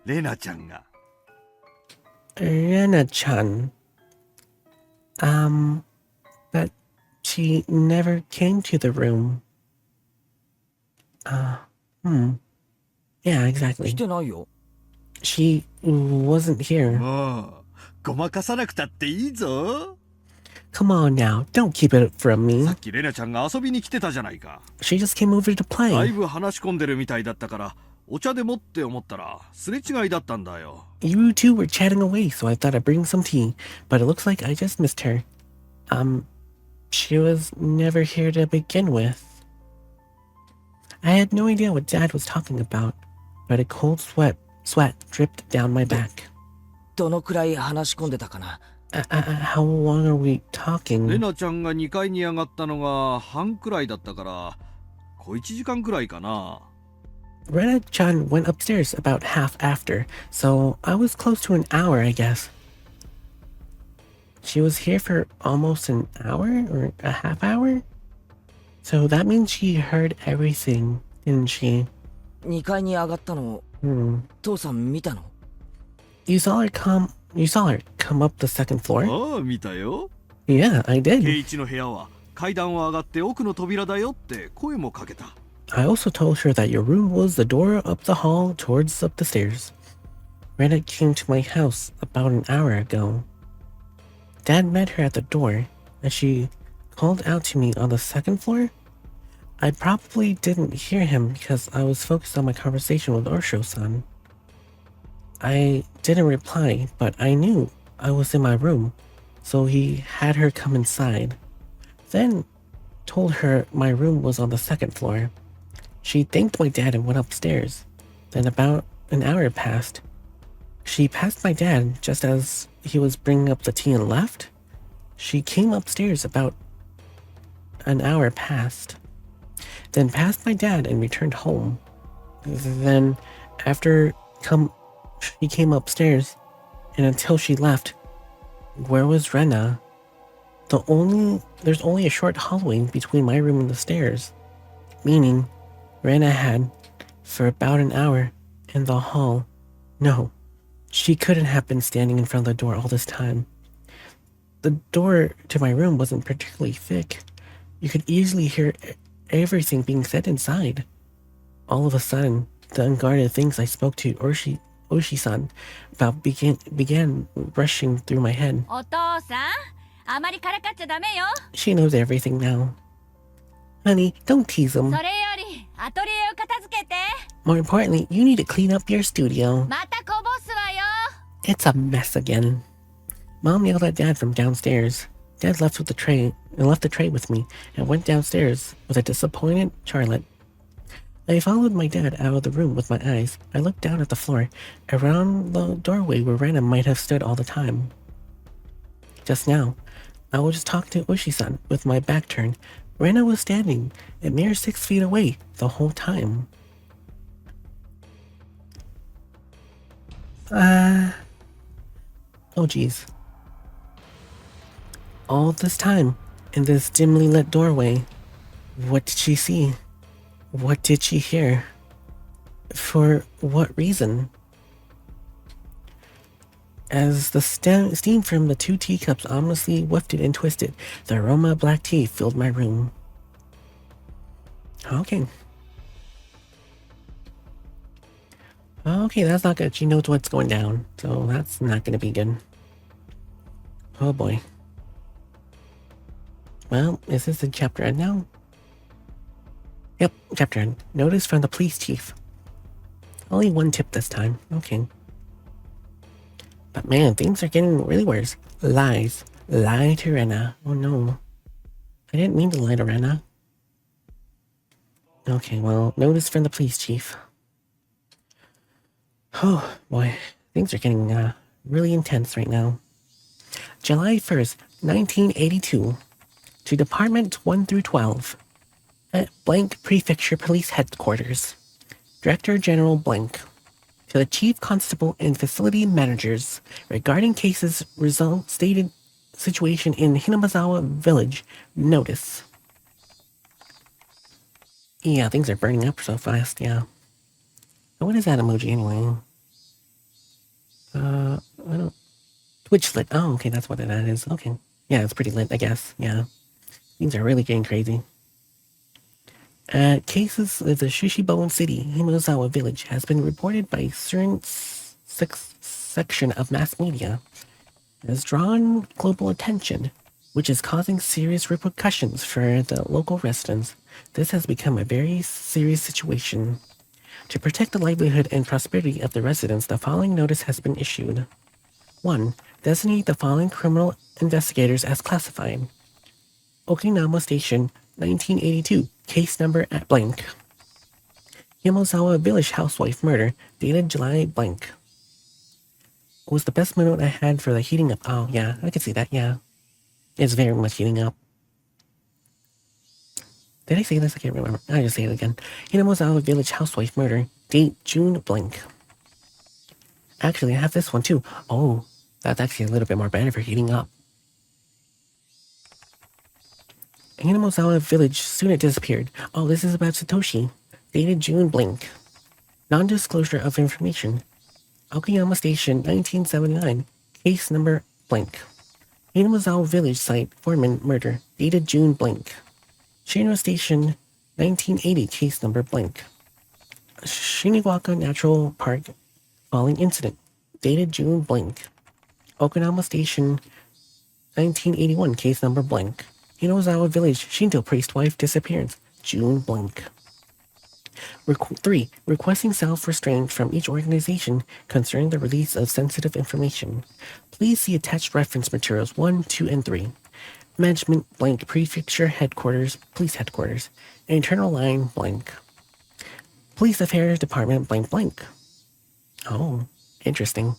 レナちゃんが。 Rena-chan. But she never came to the room. Yeah, 来 exactly. てないよ She wasn't here. もうごまかさなくたっていいぞ。 Come on now, don't keep it from さ me. っきレナちゃんが遊びに来てたじゃないか。 She just came over to だい play. ぶ話し込んでるみたいだったからお茶でもって思ったらすれ違いだったんだよ。 You two were chatting away, so I thought I'd bring some tea, but it looks like I just missed her. She was never here to begin with. I had no idea what Dad was talking about, but a cold sweat dripped down my back. どのくらい話し込んでたかな How long are we レ talking? ナちゃんが2階に上がったのが半くらいだったから小1時間くらいかな。 Rena-chan went upstairs about half after, so I was close to an hour, I guess. She was here for almost an hour or a half hour? So that means she heard everything, didn't she? 2階に上がったの 父さん見たの You saw her come up the second floor? ああ見たよ。 Yeah, I ケイ did. イチの部屋は階段を上がって奥の扉だよって声もかけた。 I also told her that your room was the door up the hall towards up the stairs. Rena came to my house about an hour ago. Dad met her at the door, and she called out to me on the second floor. I probably didn't hear him because I was focused on my conversation with Osho-san. I didn't reply, but I knew I was in my room, so he had her come inside. Then told her my room was on the second floor. She thanked my dad and went upstairs. Then about an hour passed. She passed my dad just as he was bringing up the tea and left. She came upstairs about an hour passed. Then passed my dad and returned home. Then after she came upstairs, and until she left, where was Rena? There's only a short hallway between my room and the stairs, meaning Rena had, for about an hour, in the hall. No, she couldn't have been standing in front of the door all this time. The door to my room wasn't particularly thick. You could easily hear everything being said inside. All of a sudden, the unguarded things I spoke to Oshi-san about began rushing through my head. お父さんあまりからかっちゃダメよ She knows everything now. Honey, don't tease him. それよりアトリエを片付けて More importantly, you need to clean up your studio. またこぼすわよ It's a mess again. Mom yelled at Dad from downstairs. Dad left the tray with me and went downstairs with a disappointed Charlotte. I followed my dad out of the room with my eyes. I looked down at the floor, around the doorway where Rena might have stood all the time. Just now, I was just talking to Ushi-san with my back turned. Rena was standing a mere 6 feet away the whole time. Oh geez. All this time, in this dimly lit doorway, what did she see? What did she hear? For what reason? As the steam from the 2 teacups ominously wafted and twisted, the aroma of black tea filled my room. Okay. Okay, that's not good. She knows what's going down, so that's not going to be good. Oh boy. Well, is this the chapter end now? Yep, chapter end. Notice from the police chief. Only 1 tip this time. Okay. But man, things are getting really worse. Lies. Lie to Rena. Oh no. I didn't mean to lie to Rena. Okay, well, notice from the police chief. Oh boy, things are getting really intense right now. July 1st, 1982. To Department 1 through 12. At Blank Prefecture Police Headquarters. Director General Blank. To the Chief Constable and Facility Managers regarding cases result stated situation in Hinamazawa Village. Notice. Yeah, things are burning up so fast, yeah. What is that emoji anyway? I don't... Twitch lit. Oh, okay, that's what that is. Okay. Yeah, it's pretty lit, I guess. Yeah. Things are really getting crazy. Cases of the Shishibone City, Hinozawa Village, has been reported by a certain section of mass media. It has drawn global attention, which is causing serious repercussions for the local residents. This has become a very serious situation. To protect the livelihood and prosperity of the residents, the following notice has been issued. 1. Designate the following criminal investigators as classified. Okinawa Station, 1982, case number at blank. Himozawa Village housewife murder, dated July blank. It was the best minute I had for the heating up. Oh, yeah, I can see that, yeah. It's very much heating up. Did I say this? I can't remember. I just say it again. Hinozawa Village housewife murder, date June blank. Actually, I have this one too. Oh, that's actually a little bit more better for heating up. Hinozawa Village student disappeared. Oh, this is about Satoshi. Dated June blank. Non-disclosure of information. Okinawa Station, 1979. Case number blank. Hinozawa Village site foreman murder. Dated June blank. Shinra Station, 1980. Case number blank. Shiniwaka Natural Park falling incident. Dated June blank. Okinawa Station, 1981. Case number blank. Hinozawa Village Shinto priest wife disappearance. June blank. 3. Requesting self-restraint from each organization concerning the release of sensitive information. Please see attached reference materials 1, 2, and 3. Management blank prefecture headquarters, police headquarters. Internal line blank. Police affairs department blank blank. Oh, interesting.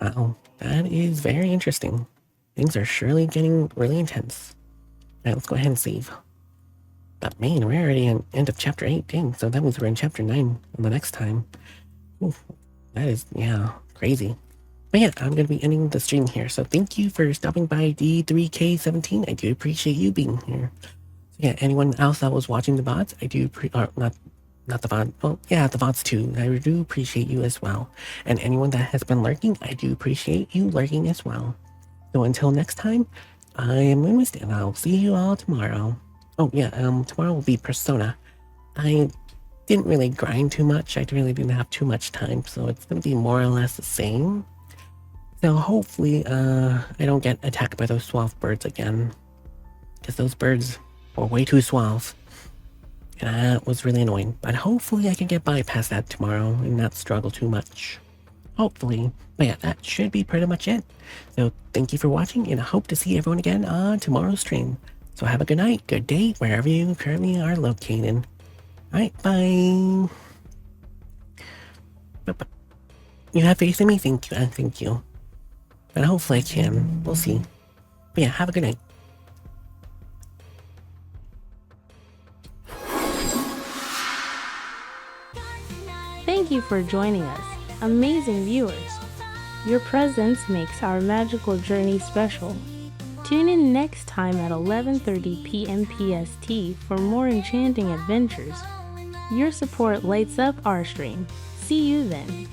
Wow, that is very interesting. Things are surely getting really intense. Alright, let's go ahead and save. But man, we're already at end of chapter 8. Dang, so that means we're in chapter 9 the next time. Oof, that is, yeah, crazy. But yeah, I'm going to be ending the stream here. So thank you for stopping by D3K17. I do appreciate you being here. So yeah, anyone else that was watching the VODs, I do not the VOD. Well, yeah, the VODs too. I do appreciate you as well. And anyone that has been lurking, I do appreciate you lurking as well. So until next time, I am Moonmist, and I'll see you all tomorrow. Oh yeah, tomorrow will be Persona. I didn't really grind too much. I really didn't have too much time, so it's gonna be more or less the same. So hopefully, I don't get attacked by those suave birds again. Because those birds were way too suave. And that was really annoying. But hopefully I can get by past that tomorrow and not struggle too much. Hopefully. But yeah, that should be pretty much it. So thank you for watching, and I hope to see everyone again on tomorrow's stream. So have a good night, good day, wherever you currently are located. Alright, bye. But you have faith in me? Thank you, and thank you. But hopefully I can. We'll see. But yeah, have a good night. Thank you for joining us, amazing viewers. Your presence makes our magical journey special. Tune in next time at 11:30 p.m. PST for more enchanting adventures. Your support lights up our stream. See you then.